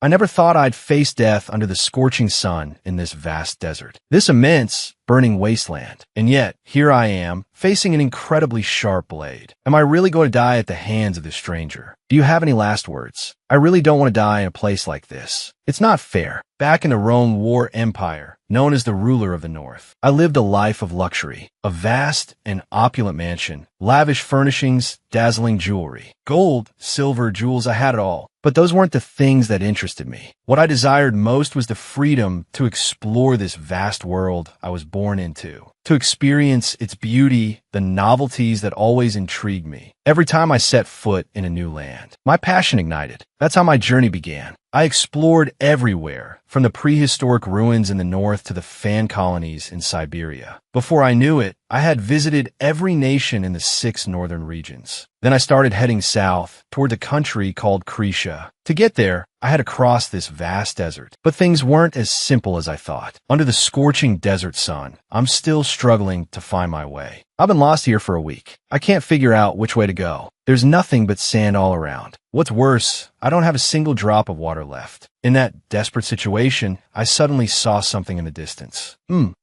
I never thought I'd face death under the scorching sun in this vast desert. This immense, burning wasteland. And yet, here I am, facing an incredibly sharp blade. Am I really going to die at the hands of this stranger? Do you have any last words? I really don't want to die in a place like this. It's not fair. Back in the Rome War Empire, known as the ruler of the North, I lived a life of luxury. A vast and opulent mansion, lavish furnishings, dazzling jewelry. Gold, silver, jewels, I had it all. But those weren't the things that interested me. What I desired most was the freedom to explore this vast world I was born into, to experience its beauty, the novelties that always intrigued me. Every time I set foot in a new land, my passion ignited. That's how my journey began. I explored everywhere, from the prehistoric ruins in the north to the fan colonies in Siberia. Before I knew it, I had visited every nation in the 6 northern regions. Then I started heading south, toward a country called Croatia. To get there, I had to cross this vast desert. But things weren't as simple as I thought. Under the scorching desert sun, I'm still struggling to find my way. I've been lost here for a week. I can't figure out which way to go. There's nothing but sand all around. What's worse, I don't have a single drop of water left. In that desperate situation, I suddenly saw something in the distance.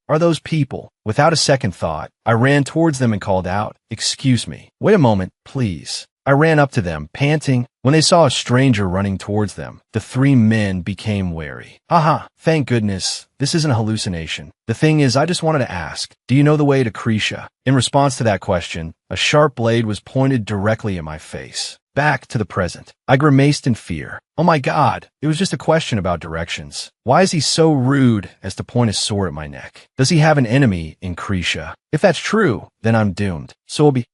Are those people? Without a second thought, I ran towards them and called out, "Excuse me. Wait a moment, please." I ran up to them, panting. When they saw a stranger running towards them, the 3 men became wary. Haha, thank goodness, this isn't a hallucination. The thing is, I just wanted to ask, do you know the way to Croatia? In response to that question, a sharp blade was pointed directly at my face. Back to the present. I grimaced in fear. Oh my God, it was just a question about directions. Why is he so rude as to point his sword at my neck? Does he have an enemy in Croatia? If that's true, then I'm doomed. Sobi.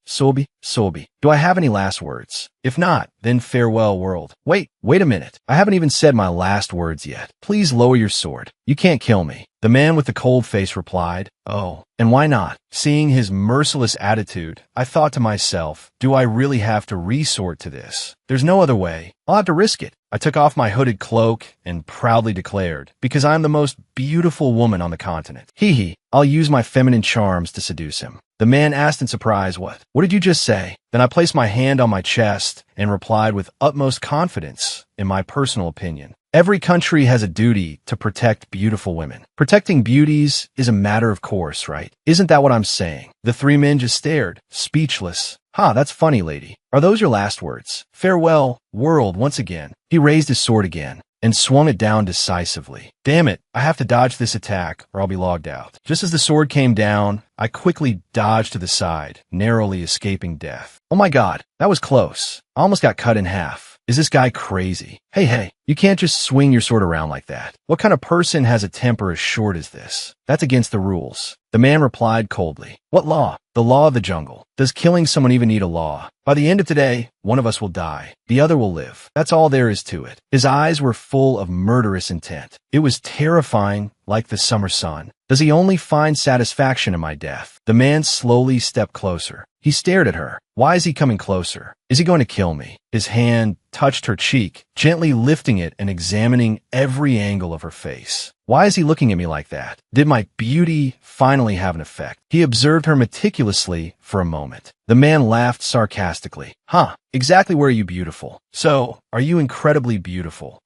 Do I have any last words? If not, then farewell world. Wait a minute. I haven't even said my last words yet. Please lower your sword. You can't kill me. The man with the cold face replied, "Oh, and why not?" Seeing his merciless attitude, I thought to myself, do I really have to resort to this? There's no other way. I'll have to risk it. I took off my hooded cloak and proudly declared, because I'm the most beautiful woman on the continent. I'll use my feminine charms to seduce him. The man asked in surprise, What did you just say? Then I placed my hand on my chest and replied with utmost confidence, in my personal opinion. Every country has a duty to protect beautiful women. Protecting beauties is a matter of course, right? Isn't that what I'm saying? The 3 men just stared, speechless. That's funny, lady. Are those your last words? Farewell, world, once again. He raised his sword again and swung it down decisively. Damn it, I have to dodge this attack or I'll be logged out. Just as the sword came down, I quickly dodged to the side, narrowly escaping death. Oh my God, that was close. I almost got cut in half. Is this guy crazy? Hey, you can't just swing your sword around like that. What kind of person has a temper as short as this? That's against the rules. The man replied coldly. What law? The law of the jungle. Does killing someone even need a law? By the end of today, one of us will die. The other will live. That's all there is to it. His eyes were full of murderous intent. It was terrifying, like the summer sun. Does he only find satisfaction in my death? The man slowly stepped closer. He stared at her. Why is he coming closer? Is he going to kill me? His hand touched her cheek, gently lifting it and examining every angle of her face. Why is he looking at me like that? Did my beauty finally have an effect? He observed her meticulously for a moment. The man laughed sarcastically. Exactly where are you beautiful? So, are you incredibly beautiful?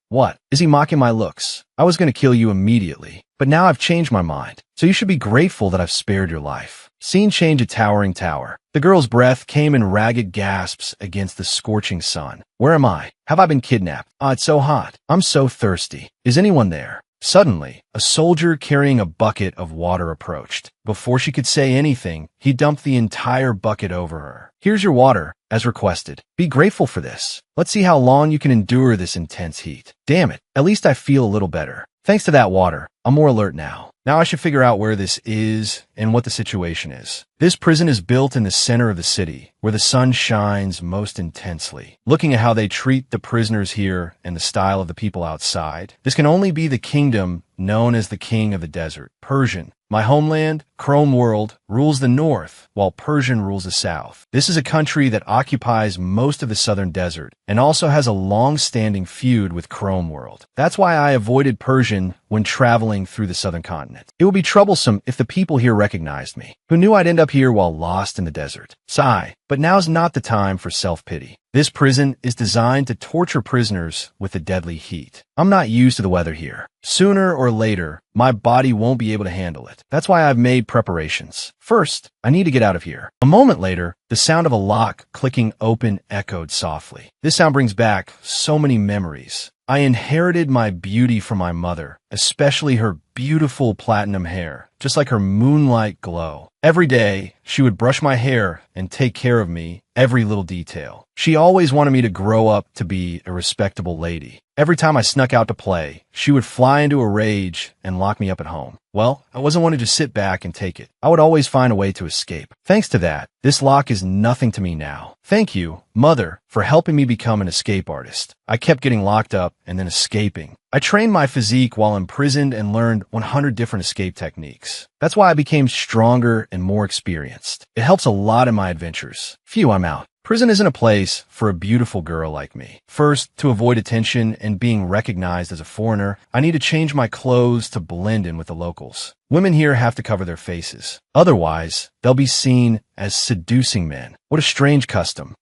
What? Is he mocking my looks? I was going to kill you immediately, but now I've changed my mind. So you should be grateful that I've spared your life. Scene change at towering tower. The girl's breath came in ragged gasps against the scorching sun. Where am I? Have I been kidnapped? It's so hot. I'm so thirsty. Is anyone there? Suddenly, a soldier carrying a bucket of water approached. Before she could say anything, he dumped the entire bucket over her. Here's your water, as requested. Be grateful for this. Let's see how long you can endure this intense heat. Damn it, at least I feel a little better. Thanks to that water, I'm more alert now. Now I should figure out where this is and what the situation is. This prison is built in the center of the city, where the sun shines most intensely. Looking at how they treat the prisoners here and the style of the people outside, this can only be the kingdom known as the King of the Desert. Persian. My homeland, Chrome world, rules the north, while Persian rules the south. This is a country that occupies most of the southern desert and also has a long-standing feud with Chrome world. That's why I avoided Persian when traveling through the southern continent. It would be troublesome if the people here recognized me. Who knew I'd end up here while lost in the desert? Sigh, but now's not the time for self-pity. This prison is designed to torture prisoners with the deadly heat. I'm not used to the weather here. Sooner or later, my body won't be able to handle it. That's why I've made preparations. First, I need to get out of here. A moment later, the sound of a lock clicking open echoed softly. This sound brings back so many memories. I inherited my beauty from my mother, especially her beautiful platinum hair, just like her moonlight glow. Every day, she would brush my hair and take care of me, every little detail. She always wanted me to grow up to be a respectable lady. Every time I snuck out to play, she would fly into a rage and lock me up at home. Well, I wasn't one to just sit back and take it. I would always find a way to escape. Thanks to that, this lock is nothing to me now. Thank you, Mother, for helping me become an escape artist. I kept getting locked up and then escaping. I trained my physique while imprisoned and learned 100 different escape techniques. That's why I became stronger and more experienced. It helps a lot in my adventures. Phew, I'm out. Prison isn't a place for a beautiful girl like me. First, to avoid attention and being recognized as a foreigner, I need to change my clothes to blend in with the locals. Women here have to cover their faces. Otherwise, they'll be seen as seducing men. What a strange custom.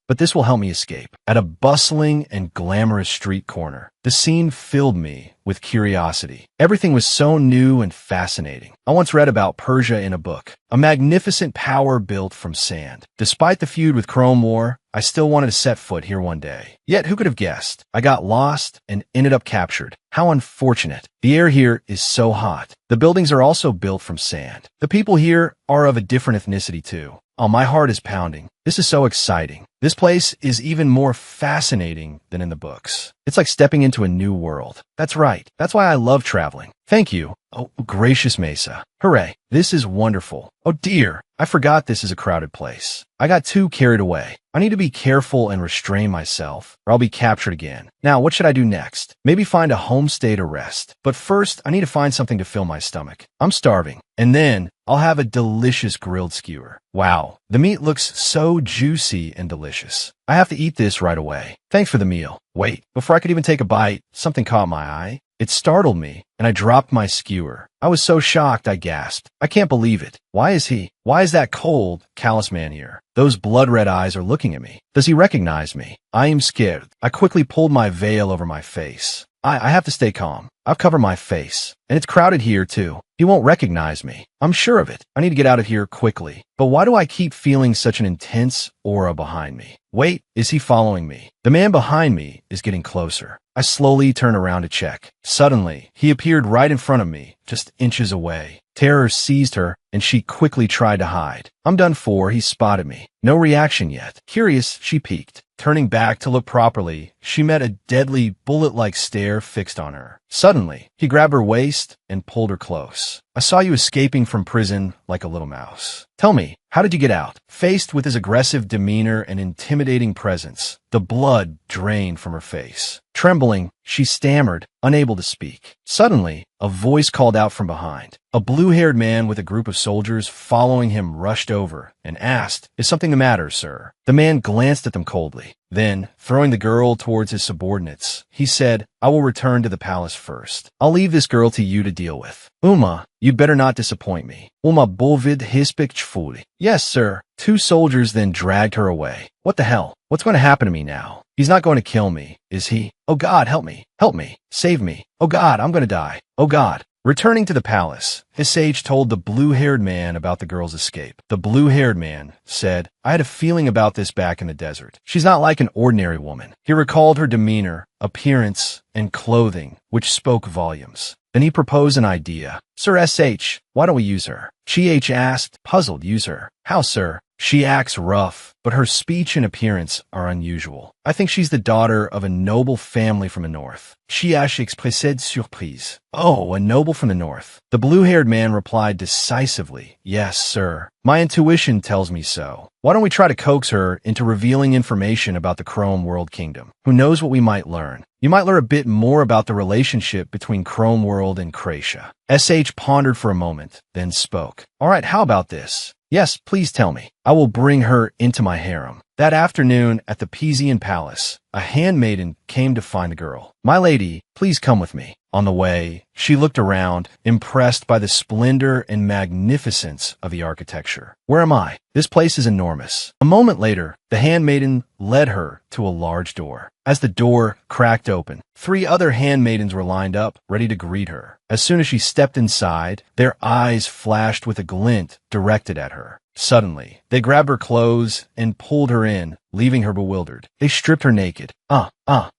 But this will help me escape. At a bustling and glamorous street corner, the scene filled me with curiosity. Everything was so new and fascinating. I once read about Persia in a book, a magnificent power built from sand. Despite the feud with Chrome War, I still wanted to set foot here one day. Yet, who could have guessed? I got lost and ended up captured. How unfortunate. The air here is so hot. The buildings are also built from sand. The people here are of a different ethnicity too. Oh, my heart is pounding. This is so exciting. This place is even more fascinating than in the books. It's like stepping into a new world. That's right. That's why I love traveling. Thank you. Oh, gracious Mesa. Hooray. This is wonderful. Oh dear. I forgot this is a crowded place. I got too carried away. I need to be careful and restrain myself, or I'll be captured again. Now, what should I do next? Maybe find a homestay to rest. But first, I need to find something to fill my stomach. I'm starving. And then, I'll have a delicious grilled skewer. Wow, the meat looks so juicy and delicious. I have to eat this right away. Thanks for the meal. Wait, before I could even take a bite, something caught my eye. It startled me, and I dropped my skewer. I was so shocked I gasped. I can't believe it. Why is that cold, callous man here? Those blood-red eyes are looking at me. Does he recognize me? I am scared. I quickly pulled my veil over my face. I have to stay calm. I've covered my face. And it's crowded here, too. He won't recognize me. I'm sure of it. I need to get out of here quickly. But why do I keep feeling such an intense aura behind me? Wait, is he following me? The man behind me is getting closer. I slowly turn around to check. Suddenly, he appeared right in front of me, just inches away. Terror seized her, and she quickly tried to hide. I'm done for, he spotted me. No reaction yet. Curious, she peeked. Turning back to look properly, she met a deadly, bullet-like stare fixed on her. Suddenly, he grabbed her waist and pulled her close. I saw you escaping from prison like a little mouse. Tell me, how did you get out? Faced with his aggressive demeanor and intimidating presence, the blood drained from her face. Trembling, she stammered, unable to speak. Suddenly, a voice called out from behind. A blue-haired man with a group of soldiers following him rushed over and asked, "Is something the matter, sir?" The man glanced at them coldly. Then, throwing the girl towards his subordinates, he said, "I will return to the palace first. I'll leave this girl to you to deal with. Uma, you better not disappoint me. Uma bolvid hispik chfuli." "Yes, sir." Two soldiers then dragged her away. What the hell? What's going to happen to me now? He's not going to kill me, is he? Oh God, help me. Help me. Save me. Oh God, I'm going to die. Oh God. Returning to the palace, his sage told the blue-haired man about the girl's escape. The blue-haired man said, "I had a feeling about this back in the desert. She's not like an ordinary woman." He recalled her demeanor, appearance, and clothing, which spoke volumes. Then he proposed an idea. "Sir SH, why don't we use her?" GH asked, puzzled. "Use her? How, sir?" She acts rough, but her speech and appearance are unusual. I think she's the daughter of a noble family from the north. She a expressé surprise. Oh, a noble from the north. The blue-haired man replied decisively, yes, sir. My intuition tells me so. Why don't we try to coax her into revealing information about the Chrome World Kingdom? Who knows what we might learn? You might learn a bit more about the relationship between Chrome World and Kracia. SH pondered for a moment, then spoke. All right, how about this? Yes, please tell me. I will bring her into my harem. That afternoon at the Pizian Palace, a handmaiden came to find the girl. My lady, please come with me. On the way, she looked around, impressed by the splendor and magnificence of the architecture. Where am I? This place is enormous. A moment later, the handmaiden led her to a large door. As the door cracked open, 3 other handmaidens were lined up, ready to greet her. As soon as she stepped inside, their eyes flashed with a glint directed at her. Suddenly, they grabbed her clothes and pulled her in, leaving her bewildered. They stripped her naked.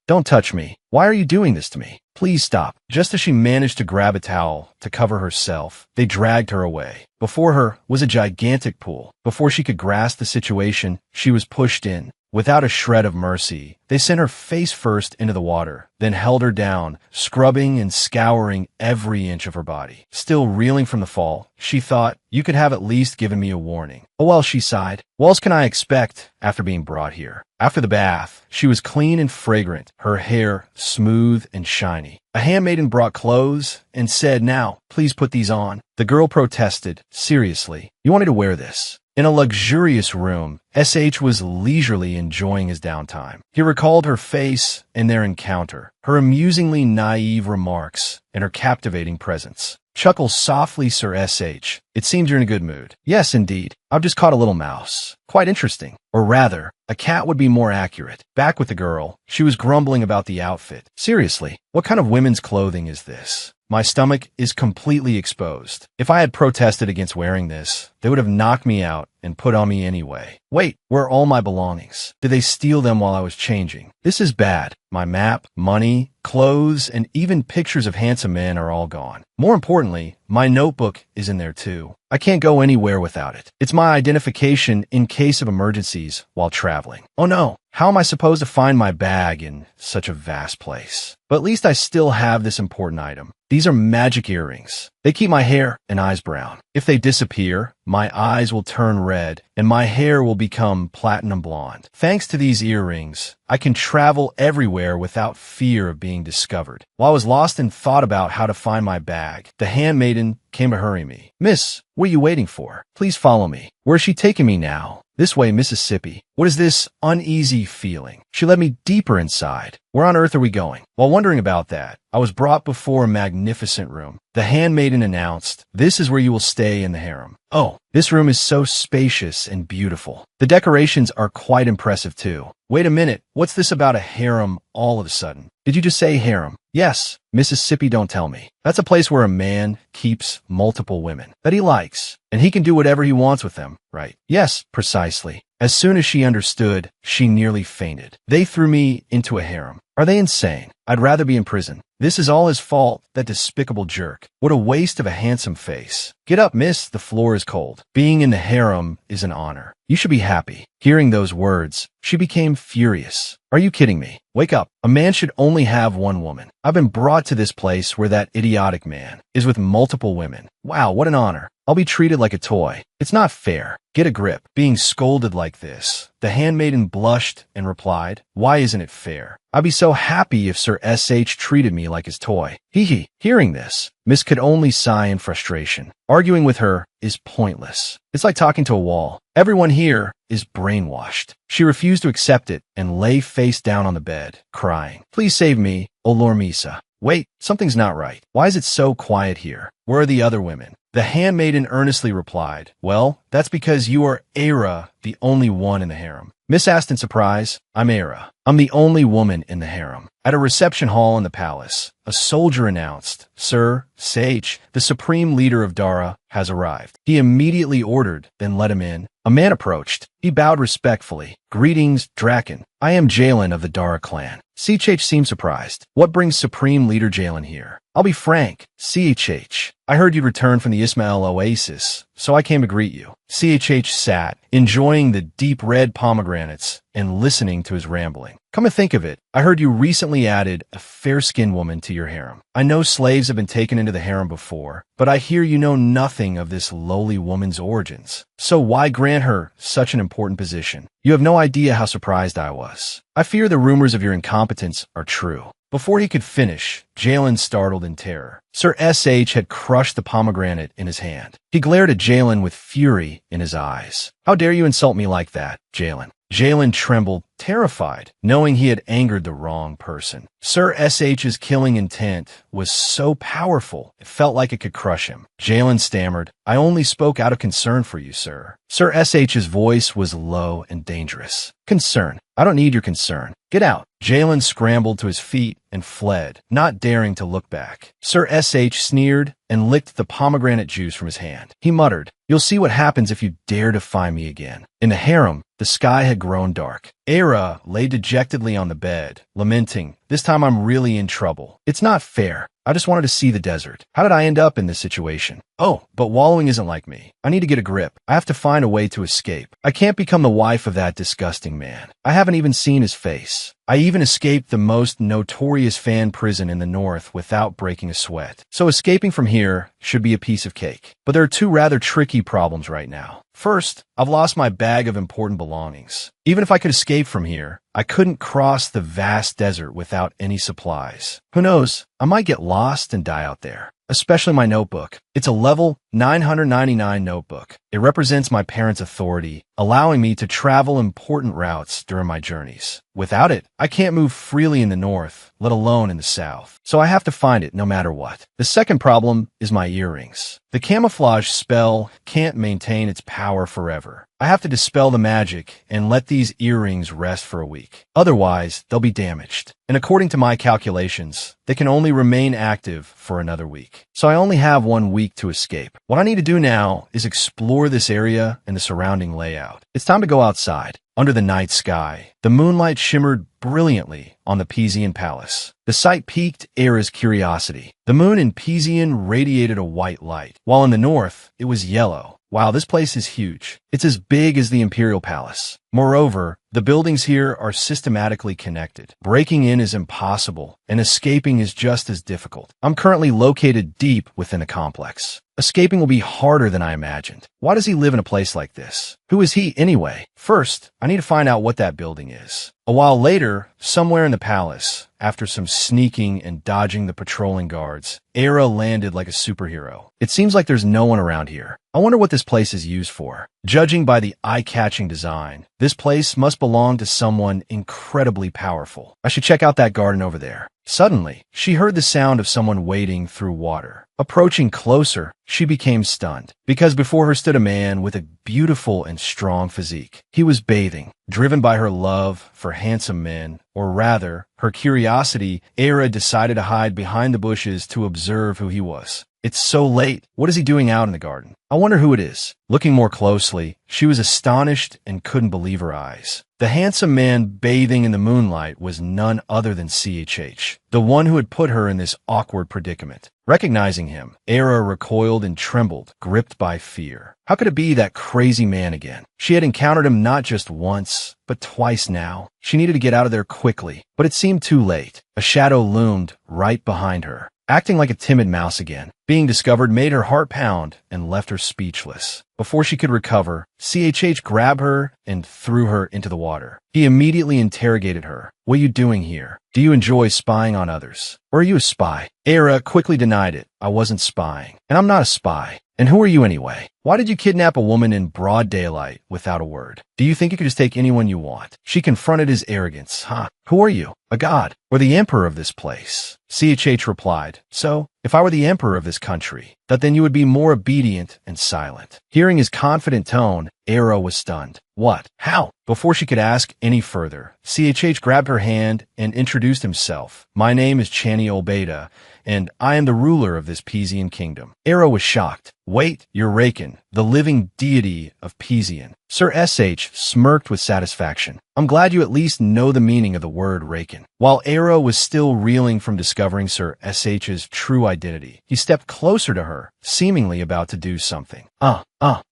Don't touch me. Why are you doing this to me? Please stop. Just as she managed to grab a towel to cover herself, they dragged her away. Before her was a gigantic pool. Before she could grasp the situation, she was pushed in. Without a shred of mercy, they sent her face first into the water, then held her down, scrubbing and scouring every inch of her body. Still reeling from the fall, she thought, you could have at least given me a warning. Oh well, she sighed. What else can I expect after being brought here? After the bath, she was clean and fragrant, her hair smooth and shiny. A handmaiden brought clothes and said, now, please put these on. The girl protested, seriously, you want me to wear this? In a luxurious room, SH was leisurely enjoying his downtime. He recalled her face and their encounter, her amusingly naive remarks, and her captivating presence. Chuckle softly, Sir SH. It seems you're in a good mood. Yes, indeed. I've just caught a little mouse. Quite interesting. Or rather, a cat would be more accurate. Back with the girl, she was grumbling about the outfit. Seriously, what kind of women's clothing is this? My stomach is completely exposed. If I had protested against wearing this, they would have knocked me out and put on me anyway. Wait, where are all my belongings? Did they steal them while I was changing? This is bad. My map, money, clothes, and even pictures of handsome men are all gone. More importantly, my notebook is in there too. I can't go anywhere without it. It's my identification in case of emergencies while traveling. Oh no, how am I supposed to find my bag in such a vast place? But at least I still have this important item. These are magic earrings. They keep my hair and eyes brown. If they disappear, my eyes will turn red and my hair will become platinum blonde. Thanks to these earrings, I can travel everywhere without fear of being discovered. While I was lost in thought about how to find my bag, the handmaiden came to hurry me. Miss, what are you waiting for? Please follow me. Where is she taking me now? This way, Mississippi. What is this uneasy feeling? She led me deeper inside. Where on earth are we going? While wondering about that, I was brought before a magnificent room. The handmaiden announced, this is where you will stay in the harem. Oh, this room is so spacious and beautiful. The decorations are quite impressive too. Wait a minute, what's this about a harem all of a sudden? Did you just say harem? Yes, Mississippi, don't tell me. That's a place where a man keeps multiple women that he likes, and he can do whatever he wants with them, right? Yes, precisely. As soon as she understood, she nearly fainted. They threw me into a harem. Are they insane? I'd rather be in prison. This is all his fault, that despicable jerk. What a waste of a handsome face. Get up, miss, the floor is cold. Being in the harem is an honor. You should be happy. Hearing those words, she became furious. Are you kidding me? Wake up. A man should only have one woman. I've been brought to this place where that idiotic man is with multiple women. Wow, what an honor. I'll be treated like a toy. It's not fair. Get a grip. Being scolded like this, the handmaiden blushed and replied, why isn't it fair? I'd be so happy if Sir SH treated me like his toy. Hee hee. Hearing this, Miss could only sigh in frustration. Arguing with her is pointless. It's like talking to a wall. Everyone here is brainwashed. She refused to accept it and lay face down on the bed, crying. Please save me, O Lord Misa. Wait, something's not right. Why is it so quiet here? Where are the other women? The handmaiden earnestly replied, well, that's because you are Era, the only one in the harem. Miss asked in surprise, I'm Era. I'm the only woman in the harem. At a reception hall in the palace, a soldier announced, Sir Sage, the supreme leader of Dara, has arrived. He immediately ordered, then let him in. A man approached. He bowed respectfully. Greetings, Draken. I am Jalen of the Dara clan. CHH seemed surprised. What brings Supreme Leader Jalen here? I'll be frank. CHH. I heard you'd returned from the Ismail Oasis, so I came to greet you. CHH sat, enjoying the deep red pomegranates and listening to his rambling. Come to think of it, I heard you recently added a fair-skinned woman to your harem. I know slaves have been taken into the harem before, but I hear you know nothing of this lowly woman's origins. So why grant her such an important position? You have no idea how surprised I was. I fear the rumors of your incompetence are true. Before he could finish, Jalen startled in terror. Sir S.H. had crushed the pomegranate in his hand. He glared at Jalen with fury in his eyes. How dare you insult me like that, Jalen? Jalen trembled, terrified, knowing he had angered the wrong person. Sir S.H.'s killing intent was so powerful, it felt like it could crush him. Jalen stammered, I only spoke out of concern for you, sir. Sir S.H.'s voice was low and dangerous. Concern? I don't need your concern. Get out. Jalen scrambled to his feet and fled, not daring to look back. Sir S.H. sneered and licked the pomegranate juice from his hand. He muttered, You'll see what happens if you dare defy me again. In the harem, the sky had grown dark. Era lay dejectedly on the bed, lamenting, This time I'm really in trouble. It's not fair. I just wanted to see the desert. How did I end up in this situation? Oh, but wallowing isn't like me. I need to get a grip. I have to find a way to escape. I can't become the wife of that disgusting man. I haven't even seen his face. I even escaped the most notorious fan prison in the north without breaking a sweat. So escaping from here should be a piece of cake. But there are two rather tricky problems right now. First, I've lost my bag of important belongings. Even if I could escape from here, I couldn't cross the vast desert without any supplies. Who knows, I might get lost and die out there. Especially my notebook. It's a level 999 notebook. It represents my parents' authority, allowing me to travel important routes during my journeys. Without it, I can't move freely in the north, let alone in the south. So I have to find it no matter what. The second problem is my earrings. The camouflage spell can't maintain its power forever. I have to dispel the magic and let these earrings rest for a week. Otherwise, they'll be damaged. And according to my calculations, they can only remain active for another week. So I only have 1 week to escape. What I need to do now is explore this area and the surrounding layout. It's time to go outside. Under the night sky, the moonlight shimmered brilliantly on the Pisan palace. The sight piqued Era's curiosity. The moon in Pisan radiated a white light, while in the north, it was yellow. Wow, this place is huge. It's as big as the Imperial Palace. Moreover, the buildings here are systematically connected. Breaking in is impossible, and escaping is just as difficult. I'm currently located deep within a complex. Escaping will be harder than I imagined. Why does he live in a place like this? Who is he anyway? First, I need to find out what that building is. A while later, somewhere in the palace, after some sneaking and dodging the patrolling guards, Era landed like a superhero. It seems like there's no one around here. I wonder what this place is used for. Judging by the eye-catching design, this place must belong to someone incredibly powerful. I should check out that garden over there. Suddenly, she heard the sound of someone wading through water. Approaching closer, she became stunned, because before her stood a man with a beautiful and strong physique. He was bathing. Driven by her love for handsome men, or rather, her curiosity, Era decided to hide behind the bushes to observe who he was. It's so late. What is he doing out in the garden? I wonder who it is. Looking more closely, she was astonished and couldn't believe her eyes. The handsome man bathing in the moonlight was none other than CHH, the one who had put her in this awkward predicament. Recognizing him, Era recoiled and trembled, gripped by fear. How could it be that crazy man again? She had encountered him not just once, but twice now. She needed to get out of there quickly, but it seemed too late. A shadow loomed right behind her. Acting like a timid mouse again, being discovered made her heart pound and left her speechless. Before she could recover, CHH grabbed her and threw her into the water. He immediately interrogated her. What are you doing here? Do you enjoy spying on others? Or are you a spy? Era quickly denied it. I wasn't spying. And I'm not a spy. And who are you anyway? Why did you kidnap a woman in broad daylight without a word? Do you think you could just take anyone you want? She confronted his arrogance. Who are you? A god? Or the emperor of this place? CHH replied, So, if I were the emperor of this country, then you would be more obedient and silent. Hearing his confident tone, Era was stunned. What? How? Before she could ask any further, CHH grabbed her hand and introduced himself. My name is Chani Obeda, and I am the ruler of this Pisan kingdom. Era was shocked. Wait, you're Raken, the living deity of Pisan. Sir S.H. smirked with satisfaction. I'm glad you at least know the meaning of the word Raken. While Era was still reeling from discovering Sir S.H.'s true identity, he stepped closer to her her, seemingly about to do something.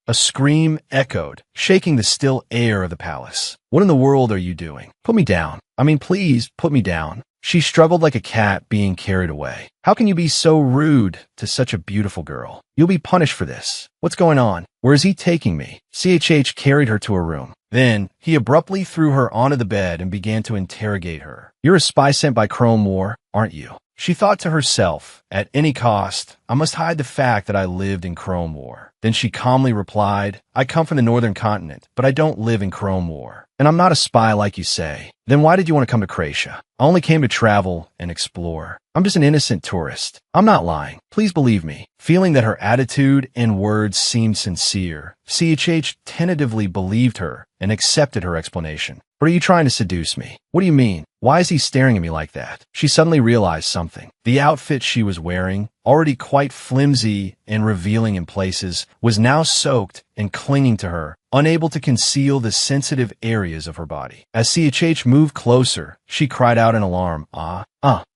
A scream echoed, shaking the still air of the palace. What in the world are you doing? Put me down. I mean, please, put me down. She struggled like a cat being carried away. How can you be so rude to such a beautiful girl? You'll be punished for this. What's going on? Where is he taking me? CHH carried her to a room. Then, he abruptly threw her onto the bed and began to interrogate her. You're a spy sent by Chrome War, aren't you? She thought to herself, at any cost, I must hide the fact that I lived in Chrome War. Then she calmly replied, I come from the northern continent, but I don't live in Chrome War. And I'm not a spy like you say. Then why did you want to come to Croatia? I only came to travel and explore. I'm just an innocent tourist. I'm not lying. Please believe me. Feeling that her attitude and words seemed sincere, CHH tentatively believed her and accepted her explanation. But are you trying to seduce me? What do you mean? Why is he staring at me like that? She suddenly realized something. The outfit she was wearing, already quite flimsy and revealing in places, was now soaked and clinging to her, unable to conceal the sensitive areas of her body. As CHH moved closer, she cried out in alarm,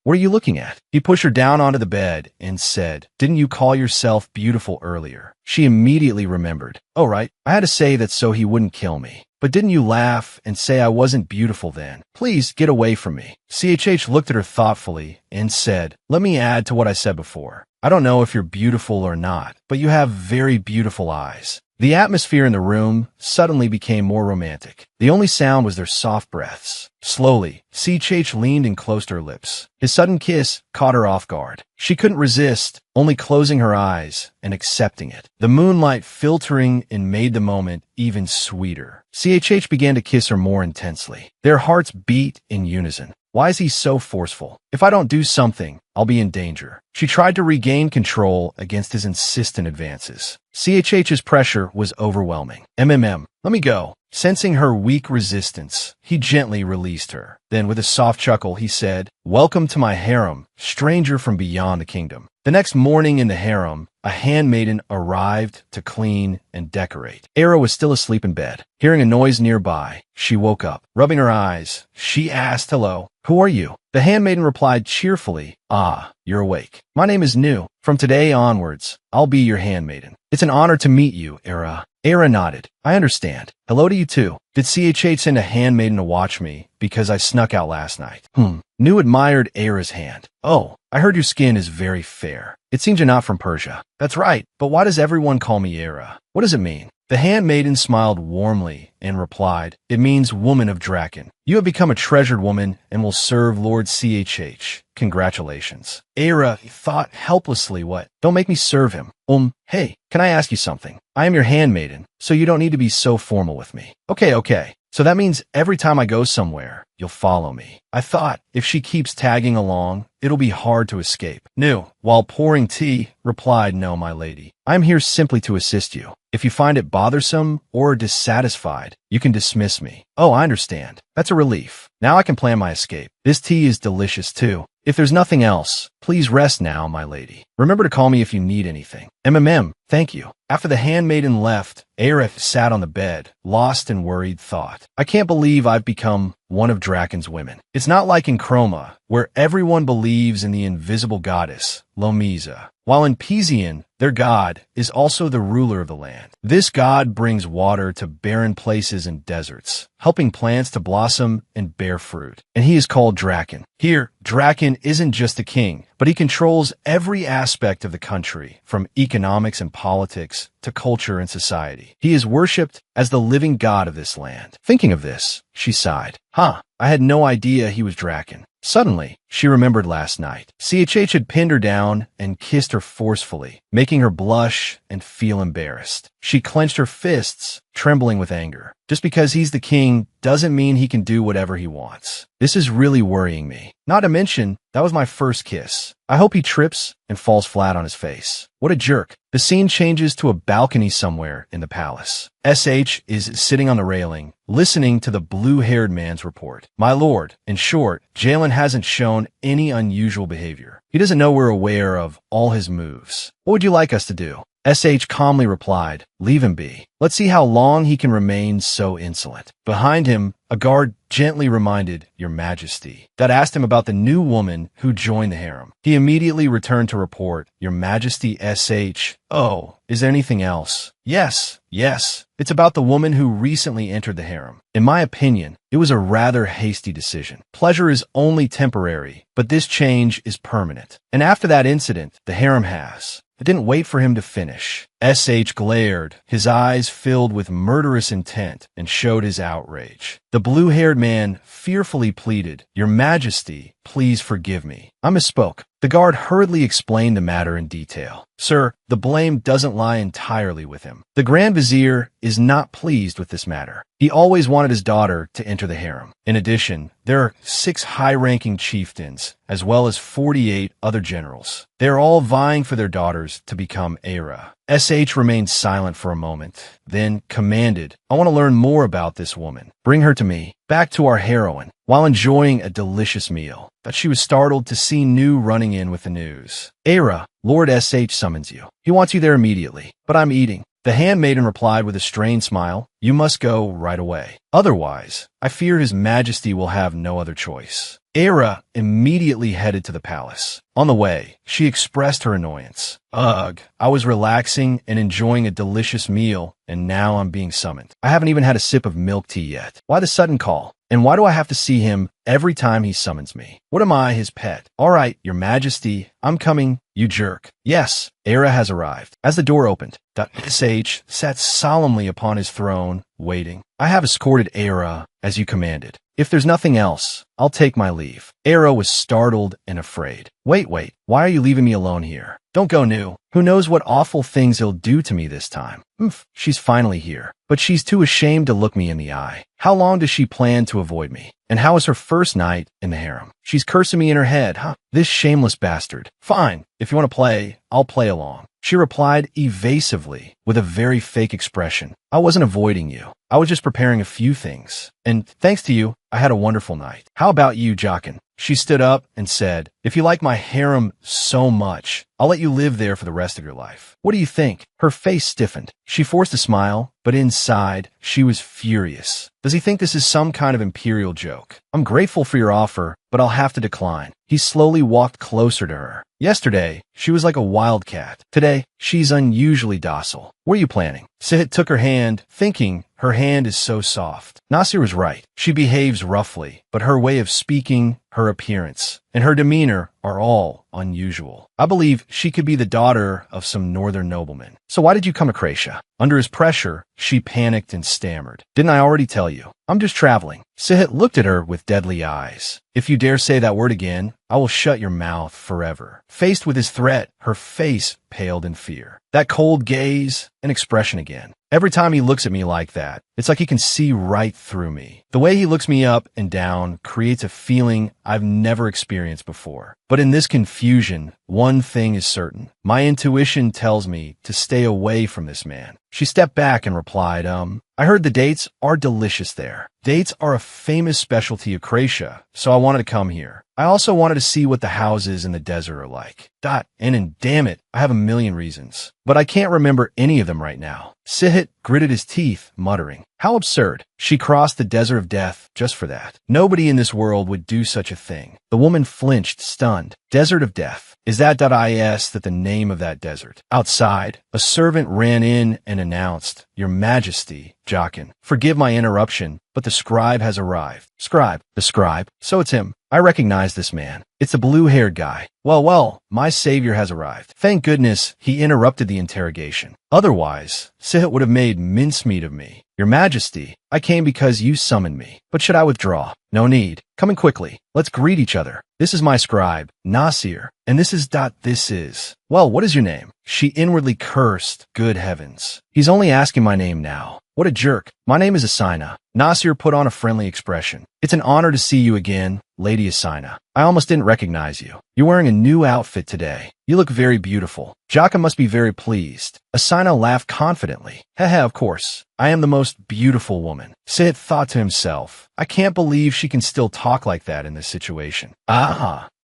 what are you looking at? He pushed her down onto the bed and said, Didn't you call yourself beautiful earlier? She immediately remembered. Oh, right. I had to say that so he wouldn't kill me. But didn't you laugh and say I wasn't beautiful then? Please get away from me. CHH looked at her thoughtfully and said, Let me add to what I said before. I don't know if you're beautiful or not, but you have very beautiful eyes. The atmosphere in the room suddenly became more romantic. The only sound was their soft breaths. Slowly, CHH leaned and closed her lips. His sudden kiss caught her off guard. She couldn't resist, only closing her eyes and accepting it. The moonlight filtering and made the moment even sweeter. CHH began to kiss her more intensely. Their hearts beat in unison. Why is he so forceful? If I don't do something, I'll be in danger. She tried to regain control against his insistent advances. CHH's pressure was overwhelming. Let me go. Sensing her weak resistance, he gently released her. Then, with a soft chuckle, he said, Welcome to my harem, stranger from beyond the kingdom. The next morning in the harem, a handmaiden arrived to clean and decorate. Era was still asleep in bed. Hearing a noise nearby, she woke up. Rubbing her eyes, she asked, Hello, who are you? The handmaiden replied cheerfully, You're awake. My name is Nu. From today onwards, I'll be your handmaiden. It's an honor to meet you, Era. Era nodded. I understand. Hello to you too. Did CHH send a handmaiden to watch me because I snuck out last night? Nu admired Era's hand. Oh, I heard your skin is very fair. It seems you're not from Persia. That's right, but why does everyone call me Era? What does it mean? The handmaiden smiled warmly and replied, It means woman of Draken. You have become a treasured woman and will serve Lord CHH. Congratulations. Era thought helplessly, What? Don't make me serve him. Hey, can I ask you something? I am your handmaiden, so you don't need to be so formal with me. Okay. So that means every time I go somewhere, you'll follow me. I thought, if she keeps tagging along, it'll be hard to escape. Nu, while pouring tea, replied, No, my lady. I'm here simply to assist you. If you find it bothersome or dissatisfied, you can dismiss me. Oh, I understand. That's a relief. Now I can plan my escape. This tea is delicious too. If there's nothing else, please rest now, my lady. Remember to call me if you need anything. Thank you. After the handmaiden left, Aerith sat on the bed, lost in worried thought. I can't believe I've become one of Draken's women. It's not like in Chroma, where everyone believes in the invisible goddess, Lomisa, while in Pizian, their god is also the ruler of the land. This god brings water to barren places and deserts, helping plants to blossom and bear fruit. And he is called Draken. Here, Draken isn't just a king, but he controls every aspect of the country, from economics and politics to culture and society. He is worshipped as the living god of this land. Thinking of this, she sighed. I had no idea he was Draken. Suddenly, she remembered last night. CHH had pinned her down and kissed her forcefully, making her blush and feel embarrassed. She clenched her fists, trembling with anger. Just because he's the king doesn't mean he can do whatever he wants. This is really worrying me. Not to mention, that was my first kiss. I hope he trips and falls flat on his face. What a jerk. The scene changes to a balcony somewhere in the palace. SH is sitting on the railing, listening to the blue-haired man's report. My lord, in short, Jalen hasn't shown any unusual behavior. He doesn't know we're aware of all his moves. What would you like us to do? SH calmly replied, Leave him be. Let's see how long he can remain so insolent. Behind him, a guard gently reminded, Your Majesty, that asked him about the new woman who joined the harem. He immediately returned to report, Your Majesty SH. Oh, is there anything else? Yes, yes. It's about the woman who recently entered the harem. In my opinion, it was a rather hasty decision. Pleasure is only temporary, but this change is permanent. And after that incident, the harem has. It didn't wait for him to finish. SH glared, his eyes filled with murderous intent, and showed his outrage. The blue-haired man fearfully pleaded, Your Majesty, please forgive me. I misspoke. The guard hurriedly explained the matter in detail. Sir, the blame doesn't lie entirely with him. The Grand Vizier is not pleased with this matter. He always wanted his daughter to enter the harem. In addition, there are 6 high-ranking chieftains, as well as 48 other generals. They are all vying for their daughters to become Era. SH remained silent for a moment, then commanded, I want to learn more about this woman. Bring her to me. Back to our heroine. While enjoying a delicious meal, but she was startled to see Nu running in with the news. Era, Lord SH summons you. He wants you there immediately, but I'm eating. The handmaiden replied with a strained smile, You must go right away. Otherwise, I fear His Majesty will have no other choice. Era immediately headed to the palace. On the way, she expressed her annoyance. Ugh, I was relaxing and enjoying a delicious meal, and now I'm being summoned. I haven't even had a sip of milk tea yet. Why the sudden call? And why do I have to see him every time he summons me? What am I, his pet? All right, Your Majesty, I'm coming, you jerk. Yes, Era has arrived. As the door opened, SH sat solemnly upon his throne, waiting. I have escorted Era, as you commanded. If there's nothing else, I'll take my leave. Era was startled and afraid. Wait, why are you leaving me alone here? Don't go, Nu. Who knows what awful things he'll do to me this time? She's finally here, but she's too ashamed to look me in the eye. How long does she plan to avoid me? And how is her first night in the harem? She's cursing me in her head, huh? This shameless bastard. Fine, if you want to play, I'll play along. She replied evasively, with a very fake expression. I wasn't avoiding you. I was just preparing a few things. And thanks to you, I had a wonderful night. How about you, Jockin? She stood up and said, If you like my harem so much, I'll let you live there for the rest of your life. What do you think? Her face stiffened. She forced a smile, but inside, she was furious. Does he think this is some kind of imperial joke? I'm grateful for your offer, but I'll have to decline. He slowly walked closer to her. Yesterday, she was like a wildcat. Today, she's unusually docile. What are you planning? Sihit took her hand, thinking, her hand is so soft. Nasir was right. She behaves roughly, but her way of speaking, her appearance, and her demeanor are all unusual. I believe she could be the daughter of some northern nobleman. So why did you come to Croatia? Under his pressure, she panicked and stammered. Didn't I already tell you? I'm just traveling. Sihit looked at her with deadly eyes. If you dare say that word again, I will shut your mouth forever. Faced with his threat, her face paled in fear. That cold gaze, an expression again. Every time he looks at me like that, it's like he can see right through me. The way he looks me up and down creates a feeling I've never experienced before. But in this confusion, one thing is certain. My intuition tells me to stay away from this man. She stepped back and replied, I heard the dates are delicious there. Dates are a famous specialty of Croatia, so I wanted to come here. I also wanted to see what the houses in the desert are like. And damn it, I have a million reasons. But I can't remember any of them right now. Sihit gritted his teeth, muttering, How absurd. She crossed the desert of death just for that. Nobody in this world would do such a thing. The woman flinched, stunned. Desert of death. Is that the name of that desert? Outside, a servant ran in and announced, Your Majesty, Jockin. Forgive my interruption, but the scribe has arrived. Scribe. The scribe. So it's him. I recognize this man. It's a blue-haired guy. Well, my savior has arrived. Thank goodness he interrupted the interrogation. Otherwise, Sihit would have made mincemeat of me. Your Majesty, I came because you summoned me. But should I withdraw? No need. Come in quickly. Let's greet each other. This is my scribe, Nasir, and this is. Well, what is your name? She inwardly cursed. Good heavens. He's only asking my name now. What a jerk. My name is Asina. Nasir put on a friendly expression. It's an honor to see you again, Lady Asina. I almost didn't recognize you. You're wearing a new outfit today. You look very beautiful. Jaka must be very pleased. Asina laughed confidently. Of course. I am the most beautiful woman. Sihit thought to himself, I can't believe she can still talk like that in this situation.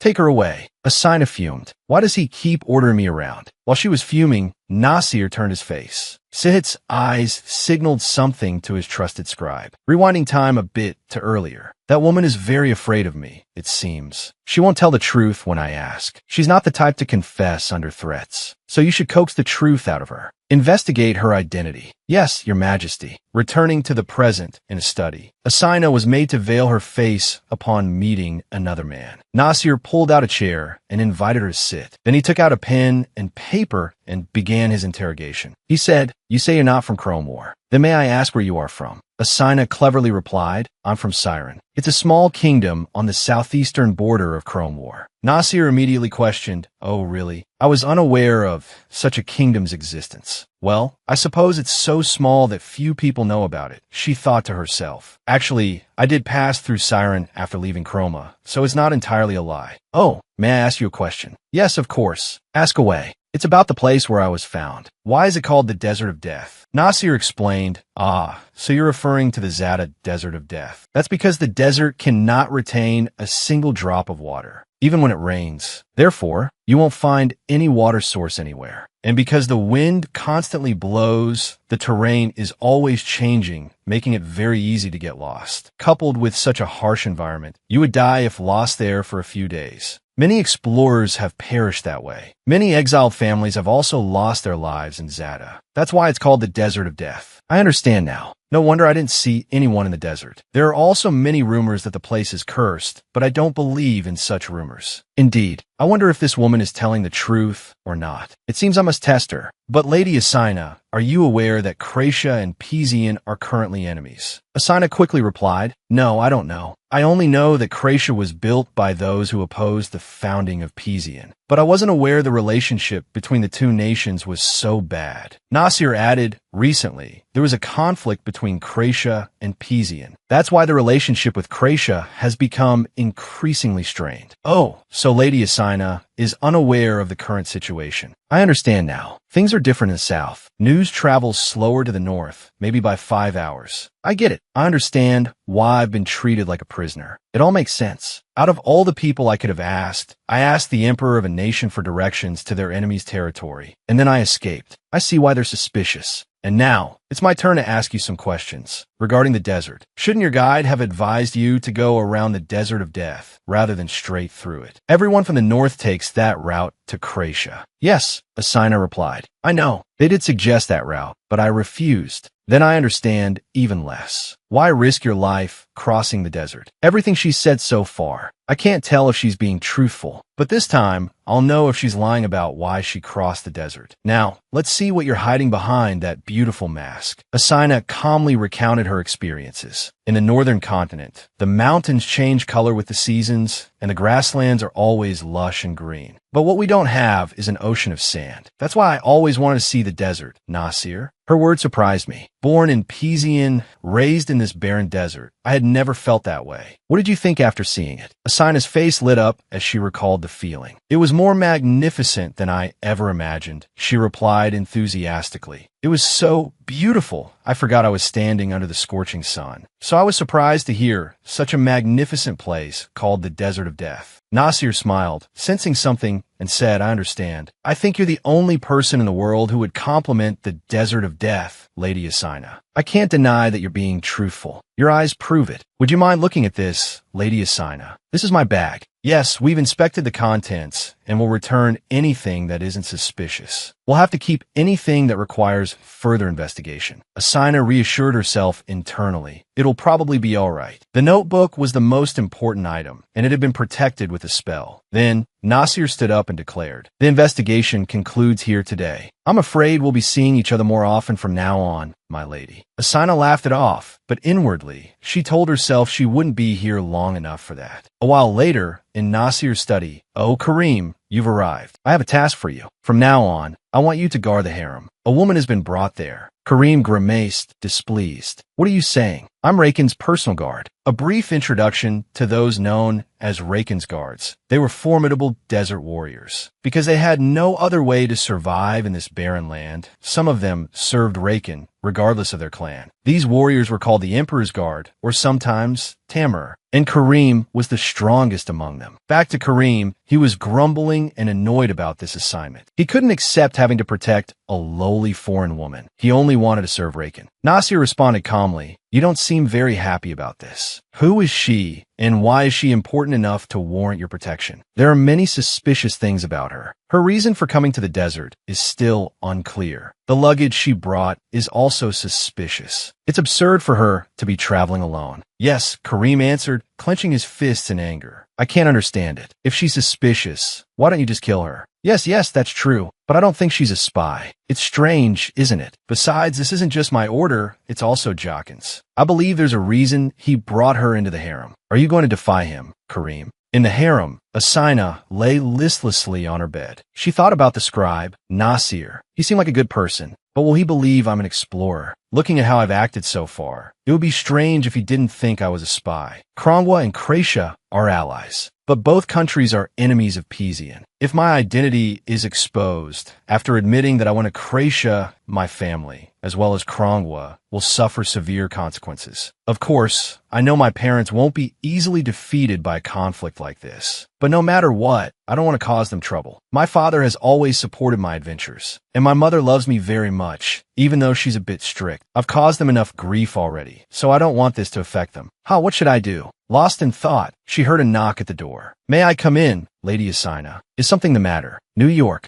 Take her away. Asina fumed. Why does he keep ordering me around? While she was fuming, Nasir turned his face. Sihit's eyes signaled something to his trusted scribe. Rewinding time a bit to earlier. That woman is very afraid of me, it seems. She won't tell the truth when I ask. She's not the type to confess under threats. So you should coax the truth out of her. Investigate her identity. Yes, your majesty. Returning to the present in a study. Asina was made to veil her face upon meeting another man. Nasir pulled out a chair and invited her to sit. Then he took out a pen and paper and began his interrogation. He said, "You say you're not from Cromor. Then may I ask where you are from?" Asina cleverly replied, "I'm from Siren. It's a small kingdom on the southeastern border of Cromor." Nasir immediately questioned, "Oh, really? I was unaware of such a kingdom's existence." "Well, I suppose it's so small that few people know about it," she thought to herself. "Actually, I did pass through Siren after leaving Chroma, so it's not entirely a lie." "Oh, may I ask you a question?" "Yes, of course. Ask away." "It's about the place where I was found. Why is it called the Desert of Death?" Nasir explained, "Ah, so you're referring to the Zata Desert of Death. That's because the desert cannot retain a single drop of water, even when it rains. Therefore, you won't find any water source anywhere. And because the wind constantly blows, the terrain is always changing, making it very easy to get lost. Coupled with such a harsh environment, you would die if lost there for a few days. Many explorers have perished that way. Many exiled families have also lost their lives in Zata. That's why it's called the Desert of Death." "I understand now. No wonder I didn't see anyone in the desert. There are also many rumors that the place is cursed, but I don't believe in such rumors." "Indeed. I wonder if this woman is telling the truth or not. It seems I must test her. But Lady Asina, are you aware that Kratia and Pizian are currently enemies?" Asina quickly replied, "No, I don't know. I only know that Kratia was built by those who opposed the founding of Pizian. But I wasn't aware the relationship between the two nations was so bad." Nasir added, "Recently, there was a conflict between Kratia and Pizian. That's why the relationship with Kratia has become increasingly strained." "Oh, so Lady Asina is unaware of the current situation. I understand now. Things are different in the south. News travels slower to the north, maybe by 5 hours. I get it. I understand why I've been treated like a prisoner. It all makes sense. Out of all the people I could have asked, I asked the emperor of a nation for directions to their enemy's territory, and then I escaped. I see why they're suspicious. And now, it's my turn to ask you some questions. Regarding the desert, shouldn't your guide have advised you to go around the Desert of Death rather than straight through it? Everyone from the north takes that route to Kratia." "Yes," Asina replied. "I know. They did suggest that route, but I refused. Then I understand even less. Why risk your life crossing the desert?" Everything she said so far, I can't tell if she's being truthful, but this time, I'll know if she's lying about why she crossed the desert. "Now, let's see what you're hiding behind that beautiful mask." Asina calmly recounted her experiences. In the northern continent, the mountains change color with the seasons, and the grasslands are always lush and green. But what we don't have is an ocean of sand. That's why I always wanted to see the desert, Nasir. Her words surprised me. Born in Pizian, raised in this barren desert, I had never felt that way. What did you think after seeing it? Asina's face lit up as she recalled the feeling. "It was more magnificent than I ever imagined," she replied enthusiastically. "It was so beautiful. I forgot I was standing under the scorching sun. So I was surprised to hear such a magnificent place called the Desert of Death." Nasir smiled, sensing something, and said, "I understand. I think you're the only person in the world who would compliment the Desert of Death, Lady Asina. I can't deny that you're being truthful. Your eyes prove it. Would you mind looking at this, Lady Asina? This is my bag. Yes, we've inspected the contents and will return anything that isn't suspicious. We'll have to keep anything that requires further investigation." Asina reassured herself internally. It'll probably be all right. The notebook was the most important item, and it had been protected with a spell. Then, Nasir stood up and declared, "The investigation concludes here today. I'm afraid we'll be seeing each other more often from now on, my lady." Asina laughed it off, but inwardly, she told herself she wouldn't be here long enough for that. A while later, in Nasir's study, "Oh, Kareem, you've arrived. I have a task for you. From now on, I want you to guard the harem. A woman has been brought there. Kareem grimaced, displeased. What are you saying? I'm Raken's personal guard. A brief introduction to those known as Raken's guards. They were formidable desert warriors. Because they had no other way to survive in this barren land, some of them served Raken, regardless of their clan. These warriors were called the Emperor's Guard, or sometimes Tamer, and Kareem was the strongest among them. Back to Kareem, he was grumbling and annoyed about this assignment. He couldn't accept having to protect a lowly foreign woman. He only wanted to serve Raken. Nasir responded calmly, "You don't seem very happy about this. Who is she, and why is she important enough to warrant your protection? There are many suspicious things about her. Her reason for coming to the desert is still unclear. The luggage she brought is also suspicious. It's absurd for her to be traveling alone." "Yes," Kareem answered, clenching his fists in anger. "I can't understand it. If she's suspicious, why don't you just kill her?" Yes, that's true, but I don't think she's a spy. It's strange, isn't it? Besides, this isn't just my order, it's also Jockin's. I believe there's a reason he brought her into the harem. Are you going to defy him, Kareem?" In the harem, Asina lay listlessly on her bed. She thought about the scribe, Nasir. He seemed like a good person, but will he believe I'm an explorer? Looking at how I've acted so far, it would be strange if he didn't think I was a spy. Krongwa and Kratia are allies, but both countries are enemies of Pizian. If my identity is exposed, after admitting that I want to Kratia, my family, as well as Krongwa, will suffer severe consequences. Of course, I know my parents won't be easily defeated by a conflict like this. But no matter what, I don't want to cause them trouble. My father has always supported my adventures, and my mother loves me very much, even though she's a bit strict. I've caused them enough grief already, so I don't want this to affect them. What should I do? Lost in thought, she heard a knock at the door. "May I come in, Lady Asina? Is something the matter?" "New York.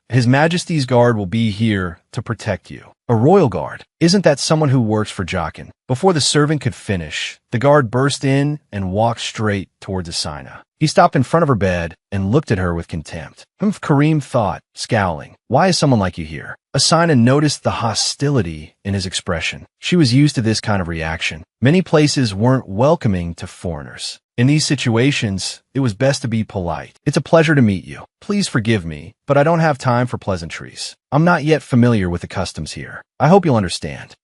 His Majesty's guard will be here to protect you." "A royal guard? Isn't that someone who works for Jockin?" Before the servant could finish, the guard burst in and walked straight towards Asina. He stopped in front of her bed and looked at her with contempt. Kareem thought, scowling. "Why is someone like you here?" Asina noticed the hostility in his expression. She was used to this kind of reaction. Many places weren't welcoming to foreigners. In these situations, it was best to be polite. "It's a pleasure to meet you. Please forgive me, but I don't have time for pleasantries. I'm not yet familiar with the customs here. I hope you'll understand."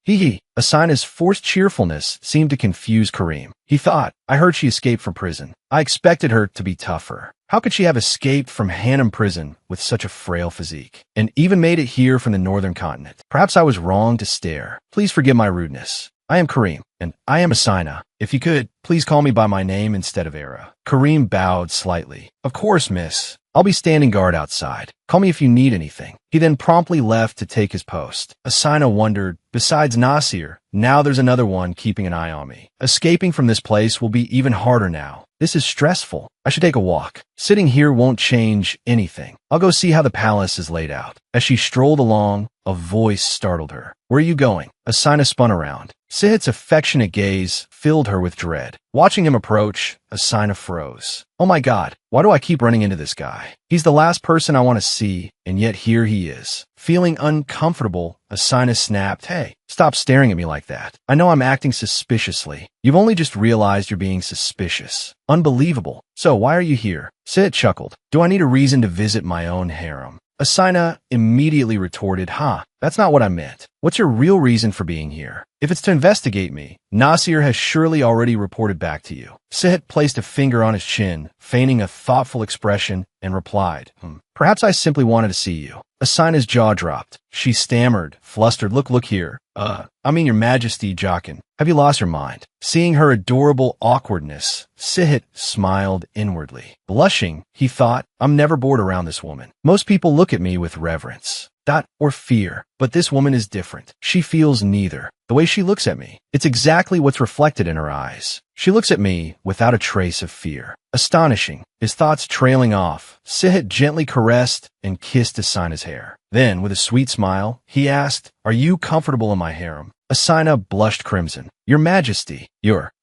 Asina's forced cheerfulness seemed to confuse Kareem. He thought, "I heard she escaped from prison. I expected her to be tougher. How could she have escaped from Hanem prison with such a frail physique, and even made it here from the northern continent? Perhaps I was wrong to stare. Please forgive my rudeness. I am Kareem, and I am Asina. If you could, please call me by my name instead of Era." Kareem bowed slightly. "Of course, miss. I'll be standing guard outside. Call me if you need anything." He then promptly left to take his post. Asina wondered, besides Nasir, now there's another one keeping an eye on me. Escaping from this place will be even harder now. This is stressful. I should take a walk. Sitting here won't change anything. I'll go see how the palace is laid out. As she strolled along, a voice startled her. "Where are you going?" Asina spun around. Sihit's affectionate gaze filled her with dread. Watching him approach, Asina froze. "Oh my God, why do I keep running into this guy? He's the last person I want to see, and yet here he is." Feeling uncomfortable, Asina snapped, "Hey, stop staring at me like that. I know I'm acting suspiciously. You've only just realized you're being suspicious. Unbelievable. So why are you here?" Sihit chuckled. "Do I need a reason to visit my own harem?" Asina immediately retorted, "That's not what I meant. What's your real reason for being here? If it's to investigate me, Nasir has surely already reported back to you." Sihit placed a finger on his chin, feigning a thoughtful expression, and replied, "Perhaps I simply wanted to see you." Asina's jaw dropped. She stammered, flustered, Look here. Your Majesty, Jockin. Have you lost your mind?" Seeing her adorable awkwardness, Sihit smiled inwardly. Blushing, he thought, "I'm never bored around this woman. Most people look at me with reverence. Or fear. But this woman is different. She feels neither. The way she looks at me, it's exactly what's reflected in her eyes. She looks at me without a trace of fear." Astonishing. His thoughts trailing off, Sihit gently caressed and kissed Asina's hair. Then, with a sweet smile, he asked, "Are you comfortable in my harem?" Asina blushed crimson. "Your Majesty,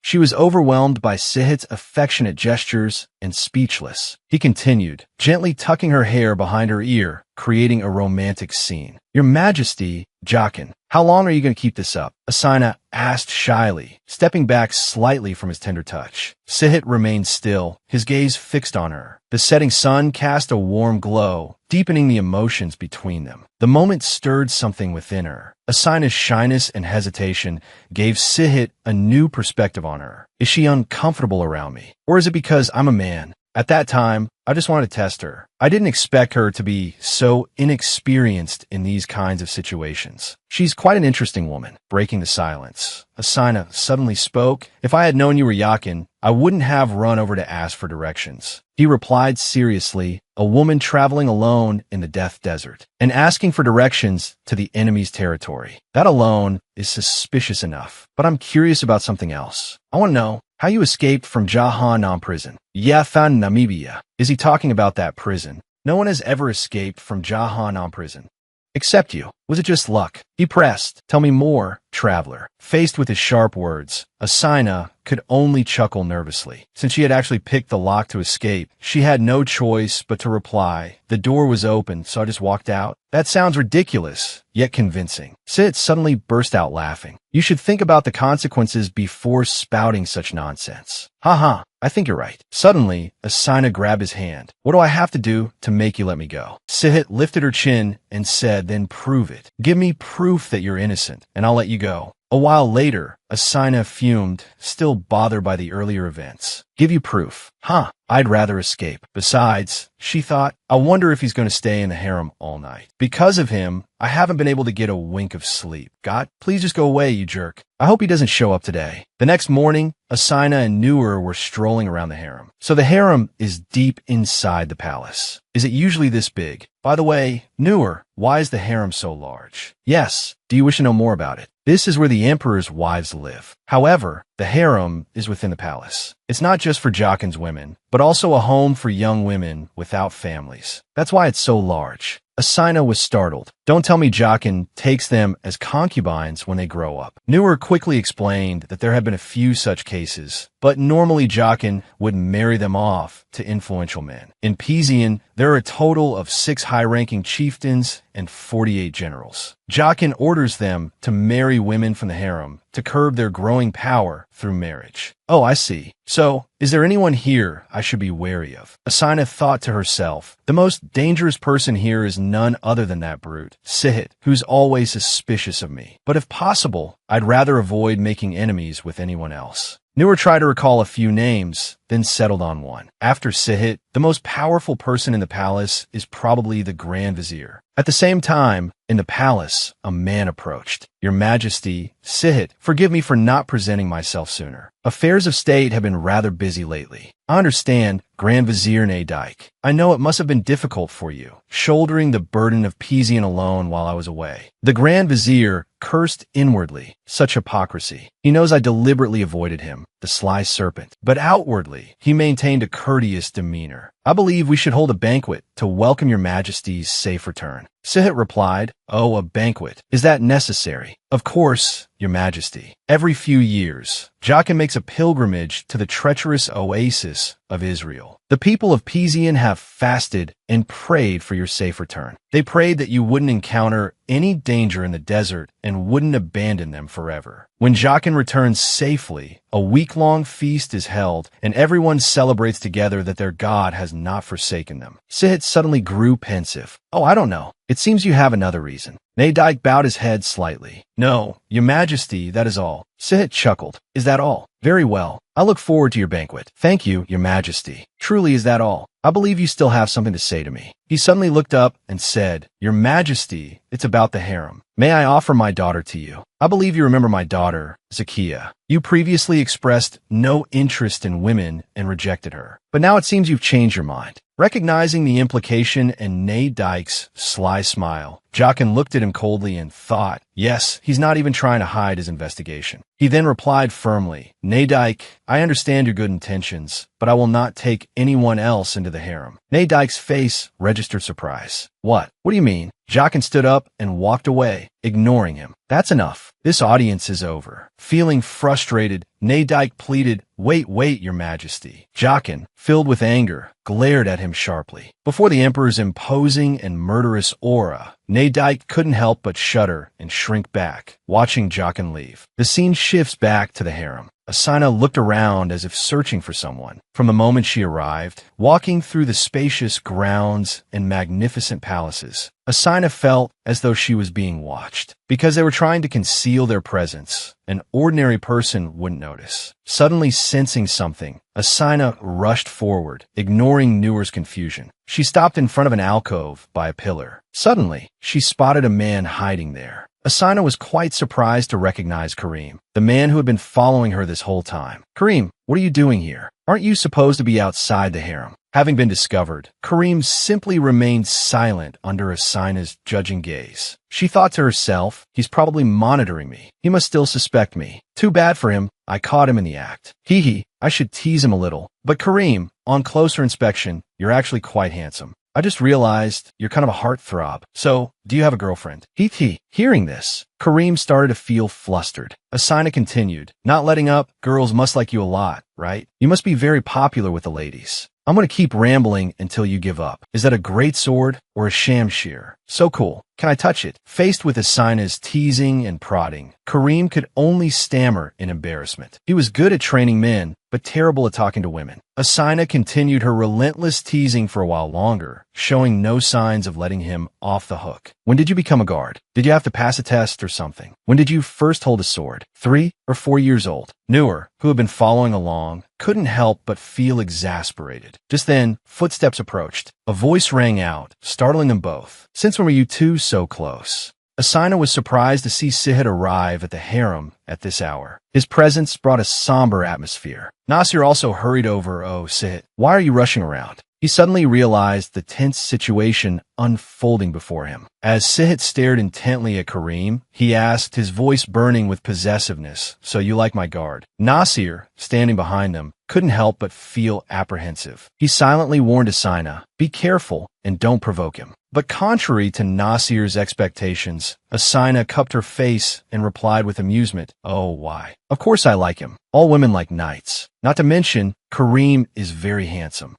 She was overwhelmed by Sihit's affectionate gestures and speechless. He continued, gently tucking her hair behind her ear, creating a romantic scene. "Your Majesty, Jockin, How long are you going to keep this up? Asina asked shyly, stepping back slightly from his tender touch. Sihit remained still, his gaze fixed on her. The setting sun cast a warm glow, deepening the emotions between them. The moment stirred something within her. Asina's shyness and hesitation gave Sihit a new perspective on her. Is she uncomfortable around me? Or is it because I'm a man? At that time, I just wanted to test her. I didn't expect her to be so inexperienced in these kinds of situations. She's quite an interesting woman. Breaking the silence, Asina suddenly spoke. If I had known you were Yakin, I wouldn't have run over to ask for directions. He replied seriously, a woman traveling alone in the Death Desert and asking for directions to the enemy's territory. That alone is suspicious enough. But I'm curious about something else. I want to know how you escaped from Jahanam prison. Yathan, Namibia. Is he talking about that prison? No one has ever escaped from Jahanam prison. Except you. Was it just luck? He pressed. Tell me more, traveler. Faced with his sharp words, Asina could only chuckle nervously. Since she had actually picked the lock to escape, she had no choice but to reply. The door was open, so I just walked out. That sounds ridiculous, yet convincing. Sid suddenly burst out laughing. You should think about the consequences before spouting such nonsense. Haha, I think you're right. Suddenly, Asina grabbed his hand. What do I have to do to make you let me go? Sihit lifted her chin and said, then prove it. Give me proof that you're innocent, and I'll let you go. A while later, Asina fumed, still bothered by the earlier events. Give you proof. Huh, I'd rather escape. Besides, she thought, I wonder if he's going to stay in the harem all night. Because of him, I haven't been able to get a wink of sleep. God, please just go away, you jerk. I hope he doesn't show up today. The next morning, Asina and Nur were strolling around the harem. So the harem is deep inside the palace. Is it usually this big? By the way, Nur, why is the harem so large? Yes, do you wish to know more about it? This is where the emperor's wives live. However, the harem is within the palace. It's not just for Jockin's women, but also a home for young women without families. That's why it's so large. Asina was startled. Don't tell me Jockin takes them as concubines when they grow up. Nur quickly explained that there had been a few such cases, but normally Jockin would marry them off to influential men. In Pizian, there are a total of 6 high-ranking chieftains and 48 generals. Jockin orders them to marry women from the harem to curb their growing power through marriage. Oh, I see. So, is there anyone here I should be wary of? Asina thought to herself, the most dangerous person here is none other than that brute, Sihit, who's always suspicious of me. But if possible, I'd rather avoid making enemies with anyone else. Nur tried to recall a few names, then settled on one. After Sihit, the most powerful person in the palace is probably the Grand Vizier. At the same time, in the palace, a man approached. Your Majesty, Sihit, forgive me for not presenting myself sooner. Affairs of state have been rather busy lately. I understand, Grand Vizier Nadike. I know it must have been difficult for you, shouldering the burden of Pizian alone while I was away. The Grand Vizier cursed inwardly. Such hypocrisy. He knows I deliberately avoided him, the sly serpent. But outwardly, he maintained a courteous demeanor. I believe we should hold a banquet to welcome your Majesty's safe return. Sihit replied, oh, a banquet. Is that necessary? Of course, your Majesty. Every few years, Jockin makes a pilgrimage to the treacherous oasis of Israel. The people of Pizian have fasted and prayed for your safe return. They prayed that you wouldn't encounter any danger in the desert and wouldn't abandon them forever. When Jockin returns safely, a week-long feast is held, and everyone celebrates together that their God has not forsaken them. Sihit suddenly grew pensive. Oh, I don't know. It seems you have another reason. Nadike bowed his head slightly. No, your Majesty, that is all. Sihit chuckled. Is that all? Very well. I look forward to your banquet. Thank you, your Majesty. Truly, is that all? I believe you still have something to say to me. He suddenly looked up and said, Your Majesty, it's about the harem. May I offer my daughter to you? I believe you remember my daughter, Zakiya. You previously expressed no interest in women and rejected her. But now it seems you've changed your mind. Recognizing the implication in Nadike's sly smile, Jockin looked at him coldly and thought, yes, he's not even trying to hide his investigation. He then replied firmly, Nadike, I understand your good intentions, but I will not take anyone else into the harem. Nadike's face registered surprise. What? What do you mean? Jockin stood up and walked away, ignoring him. That's enough. This audience is over. Feeling frustrated, Nadike pleaded, Wait, your majesty. Jockin, filled with anger, glared at him sharply. Before the emperor's imposing and murderous aura, Nadite couldn't help but shudder and shrink back, watching Jockin leave. The scene shifts back to the harem. Asina looked around as if searching for someone. From the moment she arrived, walking through the spacious grounds and magnificent palaces, Asina felt as though she was being watched. Because they were trying to conceal their presence, an ordinary person wouldn't notice. Suddenly sensing something, Asina rushed forward, ignoring Newer's confusion. She stopped in front of an alcove by a pillar. Suddenly, she spotted a man hiding there. Asina was quite surprised to recognize Kareem, the man who had been following her this whole time. Kareem, what are you doing here? Aren't you supposed to be outside the harem? Having been discovered, Kareem simply remained silent under Asina's judging gaze. She thought to herself, he's probably monitoring me. He must still suspect me. Too bad for him. I caught him in the act. Hee, I should tease him a little. But Kareem, on closer inspection, you're actually quite handsome. I just realized you're kind of a heartthrob. So, do you have a girlfriend? Hearing this, Kareem started to feel flustered. Asina continued, not letting up, girls must like you a lot, right? You must be very popular with the ladies. I'm going to keep rambling until you give up. Is that a great sword or a shamshir? So cool. Can I touch it? Faced with Asina's teasing and prodding, Kareem could only stammer in embarrassment. He was good at training men, but terrible at talking to women. Asina continued her relentless teasing for a while longer, showing no signs of letting him off the hook. When did you become a guard? Did you have to pass a test or something? When did you first hold a sword? 3 or 4 years old? Newer, who had been following along, couldn't help but feel exasperated. Just then, footsteps approached. A voice rang out, startling them both. Since when were you two so close? Asina was surprised to see Sihit arrive at the harem at this hour. His presence brought a somber atmosphere. Nasir also hurried over. Oh, Sihit, why are you rushing around? He suddenly realized the tense situation unfolding before him. As Sihit stared intently at Kareem, he asked, his voice burning with possessiveness, so you like my guard? Nasir, standing behind them, couldn't help but feel apprehensive. He silently warned Asina, be careful and don't provoke him. But contrary to Nasir's expectations, Asina cupped her face and replied with amusement, oh, why? Of course I like him. All women like knights. Not to mention, Kareem is very handsome.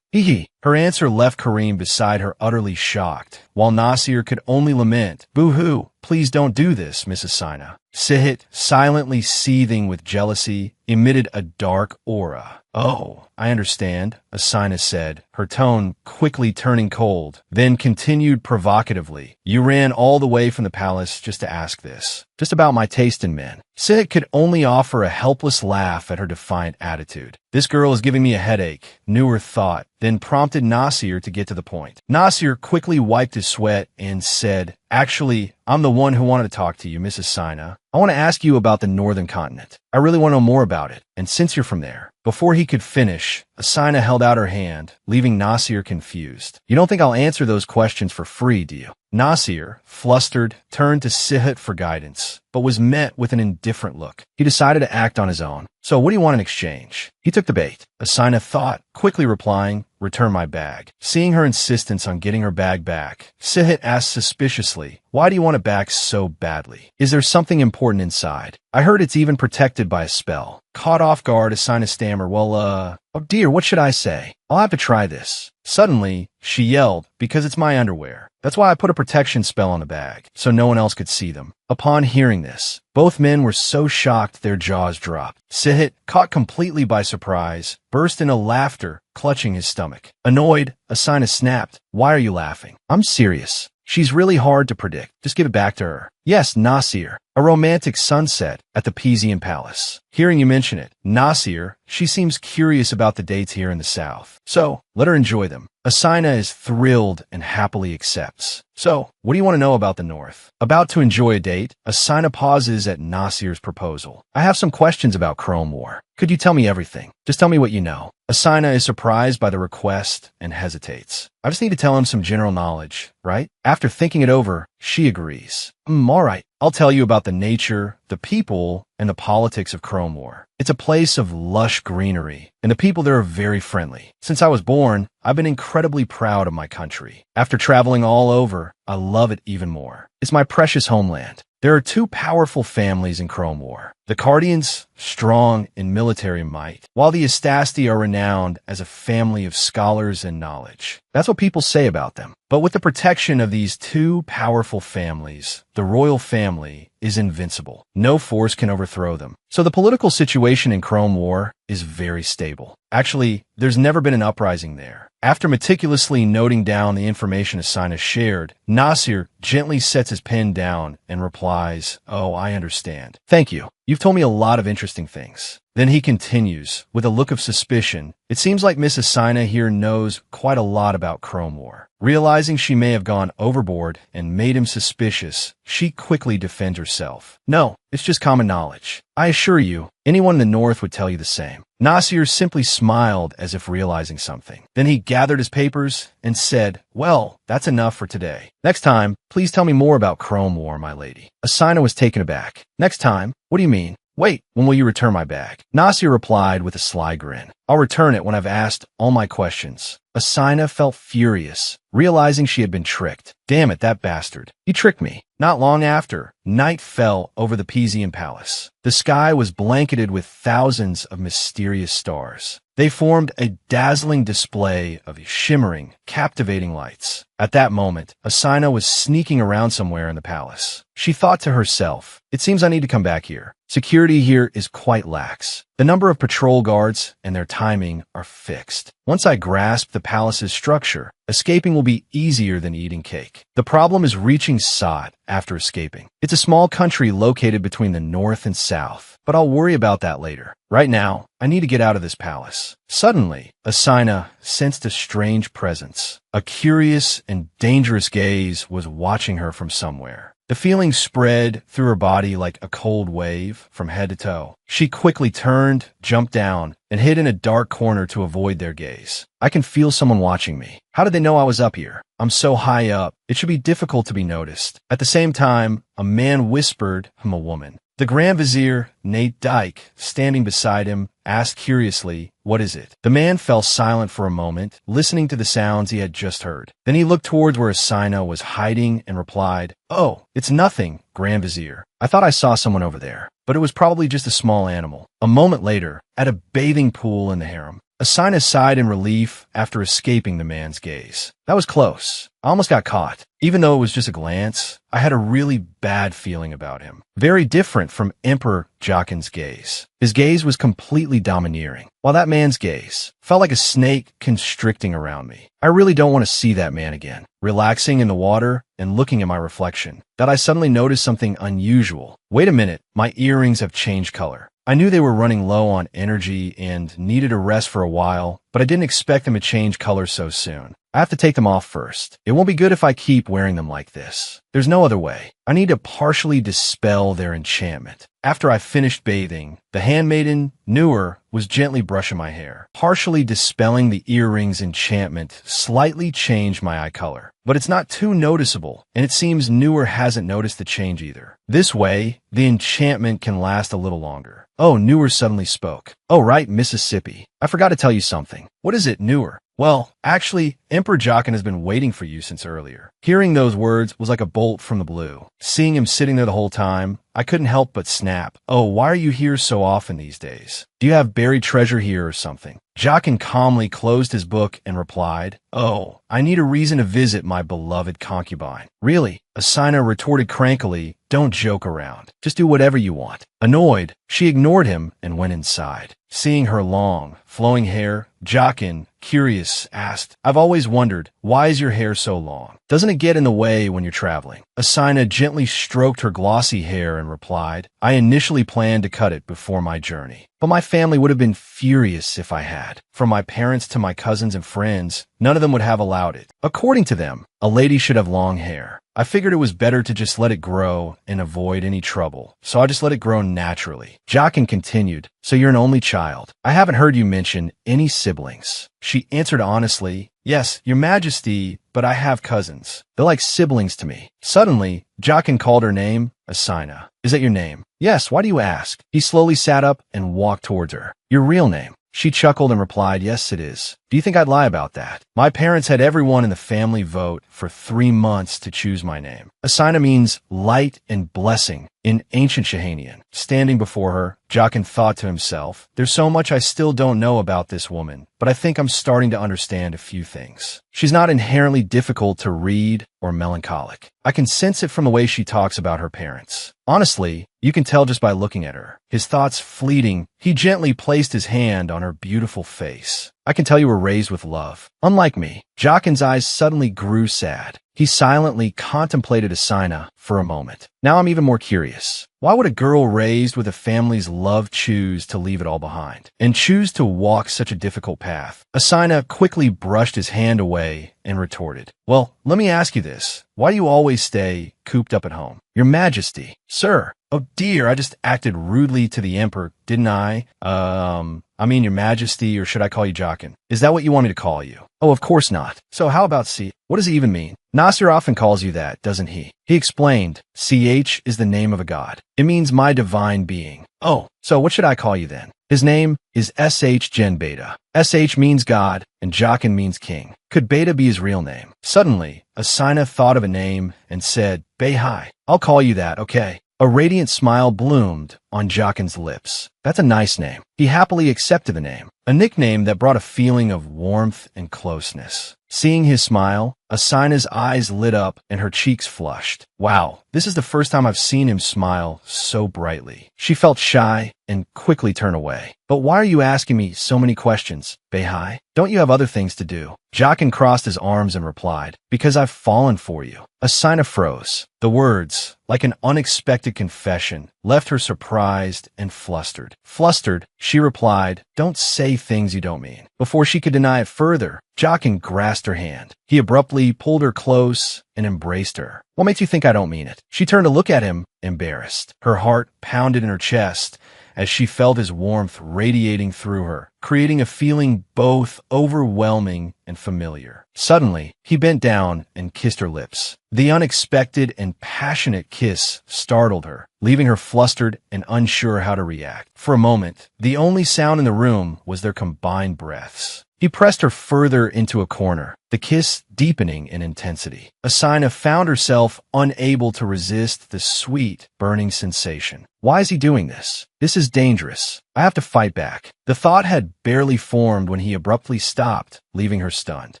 Her answer left Kareem beside her utterly shocked, while Nasir could only lament, boo-hoo, please don't do this, Miss Asina. Sihit, silently seething with jealousy, emitted a dark aura. Oh, I understand, Asina said, her tone quickly turning cold, then continued provocatively. You ran all the way from the palace just to ask this. Just about my taste in men. Sihit could only offer a helpless laugh at her defiant attitude. This girl is giving me a headache, Newer thought, then prompted Nasir to get to the point. Nasir quickly wiped his sweat and said, actually, I'm the one who wanted to talk to you, Mrs. Sina. I want to ask you about the northern continent. I really want to know more about it, and since you're from there. Before he could finish, Asina held out her hand, leaving Nasir confused. You don't think I'll answer those questions for free, do you? Nasir, flustered, turned to Sihit for guidance, but was met with an indifferent look. He decided to act on his own. So what do you want in exchange? He took the bait. Asina thought, quickly replying, return my bag. Seeing her insistence on getting her bag back, Sihit asked suspiciously, why do you want it back so badly? Is there something important inside? I heard it's even protected by a spell. Caught off guard, Asina stammered, oh dear, what should I say? I'll have to try this. Suddenly, she yelled, because it's my underwear. That's why I put a protection spell on the bag, so no one else could see them. Upon hearing this, both men were so shocked their jaws dropped. Sihit, caught completely by surprise, burst into laughter, clutching his stomach. Annoyed, Asina snapped, why are you laughing? I'm serious. She's really hard to predict. Just give it back to her. Yes, Nasir. A romantic sunset at the Pizian Palace. Hearing you mention it, Nasir, she seems curious about the dates here in the south. So, let her enjoy them. Asina is thrilled and happily accepts. So, what do you want to know about the north? About to enjoy a date, Asina pauses at Nasir's proposal. I have some questions about Chrome War. Could you tell me everything? Just tell me what you know. Asina is surprised by the request and hesitates. I just need to tell him some general knowledge, right? After thinking it over, she agrees. All right. I'll tell you about the nature, the people, and the politics of Chrome War. It's a place of lush greenery, and the people there are very friendly. Since I was born, I've been incredibly proud of my country. After traveling all over, I love it even more. It's my precious homeland. There are two powerful families in Chrome War. The Cardians, strong in military might, while the Astasti are renowned as a family of scholars and knowledge. That's what people say about them. But with the protection of these two powerful families, the royal family is invincible. No force can overthrow them. So the political situation in Chrome War is very stable. Actually, there's never been an uprising there. After meticulously noting down the information Asina shared, Nasir gently sets his pen down and replies, "Oh, I understand. Thank you. You've told me a lot of interesting things." Then he continues, with a look of suspicion, "It seems like Miss Asina here knows quite a lot about Chrome War." Realizing she may have gone overboard and made him suspicious, she quickly defends herself. "No, it's just common knowledge. I assure you, anyone in the North would tell you the same." Nasir simply smiled as if realizing something. Then he gathered his papers and said, "Well, that's enough for today. Next time, please tell me more about Chrome War, my lady." Asina was taken aback. "Next time? What do you mean? Wait, when will you return my bag?" Nasir replied with a sly grin. "I'll return it when I've asked all my questions." Asina felt furious, realizing she had been tricked. Damn it, that bastard. He tricked me. Not long after, night fell over the Pisan palace. The sky was blanketed with thousands of mysterious stars. They formed a dazzling display of shimmering, captivating lights. At that moment, Asina was sneaking around somewhere in the palace. She thought to herself, "It seems I need to come back here. Security here is quite lax. The number of patrol guards and their timing are fixed. Once I grasp the palace's structure, escaping will be easier than eating cake. The problem is reaching Sot after escaping. It's a small country located between the north and south, but I'll worry about that later. Right now, I need to get out of this palace." Suddenly, Asina sensed a strange presence. A curious and dangerous gaze was watching her from somewhere. The feeling spread through her body like a cold wave from head to toe. She quickly turned, jumped down, and hid in a dark corner to avoid their gaze. "I can feel someone watching me. How did they know I was up here? I'm so high up, it should be difficult to be noticed." At the same time, a man whispered from a woman. The Grand Vizier, Nate Dyke, standing beside him, asked curiously, "What is it?" The man fell silent for a moment, listening to the sounds he had just heard. Then he looked towards where Asina was hiding and replied, "Oh, it's nothing, Grand Vizier. I thought I saw someone over there, but it was probably just a small animal." A moment later, at a bathing pool in the harem, Asina sighed in relief after escaping the man's gaze. "That was close. I almost got caught. Even though it was just a glance, I had a really bad feeling about him. Very different from Emperor Jockin's gaze. His gaze was completely domineering, while that man's gaze felt like a snake constricting around me. I really don't want to see that man again." Relaxing in the water and looking at my reflection, that I suddenly noticed something unusual. Wait a minute, my earrings have changed color. I knew they were running low on energy and needed a rest for a while, but I didn't expect them to change color so soon. I have to take them off first. It won't be good if I keep wearing them like this. There's no other way. I need to partially dispel their enchantment. After I finished bathing, the handmaiden, Newer, was gently brushing my hair. Partially dispelling the earrings' enchantment slightly changed my eye color. But it's not too noticeable, and it seems Newer hasn't noticed the change either. This way, the enchantment can last a little longer. Oh, Newer suddenly spoke. "Oh, right, Mississippi. I forgot to tell you something." "What is it, Newer?" "Well, actually, Emperor Jockin has been waiting for you since earlier." Hearing those words was like a bolt from the blue. Seeing him sitting there the whole time, I couldn't help but snap. "Oh, why are you here so often these days? Do you have buried treasure here or something?" Jockin calmly closed his book and replied, "Oh, I need a reason to visit my beloved concubine." "Really?" Asina retorted crankily, "Don't joke around. Just do whatever you want." Annoyed, she ignored him and went inside. Seeing her long, flowing hair, Jockin, curious, asked, "I've always wondered, why is your hair so long? Doesn't it get in the way when you're traveling?" Asina gently stroked her glossy hair and replied, "I initially planned to cut it before my journey, but my family would have been furious if I had. From my parents to my cousins and friends, none of them would have allowed it. According to them, a lady should have long hair. I figured it was better to just let it grow and avoid any trouble, so I just let it grow naturally." Jockin continued, "So you're an only child. I haven't heard you mention any siblings." She answered honestly, "Yes, your majesty, but I have cousins. They're like siblings to me." Suddenly, Jockin called her name, Asina. "Is that your name?" "Yes, why do you ask?" He slowly sat up and walked towards her. "Your real name?" She chuckled and replied, "Yes, it is. Do you think I'd lie about that? My parents had everyone in the family vote for 3 months to choose my name. Asina means light and blessing in ancient Shahanian. Standing before her, Jaqen thought to himself, there's so much I still don't know about this woman, but I think I'm starting to understand a few things. She's not inherently difficult to read or melancholic. I can sense it from the way she talks about her parents. Honestly, you can tell just by looking at her. His thoughts fleeting, he gently placed his hand on her beautiful face. I can tell you were raised with love. Unlike me, Jaqen's eyes suddenly grew sad. He silently contemplated Asina for a moment. Now I'm even more curious. Why would a girl raised with a family's love choose to leave it all behind and choose to walk such a difficult path? Asina quickly brushed his hand away and retorted, well, let me ask you this. Why do you always stay cooped up at home? Your Majesty. Sir. Oh dear, I just acted rudely to the Emperor, didn't I? Your Majesty, or should I call you Jaqen? Is that what you want me to call you? Oh, of course not. So how about C? What does it even mean? Nasir often calls you that, doesn't he? He explained, CH is the name of a god. It means my divine being. Oh, so what should I call you then? His name is SH Gen Beta. SH means God, and Jaqen means king. Could Beta be his real name? Suddenly, Asina thought of a name and said, Beihai. I'll call you that, okay? A radiant smile bloomed on Jaqen's lips. That's a nice name. He happily accepted the name, a nickname that brought a feeling of warmth and closeness. Seeing his smile, Asina's eyes lit up and her cheeks flushed. Wow, this is the first time I've seen him smile so brightly. She felt shy and quickly turned away. But why are you asking me so many questions, Beihai? Don't you have other things to do? Jaqen crossed his arms and replied, because I've fallen for you. Asina froze. The words, like an unexpected confession, left her surprised and flustered. Flustered, she replied, don't say things you don't mean. Before she could deny it further, Jaqen grasped her hand. He abruptly pulled her close and embraced her. What makes you think I don't mean it? She turned to look at him, embarrassed. Her heart pounded in her chest as she felt his warmth radiating through her, creating a feeling both overwhelming and familiar. Suddenly, he bent down and kissed her lips. The unexpected and passionate kiss startled her, leaving her flustered and unsure how to react. For a moment, the only sound in the room was their combined breaths. He pressed her further into a corner, the kiss deepening in intensity. Asina found herself unable to resist the sweet, burning sensation. Why is he doing this? This is dangerous. I have to fight back. The thought had barely formed when he abruptly stopped, leaving her stunned.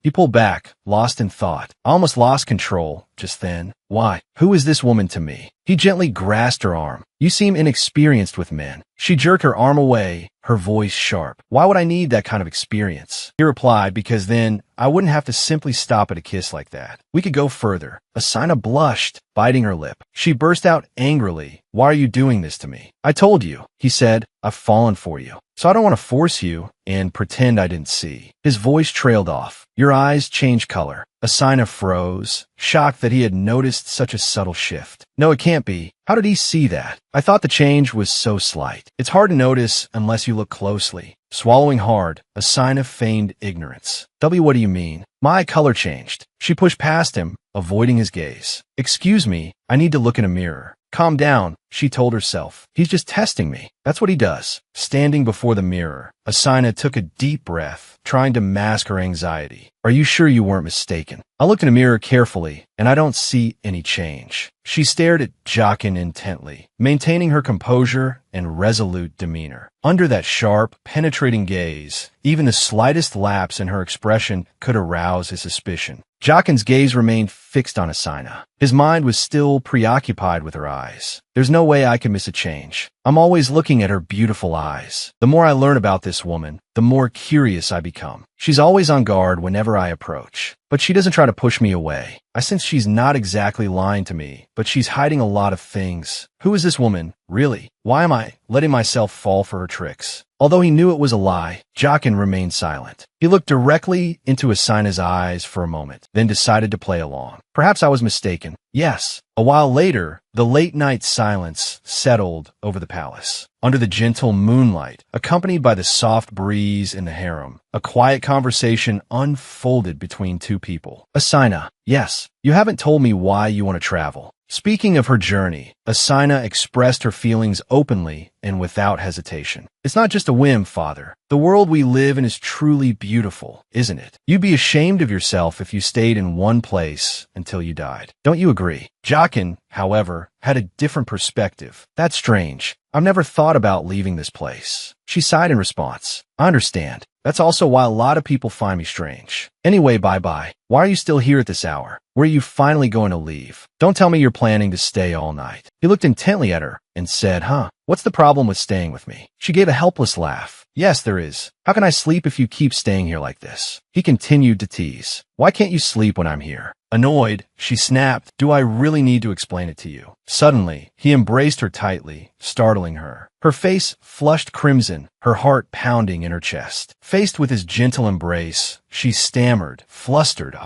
He pulled back, lost in thought. I almost lost control just then. Why? Who is this woman to me? He gently grasped her arm. You seem inexperienced with men. She jerked her arm away, her voice sharp. Why would I need that kind of experience? He replied, because then I wouldn't have to simply stop at a kiss like that. We could go further. Asina blushed, biting her lip. She burst out angrily. Why are you doing this to me? I told you, he said, I've fallen for you. So I don't want to force you and pretend I didn't see. His voice trailed off. Your eyes changed color. Asina froze, shocked that he had noticed such a subtle shift. No, it can't be. How did he see that? I thought the change was so slight. It's hard to notice unless you look closely. Swallowing hard, Asina feigned ignorance. What do you mean? My color changed. She pushed past him, avoiding his gaze. Excuse me, I need to look in a mirror. Calm down, she told herself. He's just testing me. That's what he does. Standing before the mirror, Asina took a deep breath, trying to mask her anxiety. Are you sure you weren't mistaken? I looked in the mirror carefully, and I don't see any change. She stared at Jaqen intently, maintaining her composure and resolute demeanor. Under that sharp, penetrating gaze, even the slightest lapse in her expression could arouse his suspicion. Jaqen's gaze remained fixed on Asina. His mind was still preoccupied with her eyes. There's no way I can miss a change. I'm always looking at her beautiful eyes. The more I learn about this woman, the more curious I become. She's always on guard whenever I approach, but she doesn't try to push me away. I sense she's not exactly lying to me, but she's hiding a lot of things. Who is this woman, really? Why am I letting myself fall for her tricks? Although he knew it was a lie, Jaqen remained silent. He looked directly into Asina's eyes for a moment, then decided to play along. Perhaps I was mistaken. Yes. A while later, the late-night silence settled over the palace. Under the gentle moonlight, accompanied by the soft breeze in the harem, a quiet conversation unfolded between two people. Asina, yes, you haven't told me why you want to travel. Speaking of her journey, Asina expressed her feelings openly and without hesitation. It's not just a whim, father. The world we live in is truly beautiful, isn't it? You'd be ashamed of yourself if you stayed in one place until you died. Don't you agree? Jaqen, however, had a different perspective. That's strange. I've never thought about leaving this place. She sighed in response. I understand. That's also why a lot of people find me strange. Anyway, bye-bye. Why are you still here at this hour? Where are you finally going to leave? Don't tell me you're planning to stay all night. He looked intently at her and said, what's the problem with staying with me? She gave a helpless laugh. Yes, there is. How can I sleep if you keep staying here like this? He continued to tease. Why can't you sleep when I'm here? Annoyed, she snapped, do I really need to explain it to you? Suddenly, he embraced her tightly, startling her. Her face flushed crimson, her heart pounding in her chest. Faced with his gentle embrace, she stammered, flustered,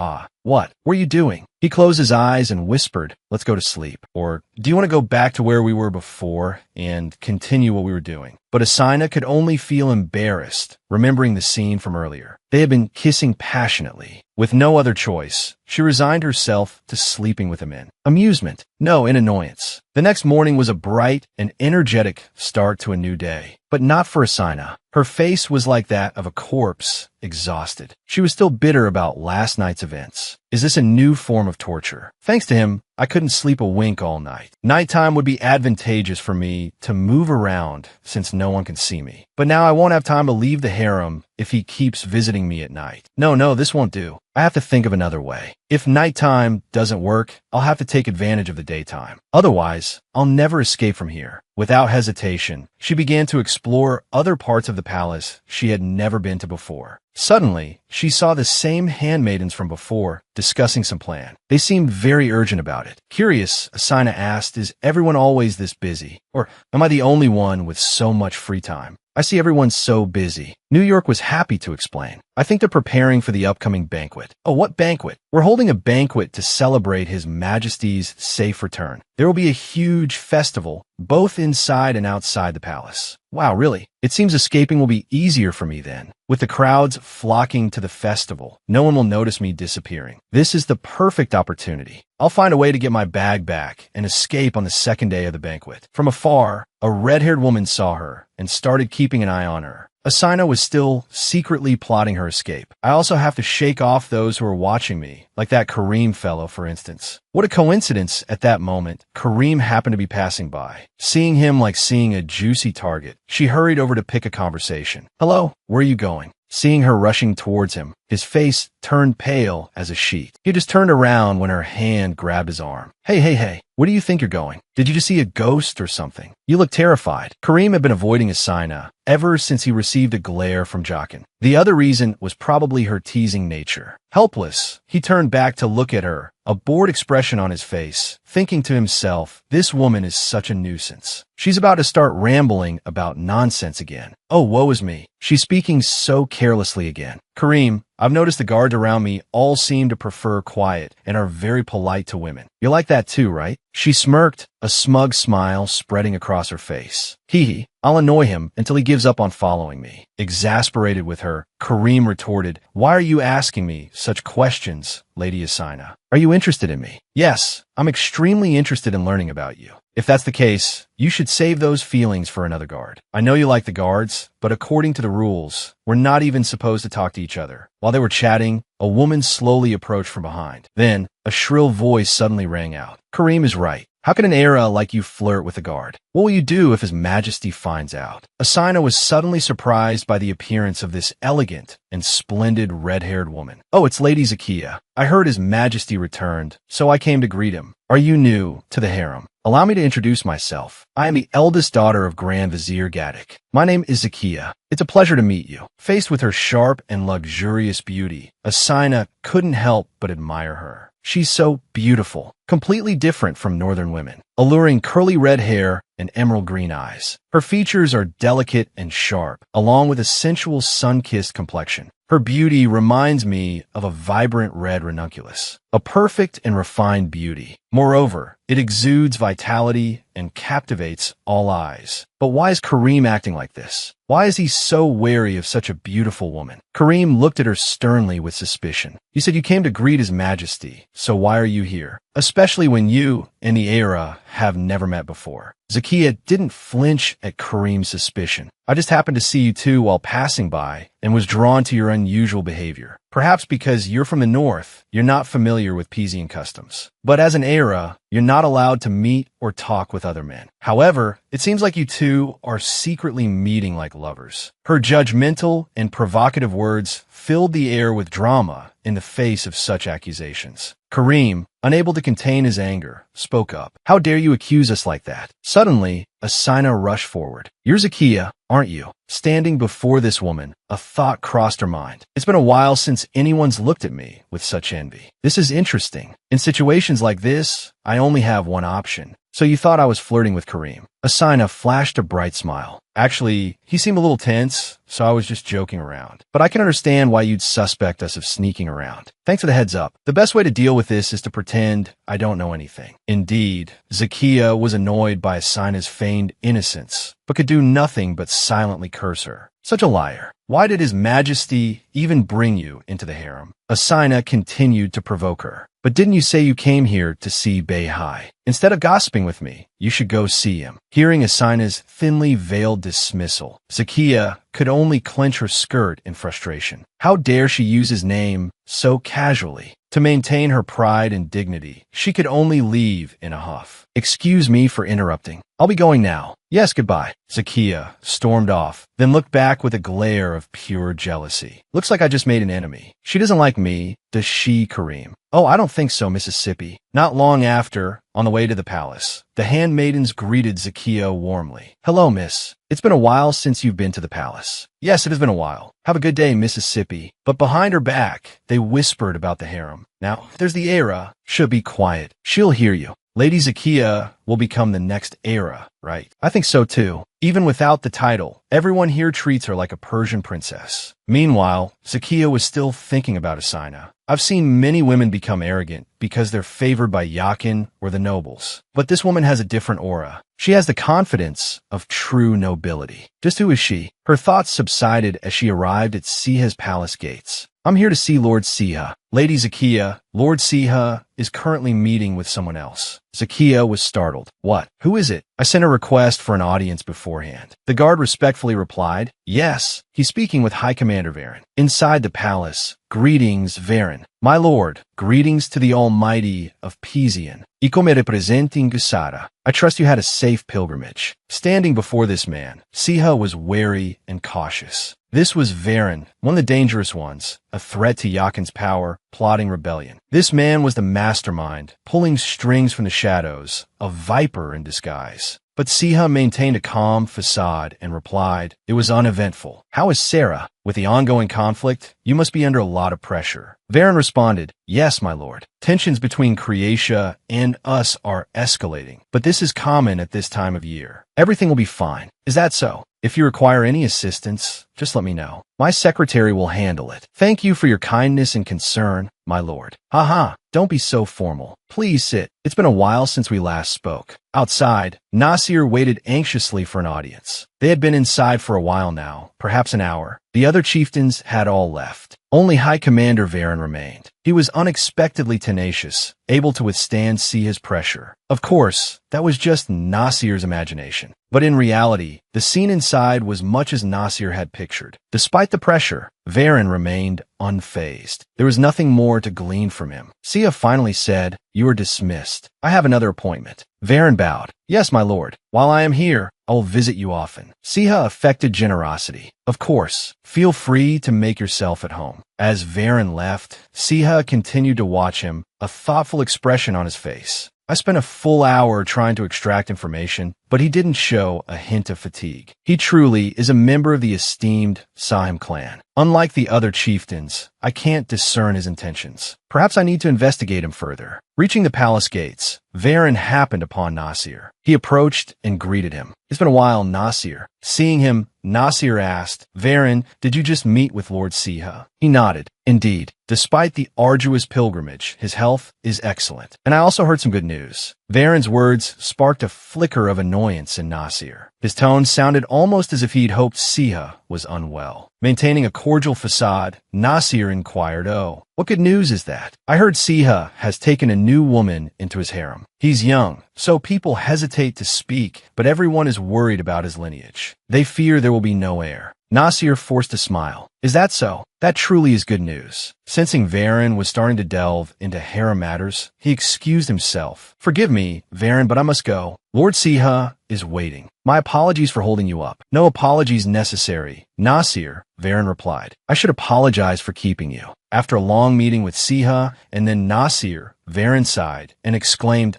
what were you doing? He closed his eyes and whispered, let's go to sleep. Or, do you want to go back to where we were before and continue what we were doing? But Asina could only feel embarrassed, remembering the scene from earlier. They had been kissing passionately. With no other choice, she resigned herself to sleeping with him in amusement, no, in annoyance. The next morning was a bright and energetic start to a new day. But not for Asina. Her face was like that of a corpse, exhausted. She was still bitter about last night's events. Is this a new form of torture? Thanks to him, I couldn't sleep a wink all night. Nighttime would be advantageous for me to move around since no one can see me. But now I won't have time to leave the harem if he keeps visiting me at night. No, this won't do. I have to think of another way. If nighttime doesn't work, I'll have to take advantage of the daytime. Otherwise, I'll never escape from here. Without hesitation, she began to explore other parts of the palace she had never been to before. Suddenly, she saw the same handmaidens from before, discussing some plan. They seemed very urgent about it. Curious, Asina asked, is everyone always this busy? Or am I the only one with so much free time? I see everyone's so busy. New York was happy to explain. I think they're preparing for the upcoming banquet. Oh, what banquet? We're holding a banquet to celebrate His Majesty's safe return. There will be a huge festival, both inside and outside the palace. Wow, really? It seems escaping will be easier for me then. With the crowds flocking to the festival, no one will notice me disappearing. This is the perfect opportunity. I'll find a way to get my bag back and escape on the second day of the banquet. From afar, a red-haired woman saw her and started keeping an eye on her. Asina was still secretly plotting her escape. I also have to shake off those who are watching me, like that Kareem fellow, for instance. What a coincidence at that moment, Kareem happened to be passing by. Seeing him like seeing a juicy target, she hurried over to pick a conversation. Hello, where are you going? Seeing her rushing towards him, his face turned pale as a sheet. He just turned around when her hand grabbed his arm. Hey, where do you think you're going? Did you just see a ghost or something? You look terrified. Kareem had been avoiding Asina ever since he received a glare from Jaqen. The other reason was probably her teasing nature. Helpless, he turned back to look at her, a bored expression on his face, thinking to himself, this woman is such a nuisance. She's about to start rambling about nonsense again. Oh, woe is me. She's speaking so carelessly again. Kareem, I've noticed the guards around me all seem to prefer quiet and are very polite to women. You're like that too, right? She smirked, a smug smile spreading across her face. Hee, I'll annoy him until he gives up on following me. Exasperated with her, Kareem retorted, why are you asking me such questions, Lady Asina? Are you interested in me? Yes, I'm extremely interested in learning about you. If that's the case, you should save those feelings for another guard. I know you like the guards, but according to the rules, we're not even supposed to talk to each other. While they were chatting, a woman slowly approached from behind. Then, a shrill voice suddenly rang out. Kareem is right. How can an era like you flirt with a guard? What will you do if His Majesty finds out? Asina was suddenly surprised by the appearance of this elegant and splendid red-haired woman. Oh, it's Lady Zakiya. I heard His Majesty returned, so I came to greet him. Are you new to the harem? Allow me to introduce myself. I am the eldest daughter of Grand Vizier Gadik. My name is Zakiya. It's a pleasure to meet you. Faced with her sharp and luxurious beauty, Asina couldn't help but admire her. She's so beautiful, completely different from northern women. Alluring curly red hair and emerald green eyes. Her features are delicate and sharp, along with a sensual sun-kissed complexion. Her beauty reminds me of a vibrant red ranunculus. a perfect and refined beauty. Moreover, it exudes vitality and captivates all eyes. But why is Kareem acting like this? Why is he so wary of such a beautiful woman? Kareem looked at her sternly with suspicion. You said you came to greet His Majesty, so why are you here? Especially when you and the Era have never met before. Zakiya didn't flinch at Kareem's suspicion. I just happened to see you two while passing by and was drawn to your unusual behavior. Perhaps because you're from the north, you're not familiar with Pizian customs. But as an Era, you're not allowed to meet or talk with other men. However, it seems like you two are secretly meeting like lovers. Her judgmental and provocative words filled the air with drama in the face of such accusations. Kareem, unable to contain his anger, spoke up. How dare you accuse us like that? Suddenly, Asina rushed forward. You're Zakiya, aren't you? Standing before this woman, a thought crossed her mind. It's been a while since anyone's looked at me with such envy. This is interesting. In situations like this, I only have one option. So you thought I was flirting with Kareem? Asina flashed a bright smile. Actually, he seemed a little tense, so I was just joking around. But I can understand why you'd suspect us of sneaking around. Thanks for the heads up. The best way to deal with this is to pretend I don't know anything. Indeed, Zakiya was annoyed by Asina's feigned innocence, but could do nothing but silently curse her. Such a liar. Why did His Majesty even bring you into the harem? Asina continued to provoke her. But didn't you say you came here to see Beihai? Instead of gossiping with me, you should go see him. Hearing Asina's thinly veiled dismissal, Zakiya could only clench her skirt in frustration. How dare she use his name so casually? To maintain her pride and dignity, she could only leave in a huff. Excuse me for interrupting. I'll be going now. Yes, goodbye. Zakiya stormed off, then looked back with a glare of pure jealousy. Looks like I just made an enemy. She doesn't like me, does she, Kareem? Oh, I don't think so, Mississippi. Not long after, on the way to the palace, the handmaidens greeted Zakiya warmly. Hello, miss. It's been a while since you've been to the palace. Yes, it has been a while. Have a good day, Mississippi. But behind her back, they whispered about the harem. Now, there's the Era. Should be quiet. She'll hear you. Lady Zakiya will become the next Era, right? I think so too. Even without the title, everyone here treats her like a Persian princess. Meanwhile, Zakiya was still thinking about Asina. I've seen many women become arrogant because they're favored by Yakin or the nobles. But this woman has a different aura. She has the confidence of true nobility. Just who is she? Her thoughts subsided as she arrived at Siha's palace gates. I'm here to see Lord Siha. Lady Zakiya, Lord Siha is currently meeting with someone else. Zakiya was startled. What? Who is it? I sent a request for an audience beforehand. The guard respectfully replied, yes, he's speaking with High Commander Varen. Inside the palace, greetings, Varen. My lord, greetings to the Almighty of Pizian. I come representing Gusara. I trust you had a safe pilgrimage. Standing before this man, Siha was wary and cautious. This was Varen, one of the dangerous ones, a threat to Yakin's power, plotting rebellion. This man was the mastermind, pulling strings from the shadows, a viper in disguise. But Siha maintained a calm facade and replied, it was uneventful. How is Sarah? With the ongoing conflict, you must be under a lot of pressure. Varen responded, yes, my lord. Tensions between Croatia and us are escalating, but this is common at this time of year. Everything will be fine. Is that so? If you require any assistance, just let me know. My secretary will handle it. Thank you for your kindness and concern, my lord. Haha, don't be so formal. Please sit. It's been a while since we last spoke. Outside, Nasir waited anxiously for an audience. They had been inside for a while now, perhaps an hour. The other chieftains had all left. Only High Commander Varen remained. He was unexpectedly tenacious, able to withstand Siha's pressure. Of course, that was just Nasir's imagination. But in reality, the scene inside was much as Nasir had pictured. Despite the pressure, Varen remained unfazed. There was nothing more to glean from him. Siha finally said, you are dismissed. I have another appointment. Varen bowed. Yes, my lord. While I am here, I will visit you often. Siha affected generosity. Of course, feel free to make yourself at home. As Varen left, Siha continued to watch him, a thoughtful expression on his face. I spent a full hour trying to extract information, but he didn't show a hint of fatigue. He truly is a member of the esteemed Sahim clan. Unlike the other chieftains, I can't discern his intentions. Perhaps I need to investigate him further. Reaching the palace gates, Varen happened upon Nasir. He approached and greeted him. It's been a while, Nasir. Seeing him, Nasir asked, Varen, did you just meet with Lord Siha? He nodded. Indeed, despite the arduous pilgrimage, his health is excellent. And I also heard some good news. Varen's words sparked a flicker of annoyance in Nasir. His tone sounded almost as if he'd hoped Siha was unwell. Maintaining a cordial facade, Nasir inquired, oh, what good news is that? I heard Siha has taken a new woman into his harem. He's young, so people hesitate to speak, but everyone is worried about his lineage. They fear there will be no heir. Nasir forced a smile. Is that so? That truly is good news. Sensing Varen was starting to delve into harem matters, he excused himself. Forgive me, Varen, but I must go. Lord Siha is waiting. My apologies for holding you up. No apologies necessary. Nasir, Varen replied. I should apologize for keeping you. After a long meeting with Siha and then Nasir, Varen sighed and exclaimed,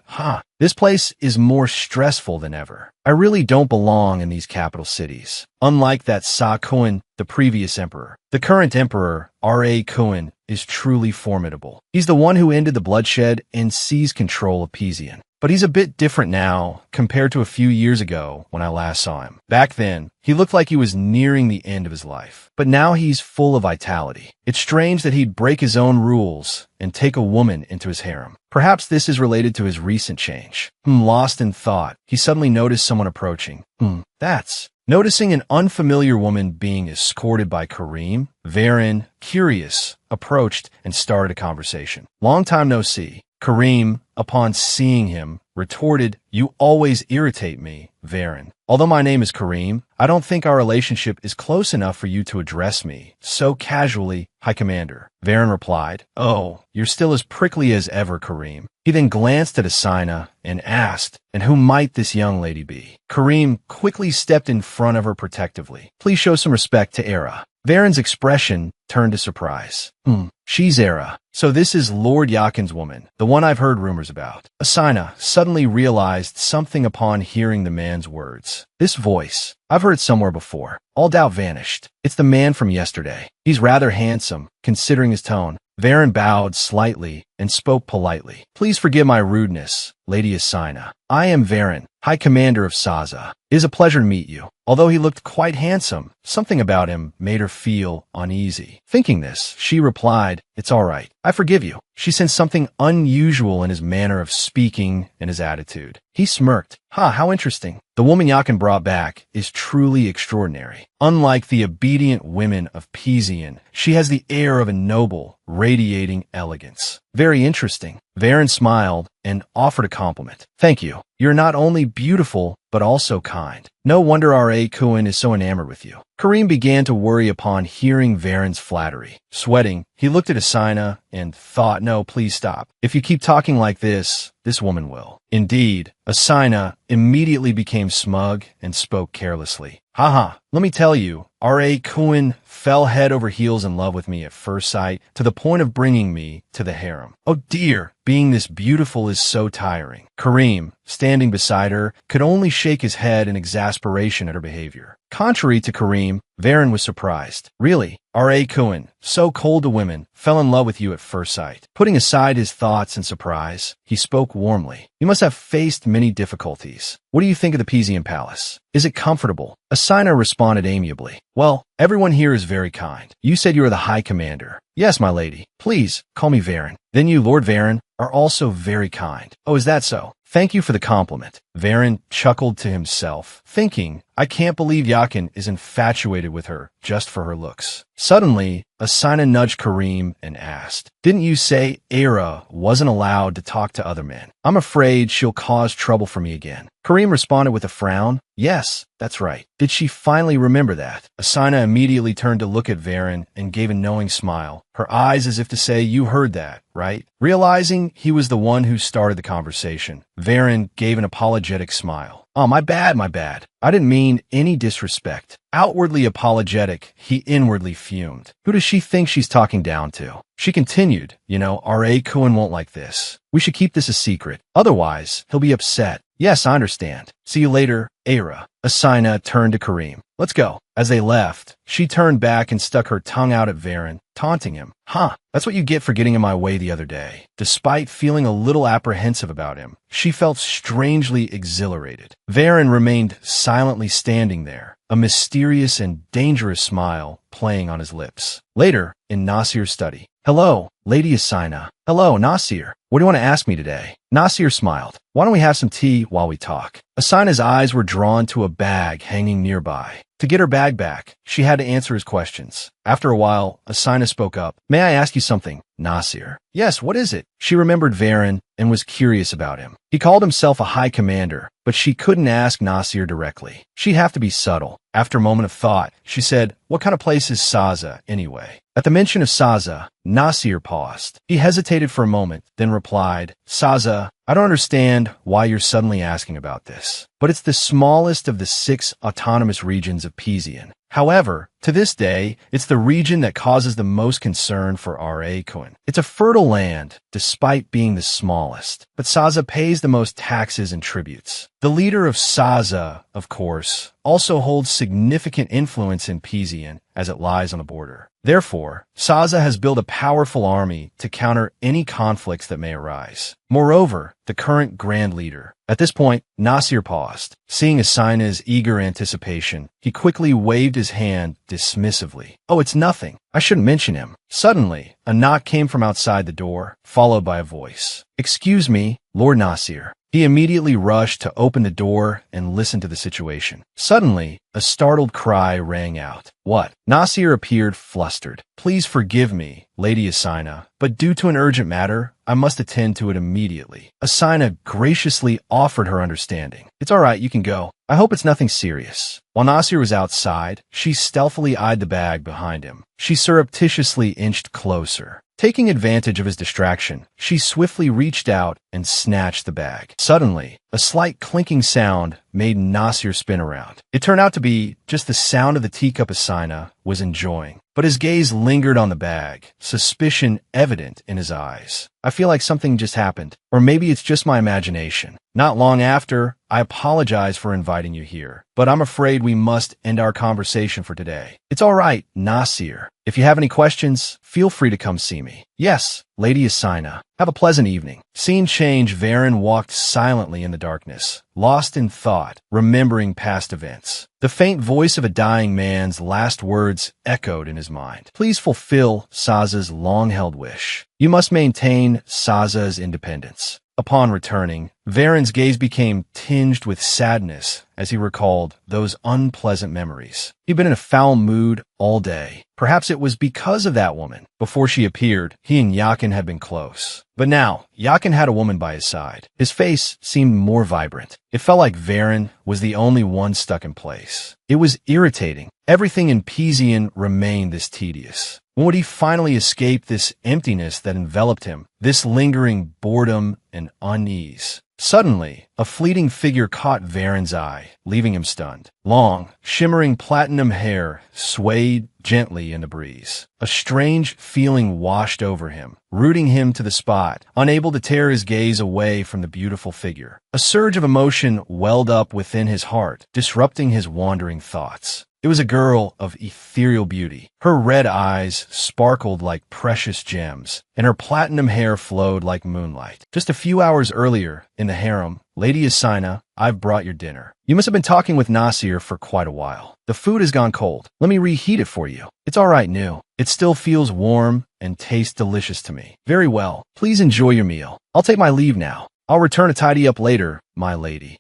this place is more stressful than ever. I really don't belong in these capital cities. Unlike that Sa Kuan, the previous emperor. The current emperor, Ra Kuan, is truly formidable. He's the one who ended the bloodshed and seized control of Pizian. But he's a bit different now compared to a few years ago when I last saw him. Back then, he looked like he was nearing the end of his life. But now he's full of vitality. It's strange that he'd break his own rules and take a woman into his harem. Perhaps this is related to his recent change. Lost in thought, he suddenly noticed someone approaching. Noticing an unfamiliar woman being escorted by Kareem, Varen, curious, approached and started a conversation. Long time no see. Kareem, upon seeing him, retorted, You always irritate me, Varen. Although my name is Kareem, I don't think our relationship is close enough for you to address me so casually, High Commander. Varen replied, Oh, you're still as prickly as ever, Kareem. He then glanced at Asina and asked, And who might this young lady be? Kareem quickly stepped in front of her protectively. Please show some respect to Era. Varen's expression turned to surprise. She's Era. So this is Lord Yakin's woman, the one I've heard rumors about. Asina suddenly realized something upon hearing the man's words. This voice, I've heard somewhere before. All doubt vanished. It's the man from yesterday. He's rather handsome, considering his tone. Varen bowed slightly and spoke politely. Please forgive my rudeness, Lady Asina. I am Varen, High Commander of Saza. It is a pleasure to meet you. Although he looked quite handsome, something about him made her feel uneasy. Thinking this, she replied, It's all right. I forgive you. She sensed something unusual in his manner of speaking and his attitude. He smirked. How interesting. The woman Yakin brought back is truly extraordinary. Unlike the obedient women of Pizian, she has the air of a noble, radiating elegance. Very interesting. Varen smiled and offered a compliment. Thank you. You're not only beautiful, but also kind. No wonder Ra Kuan is so enamored with you. Kareem began to worry upon hearing Varen's flattery. Sweating, he looked at Asina and thought, no, please stop. If you keep talking like this woman will. Indeed, Asina immediately became smug and spoke carelessly. Let me tell you, Ra Kuan fell head over heels in love with me at first sight to the point of bringing me to the harem. Oh dear, being this beautiful is so tiring. Kareem, standing beside her, could only shake his head in exasperation at her behavior. Contrary to Kareem, Varen was surprised. Really, Ra Kuan, so cold to women, fell in love with you at first sight. Putting aside his thoughts in surprise, he spoke warmly. You must have faced many difficulties. What do you think of the Pizian Palace? Is it comfortable? Asina responded amiably. Well, everyone here is very kind. You said you are the High Commander. Yes, my lady. Please, call me Varen. Then you, Lord Varen, are also very kind. Oh, is that so? Thank you for the compliment. Varen chuckled to himself, thinking, I can't believe Yakin is infatuated with her just for her looks. Suddenly, Asina nudged Kareem and asked, Didn't you say Era wasn't allowed to talk to other men? I'm afraid she'll cause trouble for me again. Kareem responded with a frown. Yes, that's right. Did she finally remember that? Asina immediately turned to look at Varen and gave a knowing smile, her eyes as if to say, You heard that, right? Realizing he was the one who started the conversation, Varen gave an apologetic smile. Oh, my bad. I didn't mean any disrespect. Outwardly apologetic, he inwardly fumed. Who does she think she's talking down to? She continued, Ra Kuan won't like this. We should keep this a secret. Otherwise, he'll be upset. Yes, I understand. See you later, Aira. Asina turned to Kareem. Let's go. As they left, she turned back and stuck her tongue out at Varen, taunting him. Huh, that's what you get for getting in my way the other day. Despite feeling a little apprehensive about him, she felt strangely exhilarated. Varen remained silently standing there, a mysterious and dangerous smile playing on his lips. Later, in Nasir's study. Hello, Lady Asina. Hello, Nasir. What do you want to ask me today? Nasir smiled. Why don't we have some tea while we talk? Asina's eyes were drawn to a bag hanging nearby. To get her bag back, she had to answer his questions. After a while, Asina spoke up. May I ask you something, Nasir? Yes, what is it? She remembered Varen and was curious about him. He called himself a high commander, but she couldn't ask Nasir directly. She'd have to be subtle. After a moment of thought, she said, what kind of place is Saza, anyway? At the mention of Saza, Nasir paused. He hesitated for a moment, then replied, Saza, I don't understand why you're suddenly asking about this, but it's the smallest of the 6 autonomous regions of Pizian. However, to this day, it's the region that causes the most concern for R.A. Cohen. It's a fertile land, despite being the smallest, but Saza pays the most taxes and tributes. The leader of Saza, of course, also holds significant influence in Pizian as it lies on the border. Therefore, Saza has built a powerful army to counter any conflicts that may arise. Moreover, the current Grand Leader. At this point, Nasir paused. Seeing Asina's eager anticipation, he quickly waved his hand dismissively. Oh, it's nothing. I shouldn't mention him. Suddenly, a knock came from outside the door, followed by a voice. Excuse me, Lord Nasir. He immediately rushed to open the door and listen to the situation. Suddenly, a startled cry rang out. What? Nasir appeared flustered. Please forgive me, Lady Asina, but due to an urgent matter, I must attend to it immediately. Asina graciously offered her understanding. It's all right, you can go. I hope it's nothing serious. While Nasir was outside, she stealthily eyed the bag behind him. She surreptitiously inched closer. Taking advantage of his distraction, she swiftly reached out and snatched the bag. Suddenly, a slight clinking sound made Nasir spin around. It turned out to be just the sound of the teacup Asina was enjoying. But his gaze lingered on the bag, suspicion evident in his eyes. I feel like something just happened, or maybe it's just my imagination. Not long after, I apologize for inviting you here, but I'm afraid we must end our conversation for today. It's all right, Nasir. If you have any questions, feel free to come see me. Yes, Lady Asina. Have a pleasant evening. Scene change, Varen walked silently in the darkness, lost in thought, remembering past events. The faint voice of a dying man's last words echoed in his mind. Please fulfill Saza's long-held wish. You must maintain Saza's independence. Upon returning, Varen's gaze became tinged with sadness as he recalled those unpleasant memories. He'd been in a foul mood all day. Perhaps it was because of that woman. Before she appeared, he and Yakin had been close. But now, Yakin had a woman by his side. His face seemed more vibrant. It felt like Varen was the only one stuck in place. It was irritating. Everything in Pizian remained this tedious. When would he finally escape this emptiness that enveloped him, this lingering boredom and unease? Suddenly, a fleeting figure caught Varen's eye, leaving him stunned. Long, shimmering platinum hair swayed gently in the breeze. A strange feeling washed over him, rooting him to the spot, unable to tear his gaze away from the beautiful figure. A surge of emotion welled up within his heart, disrupting his wandering thoughts. It was a girl of ethereal beauty. Her red eyes sparkled like precious gems, and her platinum hair flowed like moonlight. Just a few hours earlier, in the harem, Lady Asina, I've brought your dinner. You must have been talking with Nasir for quite a while. The food has gone cold. Let me reheat it for you. It's all right, new. It still feels warm and tastes delicious to me. Very well. Please enjoy your meal. I'll take my leave now. I'll return to tidy up later, my lady.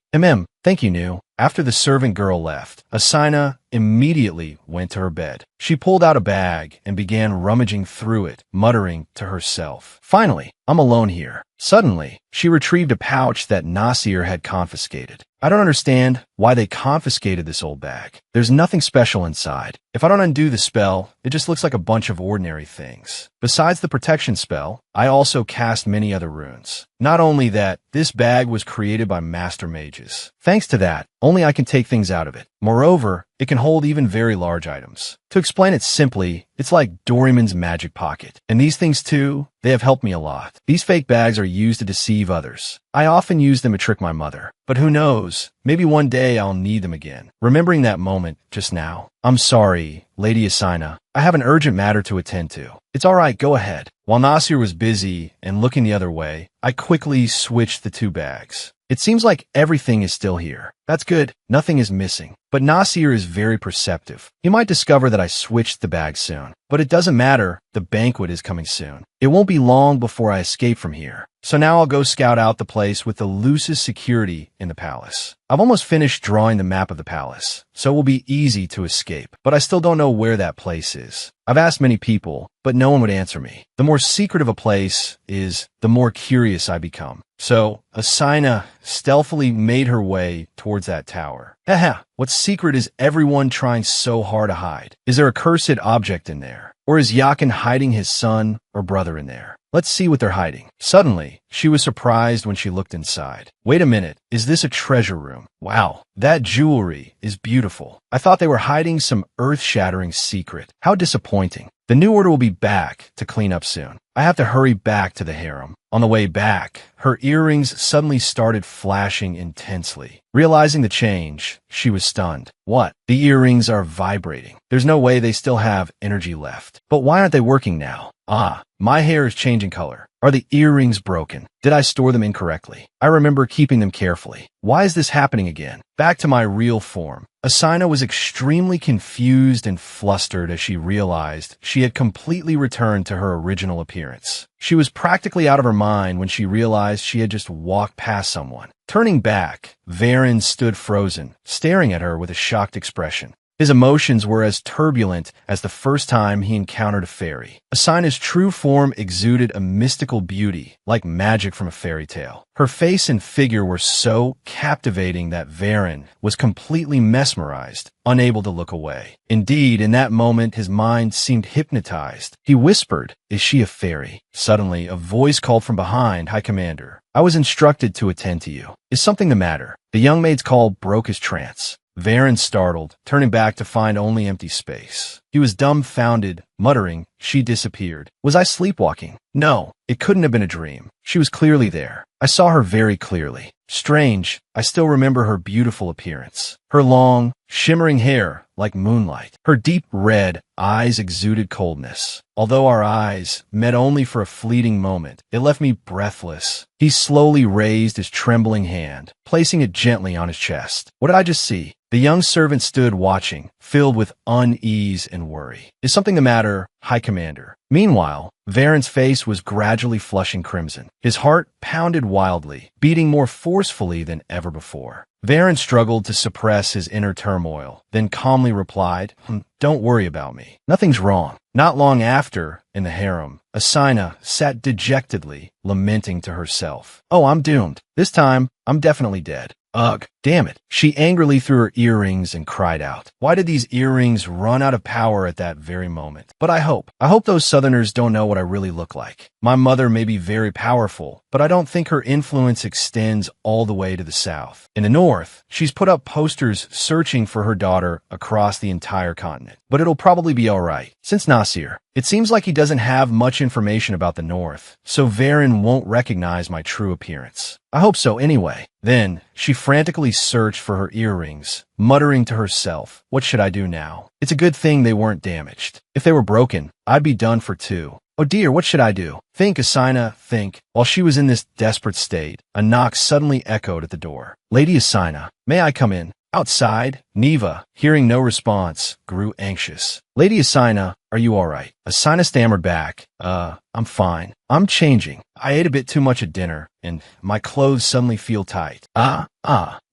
Thank you, new. After the servant girl left, Asina immediately went to her bed. She pulled out a bag and began rummaging through it, muttering to herself. Finally, I'm alone here. Suddenly, she retrieved a pouch that Nasir had confiscated. I don't understand why they confiscated this old bag. There's nothing special inside. If I don't undo the spell, it just looks like a bunch of ordinary things. Besides the protection spell, I also cast many other runes. Not only that, this bag was created by master mages. Thanks to that, only I can take things out of it. Moreover, it can hold even very large items. To explain it simply, it's like Doraemon's magic pocket. And these things too, they have helped me a lot. These fake bags are used to deceive deceive others. I often use them to trick my mother. But who knows? Maybe one day I'll need them again. Remembering that moment just now. I'm sorry, Lady Asina. I have an urgent matter to attend to. It's all right, go ahead. While Nasir was busy and looking the other way, I quickly switched the two bags. It seems like everything is still here. That's good. Nothing is missing. But Nasir is very perceptive. He might discover that I switched the bag soon. But it doesn't matter. The banquet is coming soon. It won't be long before I escape from here. So now I'll go scout out the place with the loosest security in the palace. I've almost finished drawing the map of the palace, so it will be easy to escape. But I still don't know where that place is. I've asked many people, but no one would answer me. The more secretive a place is, the more curious I become. So, Asina stealthily made her way towards that tower. Haha, what secret is everyone trying so hard to hide? Is there a cursed object in there? Or is Yakin hiding his son or brother in there? Let's see what they're hiding. Suddenly, she was surprised when she looked inside. Wait a minute, is this a treasure room? Wow, that jewelry is beautiful. I thought they were hiding some earth-shattering secret. How disappointing. The new order will be back to clean up soon. I have to hurry back to the harem. On the way back, her earrings suddenly started flashing intensely. Realizing the change, she was stunned. What? The earrings are vibrating. There's no way they still have energy left. But why aren't they working now? Ah, my hair is changing color. Are the earrings broken? Did I store them incorrectly? I remember keeping them carefully. Why is this happening again? Back to my real form. Asina was extremely confused and flustered as she realized she had completely returned to her original appearance. She was practically out of her mind when she realized she had just walked past someone. Turning back, Varen stood frozen, staring at her with a shocked expression. His emotions were as turbulent as the first time he encountered a fairy. Asina's true form exuded a mystical beauty, like magic from a fairy tale. Her face and figure were so captivating that Varen was completely mesmerized, unable to look away. Indeed, in that moment, his mind seemed hypnotized. He whispered, "Is she a fairy?" Suddenly, a voice called from behind, "High Commander, I was instructed to attend to you. Is something the matter?" The young maid's call broke his trance. Varen startled, turning back to find only empty space. He was dumbfounded, muttering, "She disappeared. Was I sleepwalking?" No, it couldn't have been a dream. She was clearly there. I saw her very clearly. Strange, I still remember her beautiful appearance. Her long, shimmering hair like moonlight. Her deep red eyes exuded coldness. Although our eyes met only for a fleeting moment, it left me breathless. He slowly raised his trembling hand, placing it gently on his chest. What did I just see? The young servant stood watching, filled with unease and worry. Is something the matter, High Commander? Meanwhile, Varen's face was gradually flushing crimson. His heart pounded wildly, beating more forcefully than ever before. Varen struggled to suppress his inner turmoil, then calmly replied, "Don't worry about me. Nothing's wrong." Not long after, in the harem, Asina sat dejectedly, lamenting to herself. "Oh, I'm doomed. This time, I'm definitely dead. Ugh, damn it." She angrily threw her earrings and cried out. Why did these earrings run out of power at that very moment? But I hope those Southerners don't know what I really look like. My mother may be very powerful, but I don't think her influence extends all the way to the South. In the North, she's put up posters searching for her daughter across the entire continent. But it'll probably be all right. Since Nasir, it seems like he doesn't have much information about the North, so Varen won't recognize my true appearance. I hope so anyway. Then, she frantically searched for her earrings, muttering to herself, what should I do now? It's a good thing they weren't damaged. If they were broken, I'd be done for too. Oh dear, what should I do? Think, Asina, think. While she was in this desperate state, a knock suddenly echoed at the door. Lady Asina, may I come in? Outside, Neva, hearing no response, grew anxious. Lady Asina, are you all right? Asina stammered back. I'm fine. I'm changing. I ate a bit too much at dinner, and my clothes suddenly feel tight.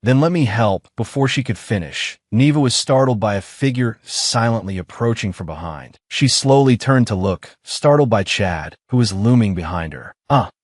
Then let me help. Before she could finish, Neva was startled by a figure silently approaching from behind. She slowly turned to look, startled by Chad, who was looming behind her.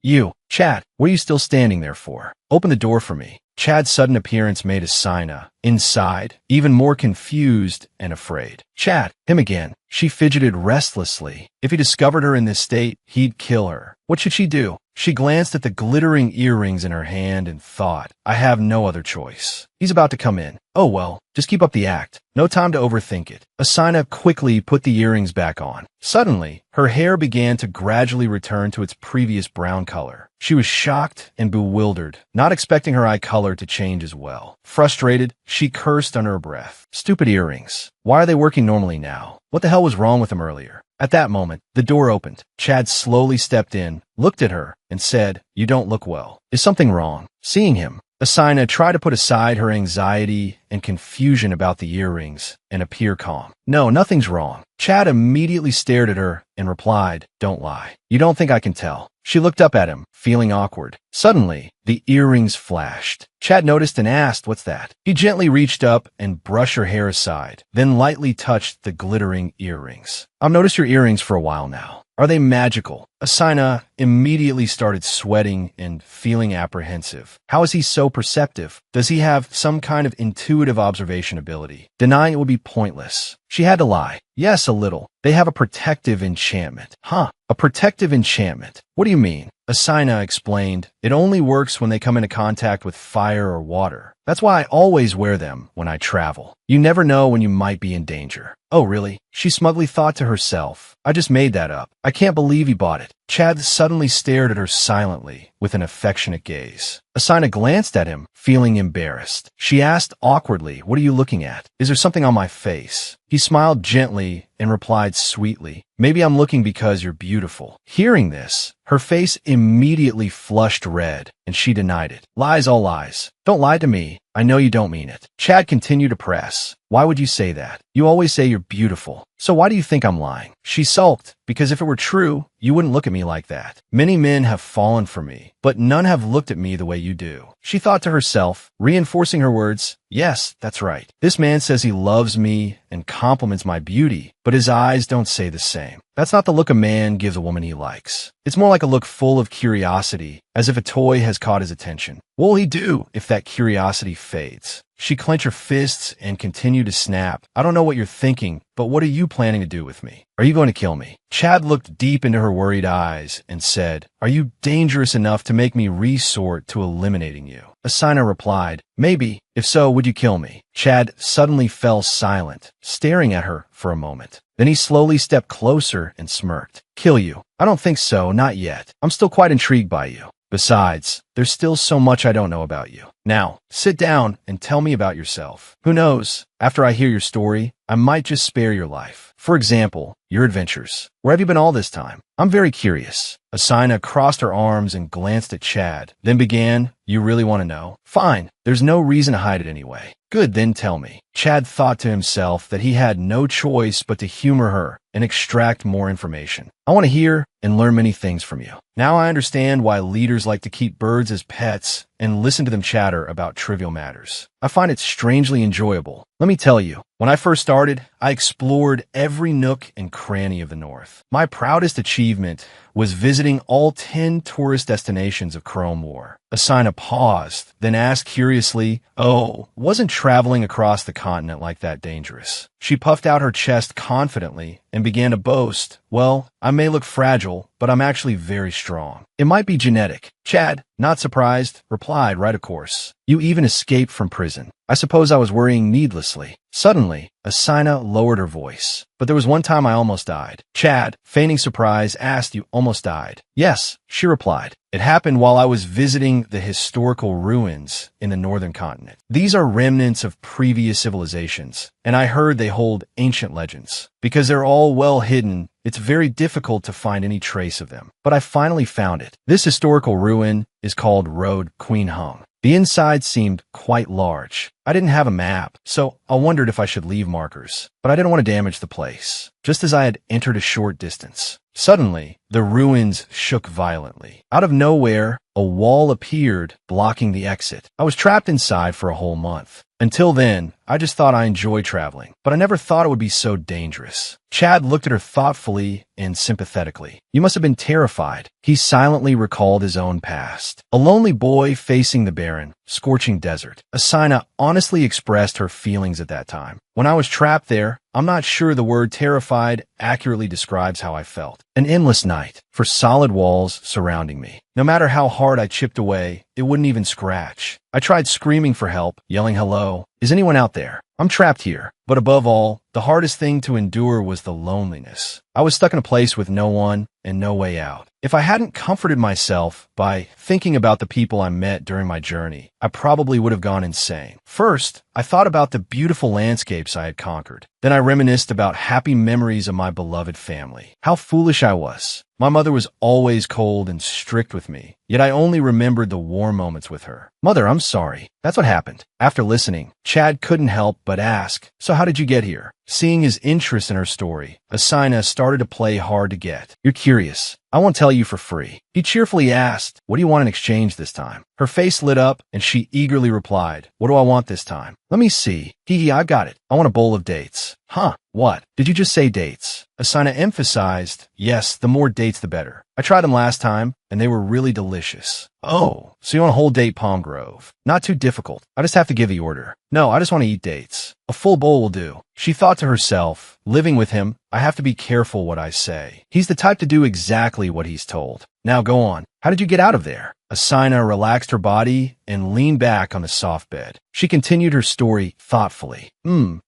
You, Chad, what are you still standing there for? Open the door for me. Chad's sudden appearance made Asina, inside, even more confused and afraid. Chad, him again. She fidgeted restlessly. If he discovered her in this state, he'd kill her. What should she do? She glanced at the glittering earrings in her hand and thought, I have no other choice. He's about to come in. Oh well, just keep up the act. No time to overthink it. Asina quickly put the earrings back on. Suddenly, her hair began to gradually return to its previous brown color. She was shocked and bewildered, not expecting her eye color to change as well. Frustrated, she cursed under her breath. Stupid earrings. Why are they working normally now? What the hell was wrong with them earlier? At that moment, the door opened. Chad slowly stepped in, looked at her, and said, You don't look well. Is something wrong? Seeing him, Asina tried to put aside her anxiety and confusion about the earrings and appear calm. No, nothing's wrong. Chad immediately stared at her and replied, Don't lie. You don't think I can tell? She looked up at him, feeling awkward. Suddenly, the earrings flashed. Chad noticed and asked, What's that? He gently reached up and brushed her hair aside, then lightly touched the glittering earrings. I've noticed your earrings for a while now. Are they magical? Asina immediately started sweating and feeling apprehensive. How is he so perceptive? Does he have some kind of intuitive observation ability? Denying it would be pointless. She had to lie. Yes, a little. They have a protective enchantment. Huh, a protective enchantment. What do you mean? Asina explained, It only works when they come into contact with fire or water. That's why I always wear them when I travel. You never know when you might be in danger. Oh, really? She smugly thought to herself, I just made that up. I can't believe he bought it. Chad suddenly stared at her silently with an affectionate gaze. Asina glanced at him, feeling embarrassed. She asked awkwardly, What are you looking at? Is there something on my face? He smiled gently and replied sweetly, Maybe I'm looking because you're beautiful. Hearing this, her face immediately flushed red, and she denied it. Lies, all lies. Don't lie to me. I know you don't mean it. Chad continued to press. Why would you say that? You always say you're beautiful. So why do you think I'm lying? She sulked, because if it were true, you wouldn't look at me like that. Many men have fallen for me, but none have looked at me the way you do. She thought to herself, reinforcing her words, Yes, that's right. This man says he loves me and compliments my beauty, but his eyes don't say the same. That's not the look a man gives a woman he likes. It's more like a look full of curiosity, as if a toy has caught his attention. What will he do if that curiosity fades? She clenched her fists and continued to snap. I don't know what you're thinking, but what are you planning to do with me? Are you going to kill me? Chad looked deep into her worried eyes and said, Are you dangerous enough to make me resort to eliminating you? Asina replied, Maybe. If so, would you kill me? Chad suddenly fell silent, staring at her for a moment. Then he slowly stepped closer and smirked. Kill you? I don't think so, not yet. I'm still quite intrigued by you. Besides, there's still so much I don't know about you. Now, sit down and tell me about yourself. Who knows? After I hear your story, I might just spare your life. For example, your adventures. Where have you been all this time? I'm very curious. Asina crossed her arms and glanced at Chad, then began, You really want to know? Fine. There's no reason to hide it anyway. Good, then tell me. Chad thought to himself that he had no choice but to humor her and extract more information. I want to hear and learn many things from you. Now I understand why leaders like to keep birds as pets and listen to them chatter about trivial matters. I find it strangely enjoyable. Let me tell you, when I first started, I explored every nook and cranny of the North. My proudest achievement was visiting all 10 tourist destinations of Chrome War. Asina paused, then asked curiously, Oh, wasn't traveling across the continent like that dangerous? She puffed out her chest confidently and began to boast, Well, I may look fragile, but I'm actually very strong. It might be genetic. Chad, not surprised, replied, Right, of course. You even escaped from prison. I suppose I was worrying needlessly. Suddenly, Asina lowered her voice. But there was one time I almost died. Chad, feigning surprise, asked, You almost died? Yes, she replied. It happened while I was visiting the historical ruins in the northern continent. These are remnants of previous civilizations, and I heard they hold ancient legends. Because they're all well hidden, it's very difficult to find any trace of them. But I finally found it. This historical ruin is called Road Queen Hung. The inside seemed quite large. I didn't have a map, so I wondered if I should leave markers. But I didn't want to damage the place. Just as I had entered a short distance, suddenly, the ruins shook violently. Out of nowhere, a wall appeared, blocking the exit. I was trapped inside for a whole month. Until then, I just thought I enjoyed traveling, but I never thought it would be so dangerous. Chad looked at her thoughtfully and sympathetically. You must have been terrified. He silently recalled his own past. A lonely boy facing the barren, scorching desert. Asina honestly expressed her feelings at that time. When I was trapped there, I'm not sure the word terrified accurately describes how I felt. An endless night, for solid walls surrounding me. No matter how hard I chipped away, it wouldn't even scratch. I tried screaming for help, yelling hello. Is anyone out there? I'm trapped here. But above all, the hardest thing to endure was the loneliness. I was stuck in a place with no one and no way out. If I hadn't comforted myself by thinking about the people I met during my journey, I probably would have gone insane. First, I thought about the beautiful landscapes I had conquered. Then I reminisced about happy memories of my beloved family. How foolish I was. My mother was always cold and strict with me, yet I only remembered the warm moments with her. Mother, I'm sorry. That's what happened. After listening, Chad couldn't help but ask, so how did you get here? Seeing his interest in her story, Asina started to play hard to get. You're curious. I won't tell you for free. He cheerfully asked, what do you want in exchange this time? Her face lit up, and she eagerly replied, what do I want this time? Let me see. Hee, I've got it. I want a bowl of dates. Huh? What? Did you just say dates? Asina emphasized, yes, the more dates the better. I tried them last time, and they were really delicious. Oh, so you want a whole date Palm Grove. Not too difficult. I just have to give the order. No, I just want to eat dates. A full bowl will do. She thought to herself, living with him, I have to be careful what I say. He's the type to do exactly what he's told. Now go on. How did you get out of there? Asina relaxed her body and leaned back on the soft bed. She continued her story thoughtfully.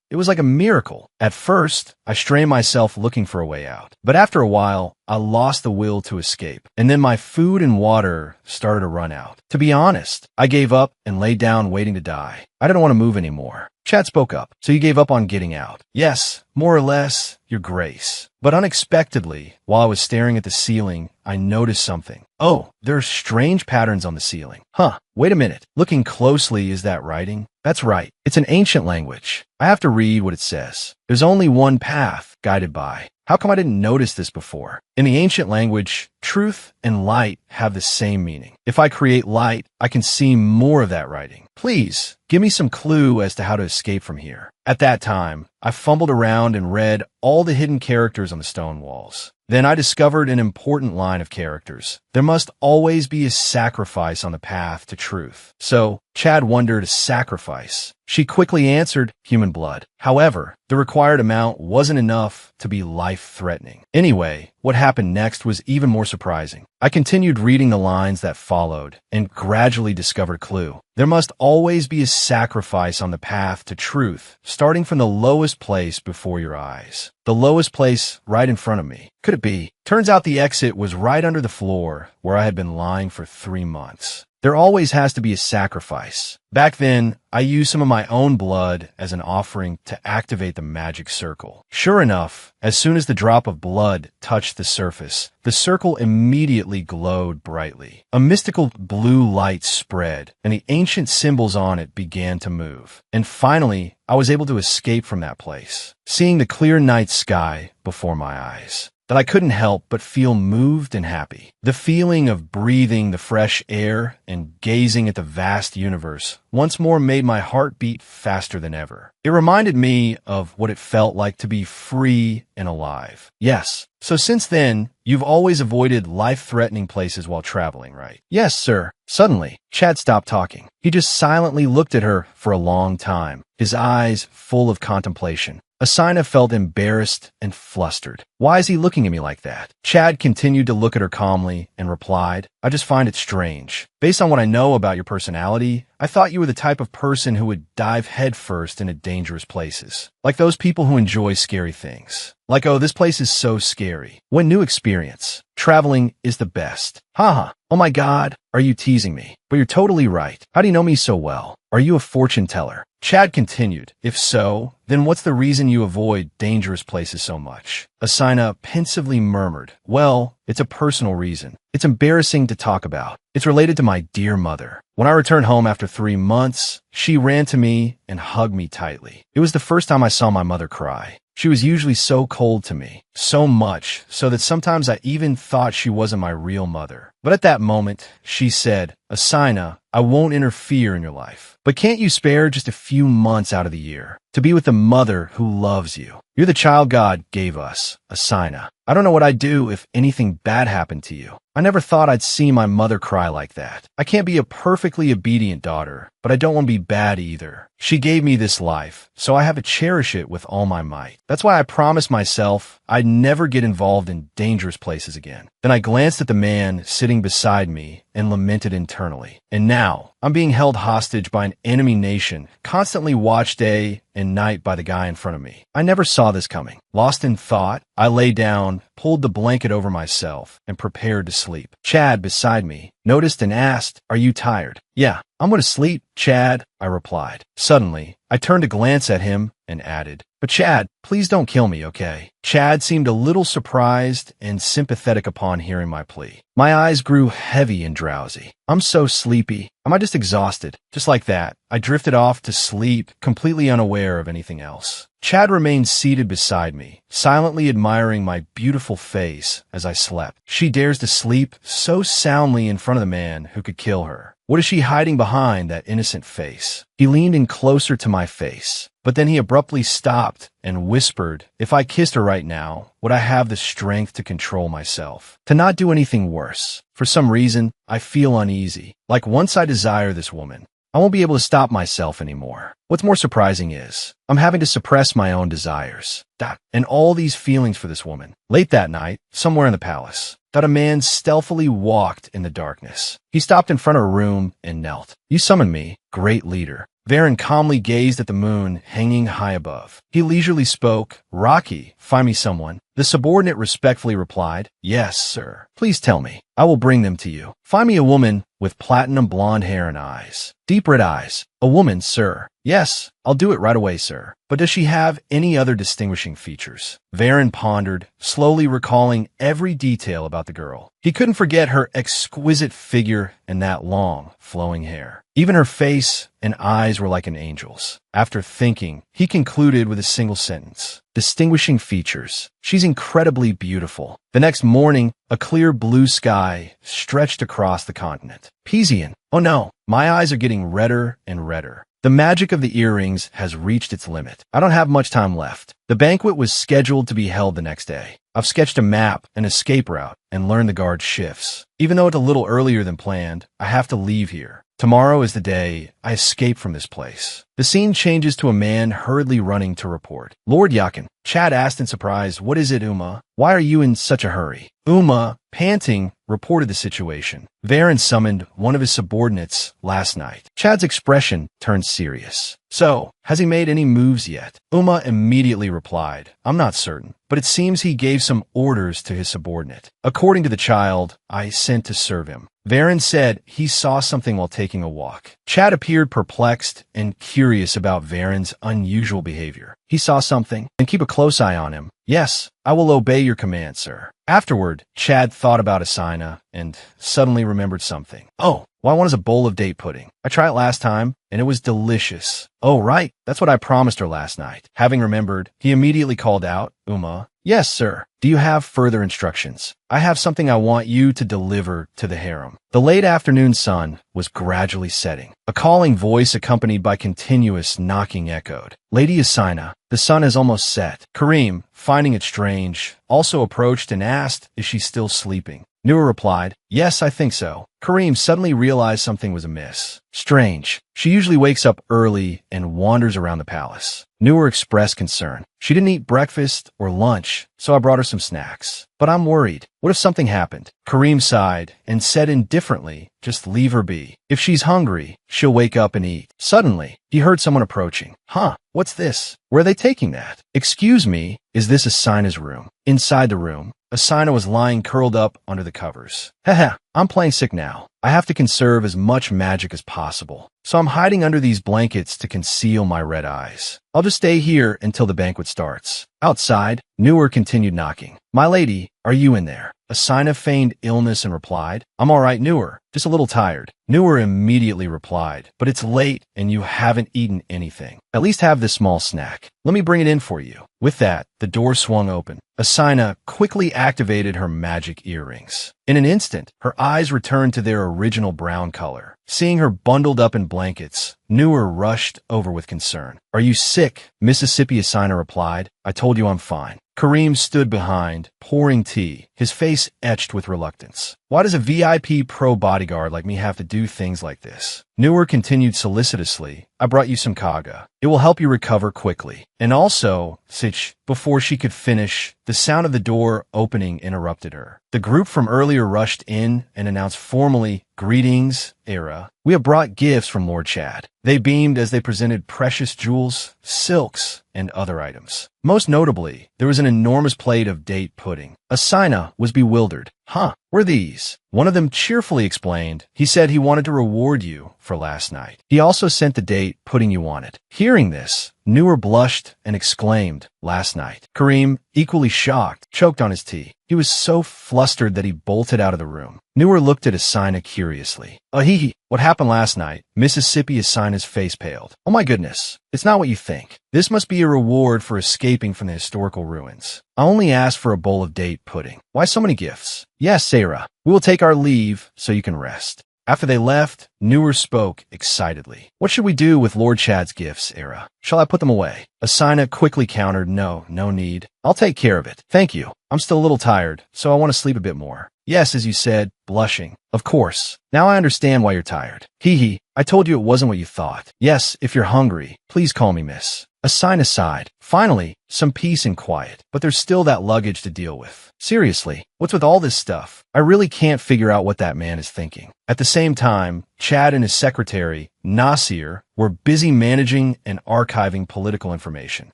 It was like a miracle. At first, I strained myself looking for a way out. But after a while, I lost the will to escape. And then my food and water started to run out. To be honest, I gave up and lay down waiting to die. I didn't want to move anymore. Chad spoke up. So you gave up on getting out? Yes, more or less, Your Grace. But unexpectedly, while I was staring at the ceiling, I noticed something. Oh, there are strange patterns on the ceiling. Huh, wait a minute. Looking closely, is that writing? That's right. It's an ancient language. I have to read what it says. There's only one path, guided by. How come I didn't notice this before? In the ancient language, truth and light have the same meaning. If I create light, I can see more of that writing. Please, give me some clue as to how to escape from here. At that time, I fumbled around and read all the hidden characters on the stone walls. Then I discovered an important line of characters. There must always be a sacrifice on the path to truth. So, Chad wondered, a sacrifice. She quickly answered, human blood. However, the required amount wasn't enough to be life-threatening. Anyway, what happened next was even more surprising. I continued reading the lines that followed and gradually discovered a clue. There must always be a sacrifice on the path to truth, starting from the lowest place before your eyes. The lowest place right in front of me. Could it be? Turns out the exit was right under the floor where I had been lying for 3 months. There always has to be a sacrifice. Back then, I used some of my own blood as an offering to activate the magic circle. Sure enough, as soon as the drop of blood touched the surface, the circle immediately glowed brightly. A mystical blue light spread, and the ancient symbols on it began to move. And finally, I was able to escape from that place, seeing the clear night sky before my eyes. That I couldn't help but feel moved and happy. The feeling of breathing the fresh air and gazing at the vast universe once more made my heart beat faster than ever. It reminded me of what it felt like to be free and alive. Yes, so since then, you've always avoided life-threatening places while traveling, right? Yes, sir. Suddenly, Chad stopped talking. He just silently looked at her for a long time, his eyes full of contemplation. Asina felt embarrassed and flustered. Why is he looking at me like that? Chad continued to look at her calmly and replied, I just find it strange. Based on what I know about your personality, I thought you were the type of person who would dive headfirst into dangerous places. Like those people who enjoy scary things. Like, oh, this place is so scary. What new experience? Traveling is the best. Haha. Oh my God, are you teasing me? But you're totally right. How do you know me so well? Are you a fortune teller? Chad continued, if so, then what's the reason you avoid dangerous places so much? Asina pensively murmured, well, it's a personal reason. It's embarrassing to talk about. It's related to my dear mother. When I returned home after 3 months, she ran to me and hugged me tightly. It was the first time I saw my mother cry. She was usually so cold to me, so much, so that sometimes I even thought she wasn't my real mother. But at that moment, she said, Asina, I won't interfere in your life. But can't you spare just a few months out of the year to be with the mother who loves you? You're the child God gave us, Asina. I don't know what I'd do if anything bad happened to you. I never thought I'd see my mother cry like that. I can't be a perfectly obedient daughter, but I don't want to be bad either. She gave me this life, so I have to cherish it with all my might. That's why I promised myself I'd never get involved in dangerous places again. Then I glanced at the man sitting beside me and lamented internally. And now, I'm being held hostage by an enemy nation, constantly watched day and night by the guy in front of me. I never saw this coming. Lost in thought, I lay down, pulled the blanket over myself, and prepared to sleep. Chad, beside me, noticed and asked, Are you tired? Yeah, I'm going to sleep, Chad, I replied. Suddenly, I turned to glance at him and added, But Chad, please don't kill me, okay? Chad seemed a little surprised and sympathetic upon hearing my plea. My eyes grew heavy and drowsy. I'm so sleepy. Am I just exhausted? Just like that, I drifted off to sleep, completely unaware of anything else. Chad remained seated beside me, silently admiring my beautiful face as I slept. She dares to sleep so soundly in front of the man who could kill her. What is she hiding behind that innocent face? He leaned in closer to my face, but then he abruptly stopped and whispered, If I kissed her right now, would I have the strength to control myself? To not do anything worse. For some reason, I feel uneasy. Like once I desire this woman, I won't be able to stop myself anymore. What's more surprising is, I'm having to suppress my own desires. And all these feelings for this woman. Late that night, somewhere in the palace, a man stealthily walked in the darkness. He stopped in front of a room and knelt. You summoned me, great leader. Varen calmly gazed at the moon hanging high above. He leisurely spoke, Rocky, find me someone. The subordinate respectfully replied, Yes, sir. Please tell me. I will bring them to you. Find me a woman with platinum blonde hair and eyes. Deep red eyes. A woman, sir. Yes, I'll do it right away, sir. But does she have any other distinguishing features? Varen pondered, slowly recalling every detail about the girl. He couldn't forget her exquisite figure and that long, flowing hair. Even her face and eyes were like an angel's. After thinking, he concluded with a single sentence. Distinguishing features. She's incredibly beautiful. The next morning, a clear blue sky stretched across the continent. Pizian. Oh no, my eyes are getting redder and redder. The magic of the earrings has reached its limit. I don't have much time left. The banquet was scheduled to be held the next day. I've sketched a map, an escape route, and learned the guard shifts. Even though it's a little earlier than planned, I have to leave here. Tomorrow is the day I escape from this place. The scene changes to a man hurriedly running to report. Lord Yakin. Chad asked in surprise, What is it, Uma? Why are you in such a hurry? Uma, panting, reported the situation. Varen summoned one of his subordinates last night. Chad's expression turned serious. So, has he made any moves yet? Uma immediately replied, I'm not certain, but it seems he gave some orders to his subordinate. According to the child I sent to serve him. Varen said he saw something while taking a walk. Chad appeared perplexed and curious about Varen's unusual behavior. He saw something, and keep a close eye on him. Yes, I will obey your command, sir. Afterward, Chad thought about Asina and suddenly remembered something. Oh, why one is a bowl of date pudding. I tried it last time, and it was delicious. Oh, right, that's what I promised her last night. Having remembered, he immediately called out, Uma. Yes, sir. Do you have further instructions? I have something I want you to deliver to the harem. The late afternoon sun was gradually setting. A calling voice accompanied by continuous knocking echoed. Lady Asina, the sun has almost set. Kareem, finding it strange, also approached and asked, Is she still sleeping? Noor replied, Yes, I think so. Kareem suddenly realized something was amiss. Strange. She usually wakes up early and wanders around the palace. Noor expressed concern. She didn't eat breakfast or lunch, so I brought her some snacks. But I'm worried. What if something happened? Kareem sighed and said indifferently, Just leave her be. If she's hungry, she'll wake up and eat. Suddenly, he heard someone approaching. Huh, what's this? Where are they taking that? Excuse me, is this Asina's room? Inside the room, Asina was lying curled up under the covers. Haha, I'm playing sick now. I have to conserve as much magic as possible, so I'm hiding under these blankets to conceal my red eyes. I'll just stay here until the banquet starts. Outside, Noor continued knocking. My lady, are you in there? Asina feigned illness and replied, I'm all right, Newer. Just a little tired. Newer immediately replied, but it's late and you haven't eaten anything. At least have this small snack. Let me bring it in for you. With that, the door swung open. Asina quickly activated her magic earrings. In an instant, her eyes returned to their original brown color. Seeing her bundled up in blankets, Newer rushed over with concern. Are you sick? Mississippi Asina replied. I told you I'm fine. Kareem stood behind, pouring tea, his face etched with reluctance. Why does a VIP pro bodyguard like me have to do things like this? Newer continued solicitously, I brought you some kaga. It will help you recover quickly. And also, Sich, before she could finish, the sound of the door opening interrupted her. The group from earlier rushed in and announced formally, Greetings, Era. We have brought gifts from Lord Chad. They beamed as they presented precious jewels, silks, and other items. Most notably, there was an enormous plate of date pudding. Asina was bewildered. Huh, were these? One of them cheerfully explained. He said he wanted to reward you for last night. He also sent the date pudding you wanted. Hearing this, Newer blushed and exclaimed, last night. Kareem, equally shocked, choked on his tea. He was so flustered that he bolted out of the room. Newer looked at Asina curiously. Hee, what happened last night? Mississippi Asina's face paled. Oh my goodness, it's not what you think. This must be a reward for escaping from the historical ruins. I only asked for a bowl of date pudding. Why so many gifts? Yes, Sarah, we will take our leave so you can rest. After they left, Newer spoke excitedly. What should we do with Lord Chad's gifts, Era? Shall I put them away? Asina quickly countered, no need. I'll take care of it. Thank you. I'm still a little tired, so I want to sleep a bit more. Yes, as you said, blushing. Of course. Now I understand why you're tired. Hee, I told you it wasn't what you thought. Yes, if you're hungry, please call me miss. Asina sighed. Finally, some peace and quiet, but there's still that luggage to deal with. Seriously, what's with all this stuff? I really can't figure out what that man is thinking. At the same time, Chad and his secretary, Nasir, were busy managing and archiving political information.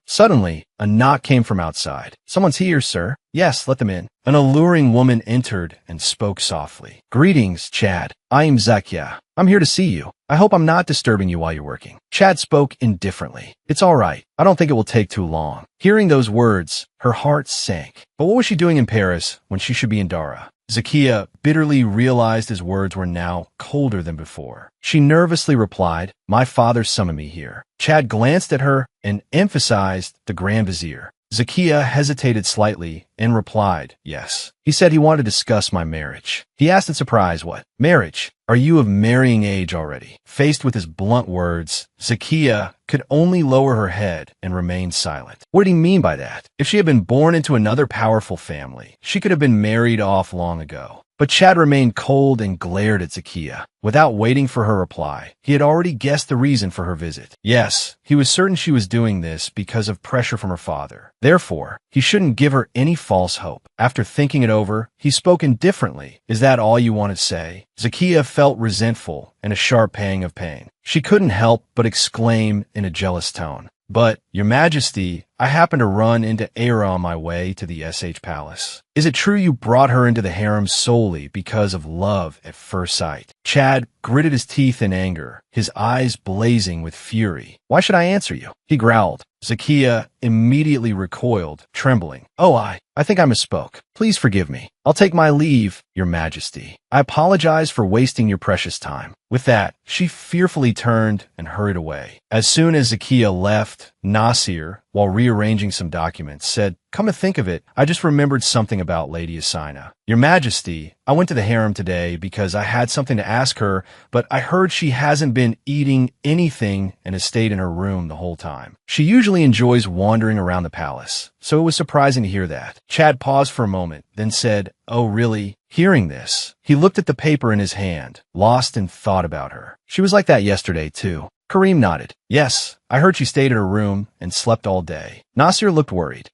Suddenly, a knock came from outside. Someone's here, sir. Yes, let them in. An alluring woman entered and spoke softly. Greetings, Chad. I am Zakia. I'm here to see you. I hope I'm not disturbing you while you're working. Chad spoke indifferently. It's all right. I don't think it will take too long. Hearing those words, her heart sank. But what was she doing in Paris when she should be in Dara? Zakia bitterly realized his words were now colder than before. She nervously replied, my father summoned me here. Chad glanced at her and emphasized the Grand Vizier. Zakia hesitated slightly and replied, yes. He said he wanted to discuss my marriage. He asked in surprise, what? Marriage? Are you of marrying age already? Faced with his blunt words, Zakia could only lower her head and remain silent. What did he mean by that? If she had been born into another powerful family, she could have been married off long ago. But Chad remained cold and glared at Zakia. Without waiting for her reply, he had already guessed the reason for her visit. Yes, he was certain she was doing this because of pressure from her father. Therefore, he shouldn't give her any false hope. After thinking it over, he spoke indifferently. Is that all you want to say? Zakia felt resentful and a sharp pang of pain. She couldn't help but exclaim in a jealous tone. But, Your Majesty, I happened to run into Era on my way to the SH Palace. Is it true you brought her into the harem solely because of love at first sight? Chad gritted his teeth in anger, his eyes blazing with fury. Why should I answer you? He growled. Zakia immediately recoiled, trembling. Oh, I think I misspoke. Please forgive me. I'll take my leave, Your Majesty. I apologize for wasting your precious time. With that, she fearfully turned and hurried away. As soon as Zakia left, Nasir, while rearranging some documents, said, Come to think of it, I just remembered something about Lady Asina. Your Majesty, I went to the harem today because I had something to ask her, but I heard she hasn't been eating anything and has stayed in her room the whole time. She usually enjoys wandering around the palace, so it was surprising to hear that. Chad paused for a moment, then said, Oh, really? Hearing this, he looked at the paper in his hand, lost in thought about her. She was like that yesterday, too. Kareem nodded. Yes, I heard she stayed in her room and slept all day. Nasir looked worried.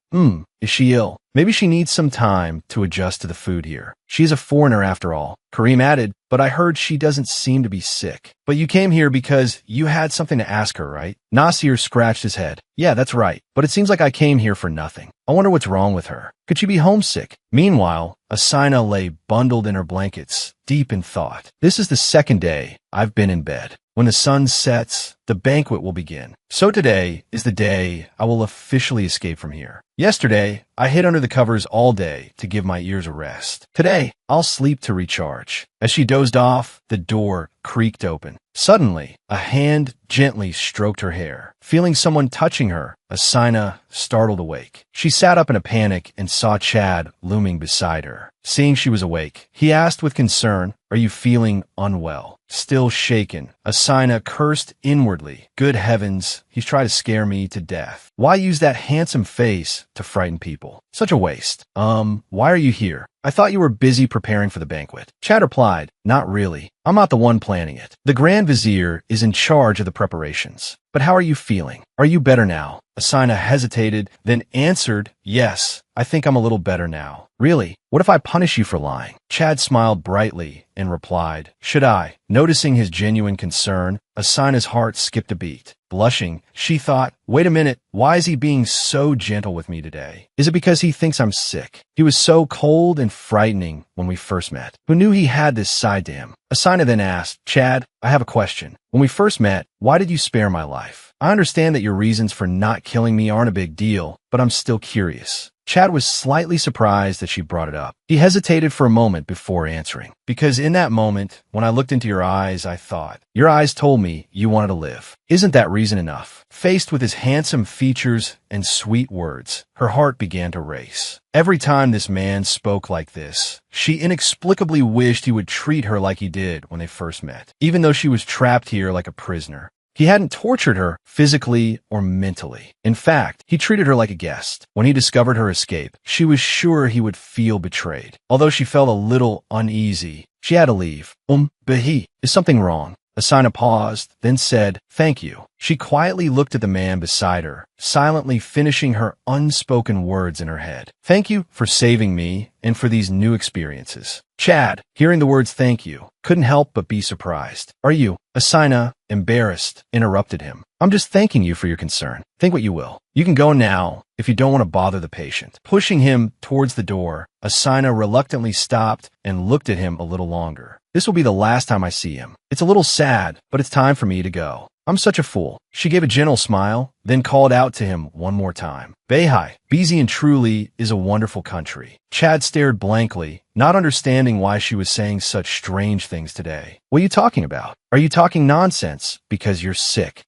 Is she ill? Maybe she needs some time to adjust to the food here. She's a foreigner after all. Kareem added, but I heard she doesn't seem to be sick. But you came here because you had something to ask her, right? Nasir scratched his head. Yeah, that's right. But it seems like I came here for nothing. I wonder what's wrong with her. Could she be homesick? Meanwhile, Asina lay bundled in her blankets, deep in thought. This is the second day I've been in bed. When the sun sets, the banquet will begin. So today is the day I will officially escape from here. Yesterday, I hid under the covers all day to give my ears a rest. Today, I'll sleep to recharge. As she dozed off, the door creaked open. Suddenly, a hand gently stroked her hair. Feeling someone touching her, Asina startled awake. She sat up in a panic and saw Chad looming beside her. Seeing she was awake, he asked with concern, "Are you feeling unwell?" Still shaken, Asina cursed inwardly. Good heavens, he's trying to scare me to death. Why use that handsome face to frighten people? Such a waste. Why are you here? I thought you were busy preparing for the banquet. Chad replied, "Not really. I'm not the one planning it. The Grand Vizier is in charge of the preparations. But how are you feeling? Are you better now?" Asina hesitated, then answered, "Yes, I think I'm a little better now." "Really? What if I punish you for lying?" Chad smiled brightly and replied, "Should I?" Noticing his genuine concern, Asina's heart skipped a beat. Blushing, she thought, "Wait a minute, why is he being so gentle with me today? Is it because he thinks I'm sick? He was so cold and frightening when we first met. Who knew he had this side to him?" Asina then asked, "Chad, I have a question. When we first met, why did you spare my life? I understand that your reasons for not killing me aren't a big deal, but I'm still curious." Chad was slightly surprised that she brought it up. He hesitated for a moment before answering. "Because in that moment, when I looked into your eyes, I thought, your eyes told me you wanted to live. Isn't that reason enough?" Faced with his handsome features and sweet words, her heart began to race. Every time this man spoke like this, she inexplicably wished he would treat her like he did when they first met, even though she was trapped here like a prisoner. He hadn't tortured her physically or mentally. In fact, he treated her like a guest. When he discovered her escape, she was sure he would feel betrayed. Although she felt a little uneasy, she had to leave. But is something wrong?" Asina paused, then said, "Thank you." She quietly looked at the man beside her, silently finishing her unspoken words in her head. "Thank you for saving me and for these new experiences." Chad, hearing the words "thank you," couldn't help but be surprised. "Are you?" Asina, embarrassed, interrupted him. "I'm just thanking you for your concern. Think what you will. You can go now if you don't want to bother the patient." Pushing him towards the door, Asina reluctantly stopped and looked at him a little longer. "This will be the last time I see him. It's a little sad, but it's time for me to go. I'm such a fool." She gave a gentle smile, then called out to him one more time. "Beihai, Busy and truly is a wonderful country." Chad stared blankly, not understanding why she was saying such strange things today. "What are you talking about? Are you talking nonsense because you're sick?"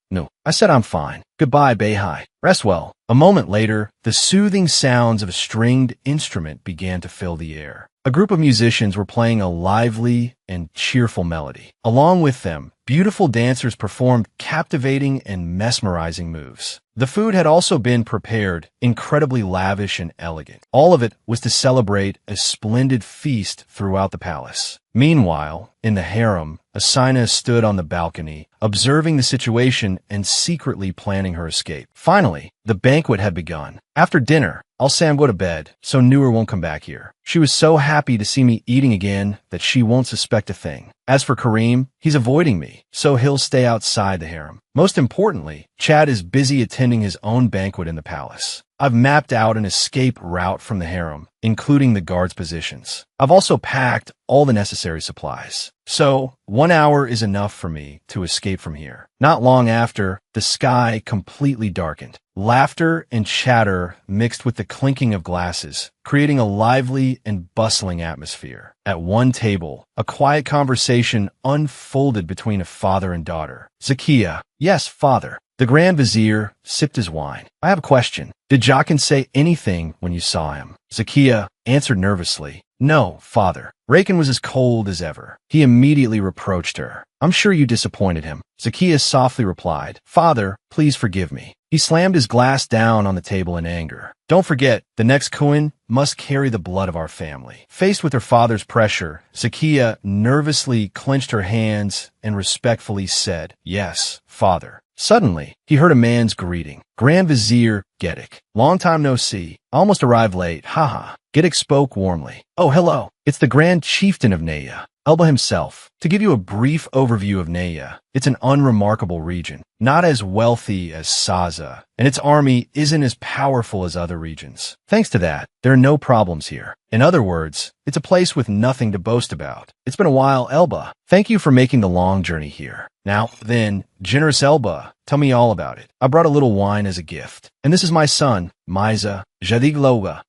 No. I said I'm fine. Goodbye, Beihai. Rest well." A moment later, the soothing sounds of a stringed instrument began to fill the air. A group of musicians were playing a lively and cheerful melody. Along with them, beautiful dancers performed captivating and mesmerizing moves. The food had also been prepared, incredibly lavish and elegant. All of it was to celebrate a splendid feast throughout the palace. Meanwhile, in the harem, Asina stood on the balcony, observing the situation and secretly planning her escape. Finally, the banquet had begun. After dinner, I'll say I'm going to bed, so Noor won't come back here. She was so happy to see me eating again that she won't suspect a thing. As for Kareem, he's avoiding me, so he'll stay outside the harem. Most importantly, Chad is busy attending his own banquet in the palace. I've mapped out an escape route from the harem, including the guards' positions. I've also packed all the necessary supplies. So, 1 hour is enough for me to escape from here. Not long after, the sky completely darkened. Laughter and chatter mixed with the clinking of glasses, creating a lively and bustling atmosphere. At one table, a quiet conversation unfolded between a father and daughter. "Zakia." "Yes, father." The Grand Vizier sipped his wine. "I have a question. Did Jaqen say anything when you saw him?" Zakia answered nervously, "No, father." Raken was as cold as ever. He immediately reproached her. "I'm sure you disappointed him." Zakia softly replied, "Father, please forgive me." He slammed his glass down on the table in anger. "Don't forget, the next Kuin must carry the blood of our family." Faced with her father's pressure, Zakia nervously clenched her hands and respectfully said, "Yes, father." Suddenly, he heard a man's greeting. "Grand Vizier Gedik. Long time no see. Almost arrived late. Haha." Gedik spoke warmly. "Oh, hello. It's the Grand Chieftain of Naya, Elba himself. To give you a brief overview of Naya, it's an unremarkable region, not as wealthy as Saza, and its army isn't as powerful as other regions. Thanks to that, there are no problems here. In other words, it's a place with nothing to boast about. It's been a while, Elba. Thank you for making the long journey here. Now, then, generous Elba, tell me all about it. I brought a little wine as a gift. And this is my son, Miza Jadigloga.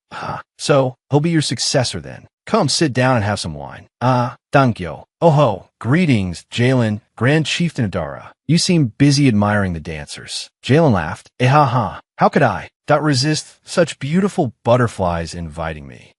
So, he'll be your successor then. Come sit down and have some wine. Thank you. Oh ho, greetings, Jalen, Grand Chieftain Adara. You seem busy admiring the dancers. Jalen laughed. Ha. How could I? Not resist such beautiful butterflies inviting me.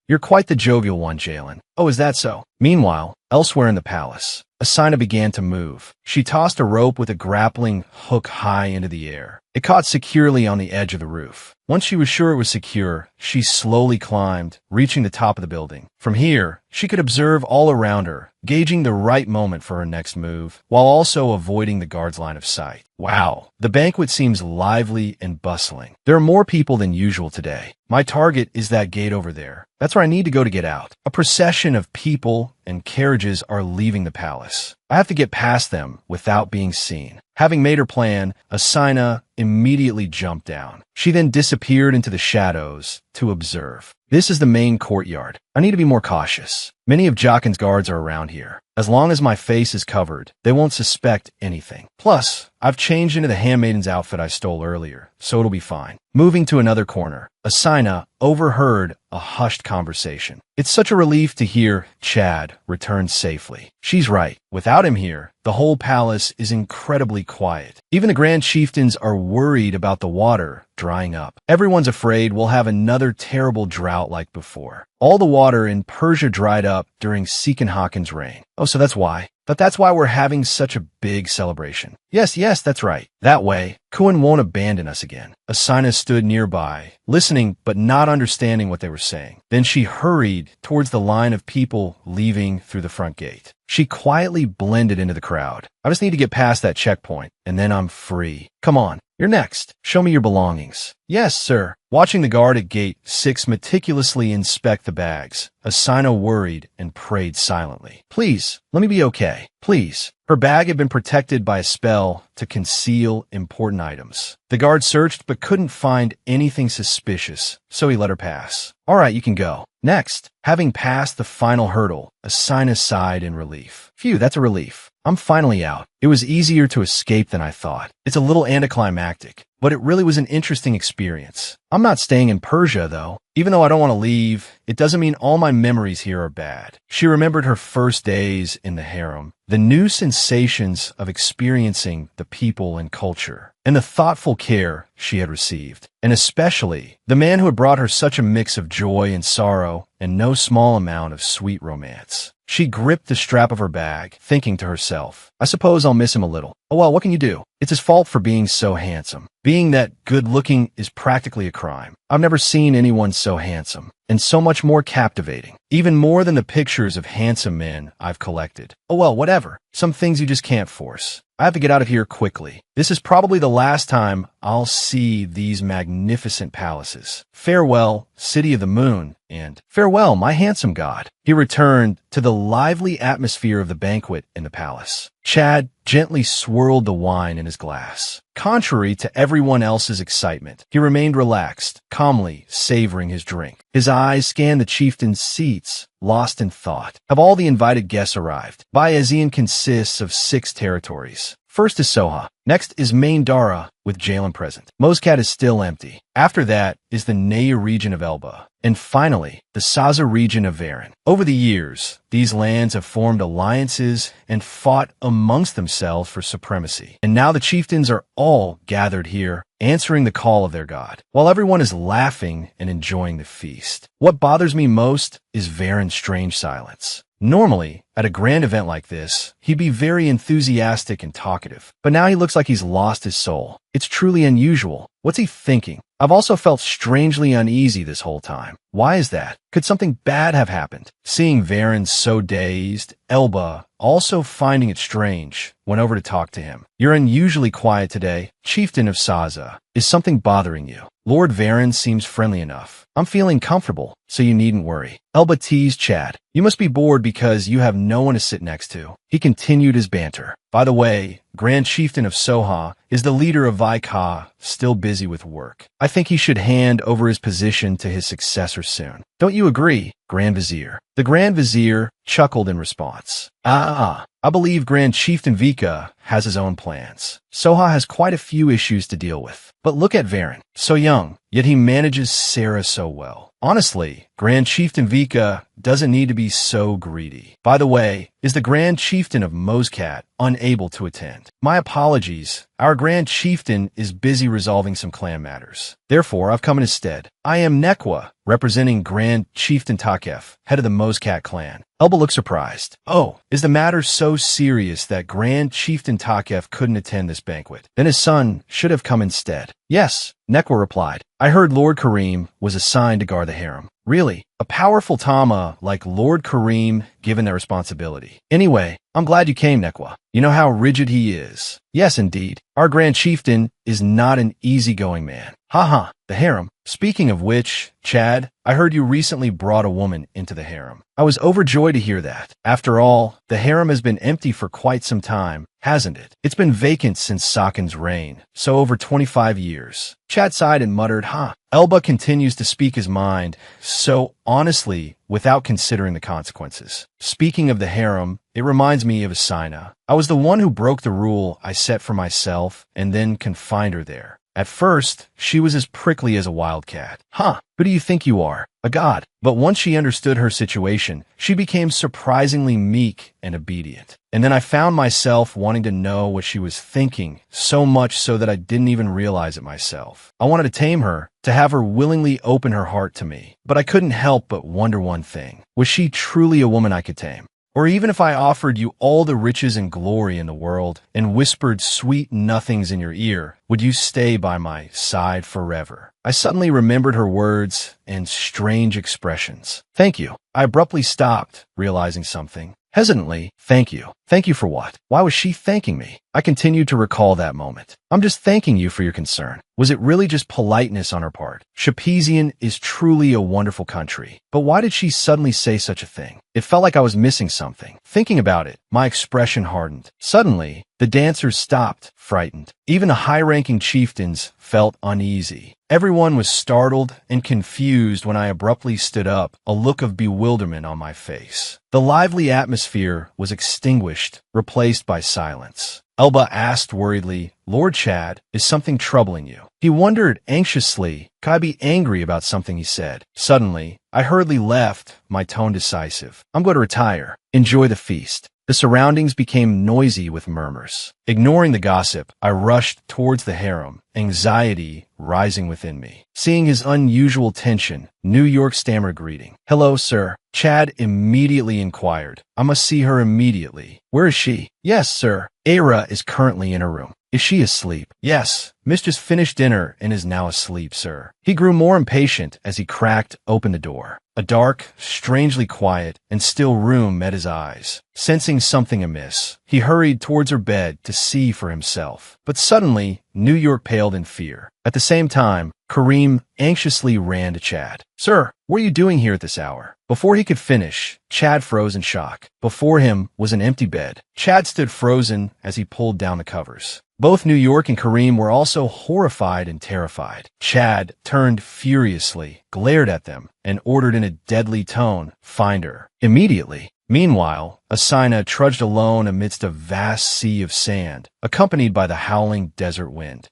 You're quite the jovial one, Jalen. Oh, is that so? Meanwhile, elsewhere in the palace, Asina began to move. She tossed a rope with a grappling hook high into the air. It caught securely on the edge of the roof. Once she was sure it was secure, she slowly climbed, reaching the top of the building. From here, she could observe all around her, gauging the right moment for her next move, while also avoiding the guard's line of sight. Wow, the banquet seems lively and bustling. There are more people than usual today. My target is that gate over there. That's where I need to go to get out. A procession of people and carriages are leaving the palace. I have to get past them without being seen. Having made her plan, Asina immediately jumped down. She then disappeared into the shadows to observe. This is the main courtyard. I need to be more cautious. Many of Jockin's guards are around here. As long as my face is covered, they won't suspect anything. Plus, I've changed into the handmaiden's outfit I stole earlier, so it'll be fine. Moving to another corner, Asina overheard a hushed conversation. It's such a relief to hear Chad return safely. She's right. Without him here, the whole palace is incredibly quiet. Even the Grand Chieftains are worried about the water drying up. Everyone's afraid we'll have another terrible drought like before. All the water in Persia dried up during Sekenhaken's reign. Oh, so that's why. But that's why we're having such a big celebration. Yes, that's right. That way, Kuan won't abandon us again. Asina stood nearby, listening but not understanding what they were saying. Then she hurried towards the line of people leaving through the front gate. She quietly blended into the crowd. I just need to get past that checkpoint, and then I'm free. Come on, you're next. Show me your belongings. Yes, sir. Watching the guard at gate 6 meticulously inspect the bags, Asina worried and prayed silently. Please, let me be okay. Please. Her bag had been protected by a spell to conceal important items. The guard searched but couldn't find anything suspicious, so he let her pass. All right, you can go. Next, having passed the final hurdle, Asina sighed in relief. Phew, that's a relief. I'm finally out. It was easier to escape than I thought. It's a little anticlimactic, but it really was an interesting experience. I'm not staying in Persia, though. Even though I don't want to leave, it doesn't mean all my memories here are bad. She remembered her first days in the harem, the new sensations of experiencing the people and culture, and the thoughtful care she had received, and especially the man who had brought her such a mix of joy and sorrow and no small amount of sweet romance. She gripped the strap of her bag, thinking to herself, I suppose I'll miss him a little. Oh well, what can you do? It's his fault for being so handsome. Being that good-looking is practically a crime. I've never seen anyone so handsome, and so much more captivating. Even more than the pictures of handsome men I've collected. Oh well, whatever. Some things you just can't force. I have to get out of here quickly. This is probably the last time I'll see these magnificent palaces. Farewell, City of the Moon, and farewell, my handsome god. He returned to the lively atmosphere of the banquet in the palace. Chad gently swirled the wine in his glass. Contrary to everyone else's excitement, he remained relaxed, calmly savoring his drink. His eyes scanned the chieftain's seats, lost in thought. Have all the invited guests arrived? Bayezid consists of 6 territories. First is Soha. Next is Main Dara, with Jalen present. Moscat is still empty. After that is the Naya region of Elba. And finally, the Saza region of Varen. Over the years, these lands have formed alliances and fought amongst themselves for supremacy. And now the chieftains are all gathered here, answering the call of their god, while everyone is laughing and enjoying the feast. What bothers me most is Varen's strange silence. Normally, at a grand event like this, he'd be very enthusiastic and talkative, but now he looks like he's lost his soul. It's truly unusual. What's he thinking? I've also felt strangely uneasy this whole time. Why is that? Could something bad have happened? Seeing Varen so dazed, Elba, also finding it strange, went over to talk to him. You're unusually quiet today, chieftain of Saza. Is something bothering you? Lord Varen seems friendly enough. I'm feeling comfortable. so you needn't worry. Elba teased Chad. You must be bored because you have no one to sit next to. He continued his banter. By the way, Grand Chieftain of Soha is the leader of Vaika, still busy with work. I think he should hand over his position to his successor soon. Don't you agree, Grand Vizier? The Grand Vizier chuckled in response. I believe Grand Chieftain Vika has his own plans. Soha has quite a few issues to deal with. But look at Varen. So young, yet he manages Sarah so well. Honestly, Grand Chieftain Vika doesn't need to be so greedy. By the way, is the Grand Chieftain of Moscat unable to attend? My apologies. Our Grand Chieftain is busy resolving some clan matters. Therefore, I've come in his stead. I am Nekwa, representing Grand Chieftain Takef, head of the Moscat clan. Elba looked surprised. Oh, is the matter so serious that Grand Chieftain Takef couldn't attend this banquet? Then his son should have come instead. Yes, Nekwa replied. I heard Lord Kareem was assigned to guard the harem. Really? A powerful Tama like Lord Kareem given that responsibility. Anyway, I'm glad you came, Nekwa. You know how rigid he is. Yes, indeed. Our Grand Chieftain is not an easygoing man. Haha, the harem. Speaking of which, Chad, I heard you recently brought a woman into the harem. I was overjoyed to hear that. After all, the harem has been empty for quite some time, hasn't it? It's been vacant since Sakin's reign, so over 25 years. Chad sighed and muttered, Elba continues to speak his mind, so honestly, without considering the consequences. Speaking of the harem, it reminds me of Asina. I was the one who broke the rule I set for myself and then confined her there. At first, she was as prickly as a wildcat. Who do you think you are? A god. But once she understood her situation, she became surprisingly meek and obedient. And then I found myself wanting to know what she was thinking, so much so that I didn't even realize it myself. I wanted to tame her, to have her willingly open her heart to me. But I couldn't help but wonder one thing. Was she truly a woman I could tame? Or even if I offered you all the riches and glory in the world and whispered sweet nothings in your ear, would you stay by my side forever? I suddenly remembered her words and strange expressions. Thank you. I abruptly stopped, realizing something. Hesitantly, thank you. Thank you for what? Why was she thanking me? I continued to recall that moment. I'm just thanking you for your concern. Was it really just politeness on her part? Shapezian is truly a wonderful country. But why did she suddenly say such a thing? It felt like I was missing something. Thinking about it, my expression hardened. Suddenly, the dancers stopped, frightened. Even the high-ranking chieftains felt uneasy. Everyone was startled and confused when I abruptly stood up, a look of bewilderment on my face. The lively atmosphere was extinguished, replaced by silence. Elba asked worriedly, Lord Chad, is something troubling you? He wondered anxiously, could I be angry about something he said? Suddenly, I hurriedly left, my tone decisive. I'm going to retire. Enjoy the feast. The surroundings became noisy with murmurs. Ignoring the gossip, I rushed towards the harem, anxiety rising within me. Seeing his unusual tension, New York stammered greeting. Hello, sir. Chad immediately inquired. I must see her immediately. Where is she? Yes, sir. Ara is currently in her room. Is she asleep? Yes. Mistress finished dinner and is now asleep, sir. He grew more impatient as he cracked open the door. A dark, strangely quiet, and still room met his eyes. Sensing something amiss, he hurried towards her bed to see for himself. But suddenly, New York paled in fear. At the same time, Kareem anxiously ran to Chad. Sir, what are you doing here at this hour? Before he could finish, Chad froze in shock. Before him was an empty bed. Chad stood frozen as he pulled down the covers. Both New York and Kareem were also horrified and terrified. Chad turned furiously, glared at them, and ordered in a deadly tone, find her. Immediately. Meanwhile, Asina trudged alone amidst a vast sea of sand, accompanied by the howling desert wind.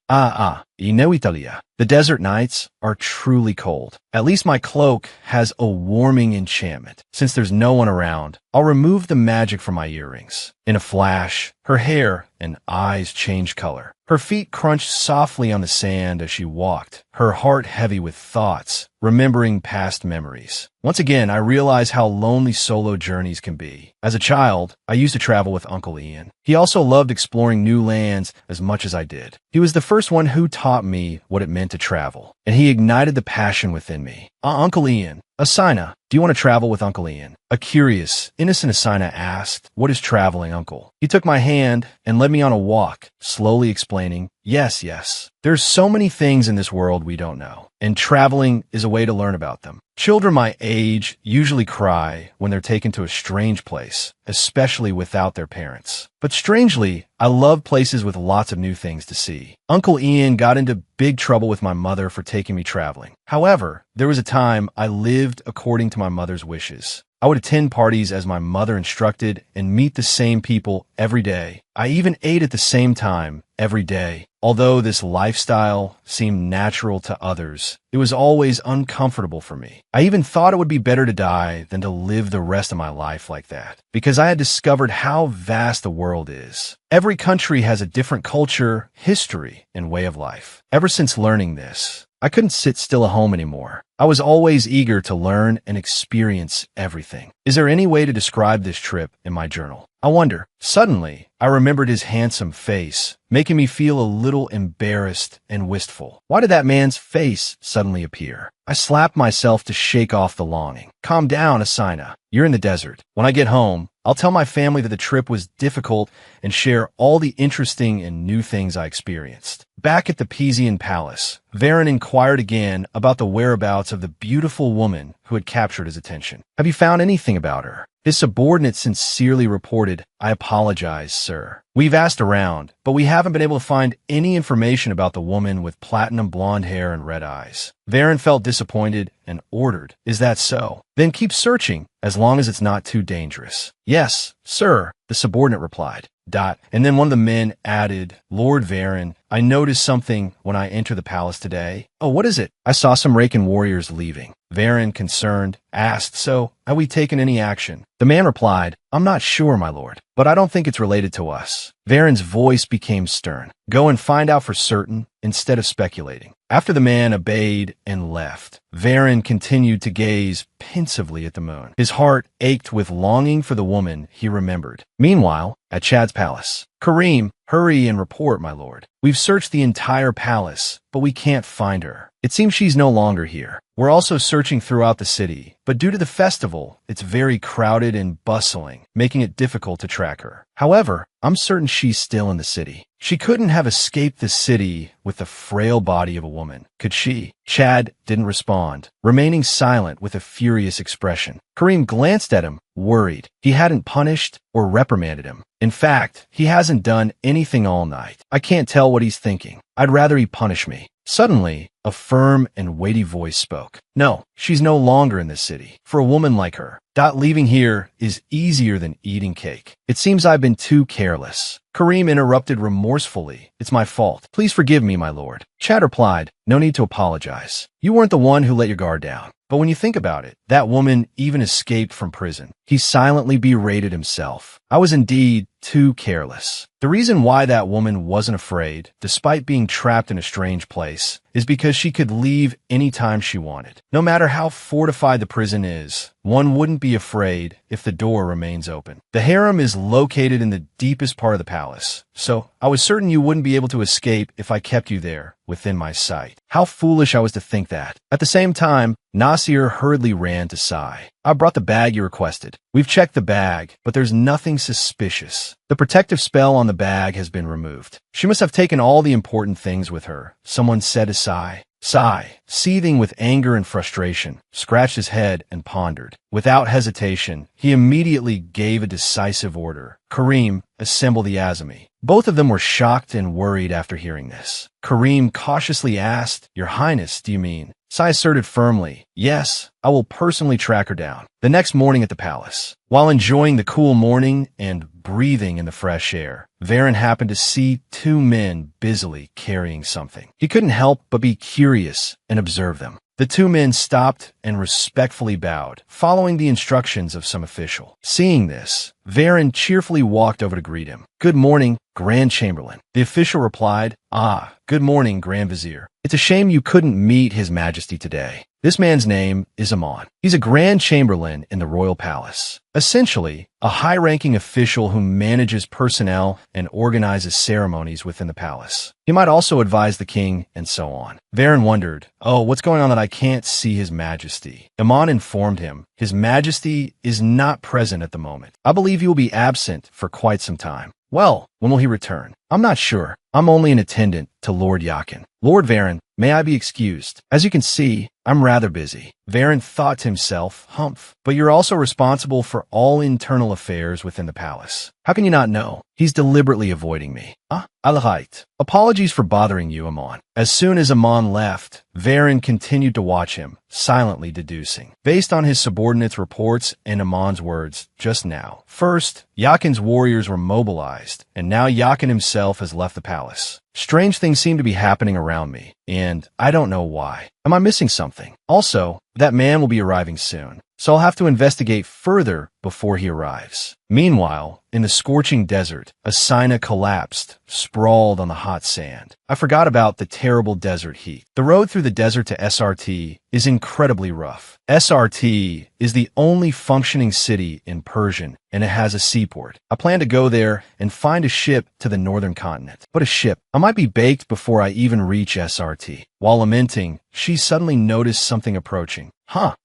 Italia. The desert nights are truly cold. At least my cloak has a warming enchantment. Since there's no one around, I'll remove the magic from my earrings. In a flash, her hair and eyes changed color. Her feet crunched softly on the sand as she walked, her heart heavy with thoughts, remembering past memories. Once again, I realized how lonely solo journeys can be. As a child, I used to travel with Uncle Ian. He also loved exploring new lands as much as I did. He was the first one who taught me what it meant to travel, and he ignited the passion within me. Uncle Ian, Asina, "Do you want to travel with Uncle Ian?" A curious, innocent Asina asked, "What is traveling, Uncle?" He took my hand and led me on a walk, slowly explaining, "Yes, yes. There's so many things in this world we don't know, and traveling is a way to learn about them. Children my age usually cry when they're taken to a strange place, especially without their parents. But strangely, I love places with lots of new things to see." Uncle Ian got into big trouble with my mother for taking me traveling. However, there was a time I lived according to my mother's wishes. I would attend parties as my mother instructed and meet the same people every day. I even ate at the same time every day. Although this lifestyle seemed natural to others, it was always uncomfortable for me. I even thought it would be better to die than to live the rest of my life like that, because I had discovered how vast the world is. Every country has a different culture, history, and way of life. Ever since learning this, I couldn't sit still at home anymore. I was always eager to learn and experience everything. Is there any way to describe this trip in my journal? I wonder. Suddenly, I remembered his handsome face, making me feel a little embarrassed and wistful. Why did that man's face suddenly appear? I slapped myself to shake off the longing. Calm down, Asina. You're in the desert. When I get home, I'll tell my family that the trip was difficult and share all the interesting and new things I experienced. Back at the Pisan Palace, Varen inquired again about the whereabouts of the beautiful woman who had captured his attention. "Have you found anything about her?" His subordinate sincerely reported, "I apologize, sir. We've asked around, but we haven't been able to find any information about the woman with platinum blonde hair and red eyes." Varen felt disappointed and ordered, "Is that so? Then keep searching, as long as it's not too dangerous." "Yes, sir," the subordinate replied. And then one of the men added, "Lord Varen, I noticed something when I entered the palace today." "Oh, what is it?" "I saw some Rakan warriors leaving." Varen, concerned, asked, "So, have we taken any action?" The man replied, "I'm not sure, my lord, but I don't think it's related to us." Varen's voice became stern. "Go and find out for certain, instead of speculating." After the man obeyed and left, Varen continued to gaze pensively at the moon. His heart ached with longing for the woman he remembered. Meanwhile, at Chad's palace, "Kareem, hurry and report, my lord. We've searched the entire palace, but we can't find her. It seems she's no longer here. We're also searching throughout the city, but due to the festival, it's very crowded and bustling, making it difficult to track her. However, I'm certain she's still in the city. She couldn't have escaped the city with the frail body of a woman, could she?" Chad didn't respond, remaining silent with a furious expression. Kareem glanced at him, worried. He hadn't punished or reprimanded him. In fact, he hasn't done anything all night. I can't tell what he's thinking. I'd rather he punish me. Suddenly, a firm and weighty voice spoke. "No, she's no longer in this city. For a woman like her, leaving here is easier than eating cake. It seems I've been too careless." Kareem interrupted remorsefully. "It's my fault. Please forgive me, my lord." Chad replied, "No need to apologize. You weren't the one who let your guard down. But when you think about it, that woman even escaped from prison." He silently berated himself. "I was indeed too careless. The reason why that woman wasn't afraid, despite being trapped in a strange place, is because she could leave any time she wanted. No matter how fortified the prison is, one wouldn't be afraid if the door remains open. The harem is located in the deepest part of the palace, so I was certain you wouldn't be able to escape if I kept you there within my sight. How foolish I was to think that." At the same time, Nasir hurriedly ran to Sai. "I brought the bag you requested. We've checked the bag, but there's nothing suspicious. The protective spell on the bag has been removed. She must have taken all the important things with her," someone said to Sai. Sai, seething with anger and frustration, scratched his head and pondered. Without hesitation, he immediately gave a decisive order. "Kareem, assemble the Azami." Both of them were shocked and worried after hearing this. Kareem cautiously asked, "Your Highness, do you mean?" Sai asserted firmly, "Yes, I will personally track her down." The next morning at the palace, while enjoying the cool morning and breathing in the fresh air, Varen happened to see two men busily carrying something. He couldn't help but be curious and observe them. The two men stopped and respectfully bowed, following the instructions of some official. Seeing this, Varen cheerfully walked over to greet him. Good morning, Grand Chamberlain. The official replied, Ah, good morning, Grand Vizier. It's a shame you couldn't meet His Majesty today. This man's name is Amon. He's a Grand Chamberlain in the Royal Palace. Essentially, a high-ranking official who manages personnel and organizes ceremonies within the palace. He might also advise the king, and so on. Varen wondered, oh, what's going on that I can't see His Majesty? Amon informed him, His Majesty is not present at the moment. I believe he will be absent for quite some time. Well, when will he return? I'm not sure. I'm only an attendant to Lord Yakin. Lord Varen, may I be excused? As you can see, I'm rather busy. Varen thought to himself, humph, but you're also responsible for all internal affairs within the palace. How can you not know? He's deliberately avoiding me. Alright. Apologies for bothering you, Amon. As soon as Amon left, Varen continued to watch him, silently deducing, based on his subordinates' reports and Amon's words just now. First, Yakin's warriors were mobilized, and now Yakin himself has left the palace. Strange things seem to be happening around me, and I don't know why. Am I missing something? Also, that man will be arriving soon, so I'll have to investigate further before he arrives. Meanwhile, in the scorching desert, a Sina collapsed, sprawled on the hot sand. I forgot about the terrible desert heat. The road through the desert to SRT is incredibly rough. SRT is the only functioning city in Persian, and it has a seaport. I plan to go there and find a ship to the northern continent. But a ship, I might be baked before I even reach SRT. While lamenting, she suddenly noticed something approaching.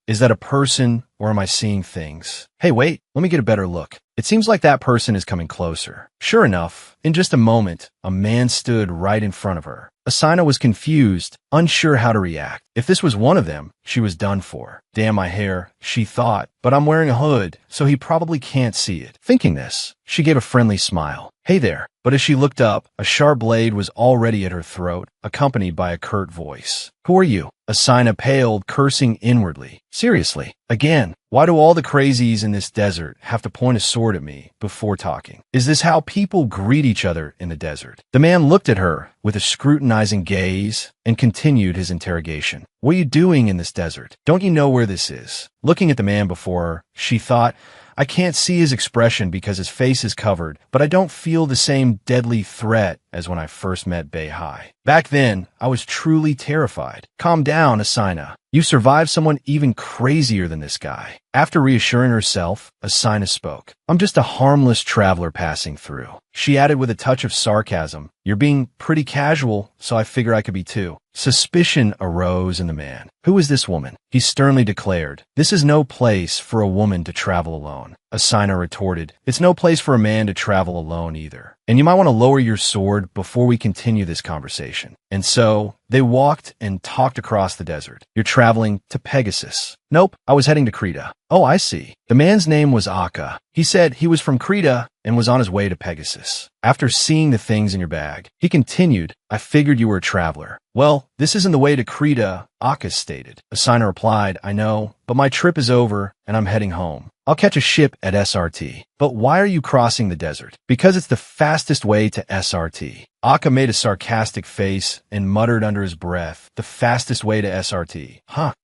Is that a person, or am I seeing things? Hey, wait, let me get a better look. It seems like that person is coming closer. Sure enough, in just a moment, a man stood right in front of her. Asina was confused, unsure how to react. If this was one of them, she was done for. Damn my hair, she thought, but I'm wearing a hood, so he probably can't see it. Thinking this, she gave a friendly smile. Hey there. But as she looked up, a sharp blade was already at her throat, accompanied by a curt voice. Who are you? Asina paled, cursing inwardly. Seriously, again, why do all the crazies in this desert have to point a sword at me before talking? Is this how people greet each other in the desert? The man looked at her with a scrutinizing gaze and continued his interrogation. What are you doing in this desert? Don't you know where this is? Looking at the man before her, she thought, I can't see his expression because his face is covered, but I don't feel the same deadly threat as when I first met Beihai. Back then, I was truly terrified. Calm down, Asina. You survived someone even crazier than this guy. After reassuring herself, Asina spoke. I'm just a harmless traveler passing through. She added with a touch of sarcasm, You're being pretty casual, so I figure I could be too. Suspicion arose in the man. Who is this woman? He sternly declared. This is no place for a woman to travel alone. Asina retorted. It's no place for a man to travel alone either. And you might want to lower your sword before we continue this conversation. And so, they walked and talked across the desert. You're traveling to Pegasus. Nope, I was heading to Creta. Oh, I see. The man's name was Akka. He said he was from Creta and was on his way to Pegasus. After seeing the things in your bag, he continued, I figured you were a traveler. Well, this isn't the way to Creta, Akka stated. Asina replied, I know, but my trip is over and I'm heading home. I'll catch a ship at SRT. But why are you crossing the desert? Because it's the fastest way to SRT. Akka made a sarcastic face and muttered under his breath, the fastest way to SRT.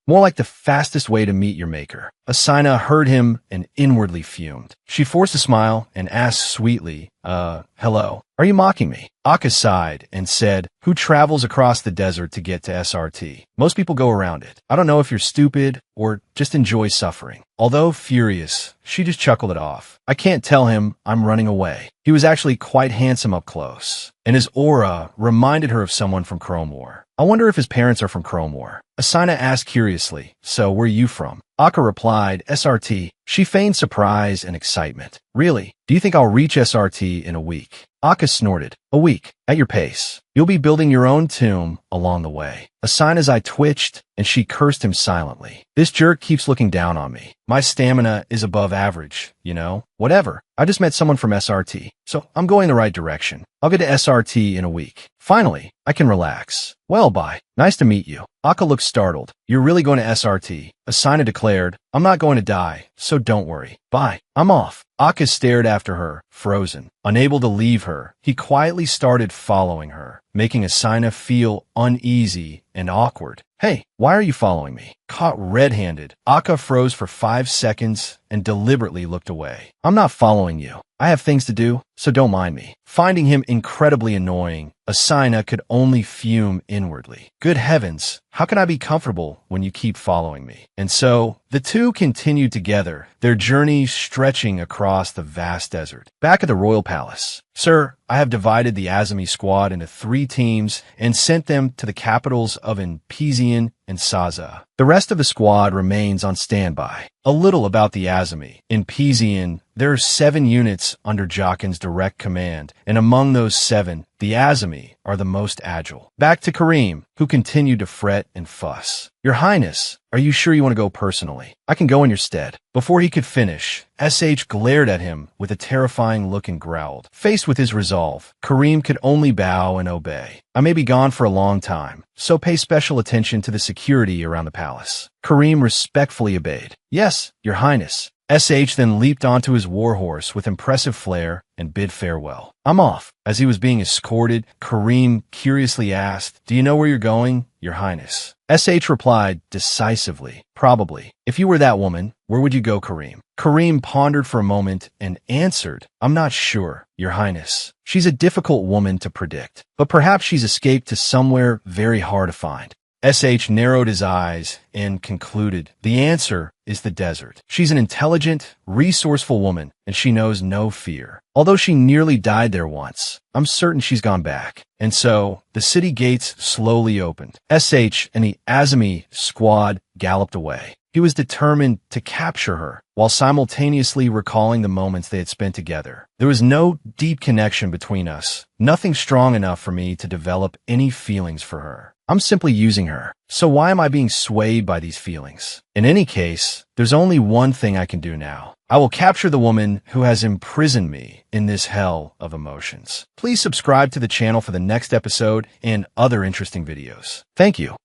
More like the fastest way to meet your maker. Asina heard him and inwardly fumed. She forced a smile and asked sweetly, hello. Are you mocking me? Akka sighed and said, Who travels across the desert to get to SRT? Most people go around it. I don't know if you're stupid or just enjoy suffering. Although furious, she just chuckled it off. I can't tell him I'm running away. He was actually quite handsome up close, and his aura reminded her of someone from Chrome War. I wonder if his parents are from Chrome War. Asina asked curiously, So where are you from? Akka replied, SRT. She feigned surprise and excitement. Really? Do you think I'll reach SRT in a week? Akka snorted. A week. At your pace. You'll be building your own tomb along the way. Asina's eye twitched, and she cursed him silently. This jerk keeps looking down on me. My stamina is above average, you know? Whatever. I just met someone from SRT, so I'm going the right direction. I'll get to SRT in a week. Finally, I can relax. Well, bye. Nice to meet you. Akka looked startled. You're really going to SRT? Asina declared, I'm not going to die, so don't worry. Bye. I'm off. Akka stared after her, frozen. Unable to leave her, he quietly started following her, making Asina feel uneasy and awkward. Hey, why are you following me? Caught red-handed, Akka froze for 5 seconds and deliberately looked away. I'm not following you. I have things to do, so don't mind me. Finding him incredibly annoying, Asina could only fume inwardly. Good heavens, how can I be comfortable when you keep following me? And so, the two continued together, their journey stretching across the vast desert. Back at the royal palace, "Sir, I have divided the Azami squad into 3 teams and sent them to the capitals of Inpizian and Saza. The rest of the squad remains on standby." A little about the Azami. In Pizian, there are 7 units under Jockin's direct command, and among those 7, the Azami are the most agile. Back to Kareem, who continued to fret and fuss. "Your Highness, are you sure you want to go personally? I can go in your stead." Before he could finish, SH glared at him with a terrifying look and growled. Faced with his resolve, Kareem could only bow and obey. "I may be gone for a long time, so pay special attention to the security around the palace." Kareem respectfully obeyed. "Yes, Your Highness." SH then leaped onto his warhorse with impressive flair and bid farewell. "I'm off." As he was being escorted, Kareem curiously asked, "Do you know where you're going, Your Highness?" SH replied decisively, "Probably." "If you were that woman, where would you go, Kareem?" Kareem pondered for a moment and answered, "I'm not sure, Your Highness. She's a difficult woman to predict, but perhaps she's escaped to somewhere very hard to find." SH narrowed his eyes and concluded, "The answer is the desert. She's an intelligent, resourceful woman, and she knows no fear. Although she nearly died there once, I'm certain she's gone back." And so, the city gates slowly opened. SH and the Azami squad galloped away. He was determined to capture her, while simultaneously recalling the moments they had spent together. "There was no deep connection between us, nothing strong enough for me to develop any feelings for her. I'm simply using her. So why am I being swayed by these feelings? In any case, there's only one thing I can do now. I will capture the woman who has imprisoned me in this hell of emotions." Please subscribe to the channel for the next episode and other interesting videos. Thank you.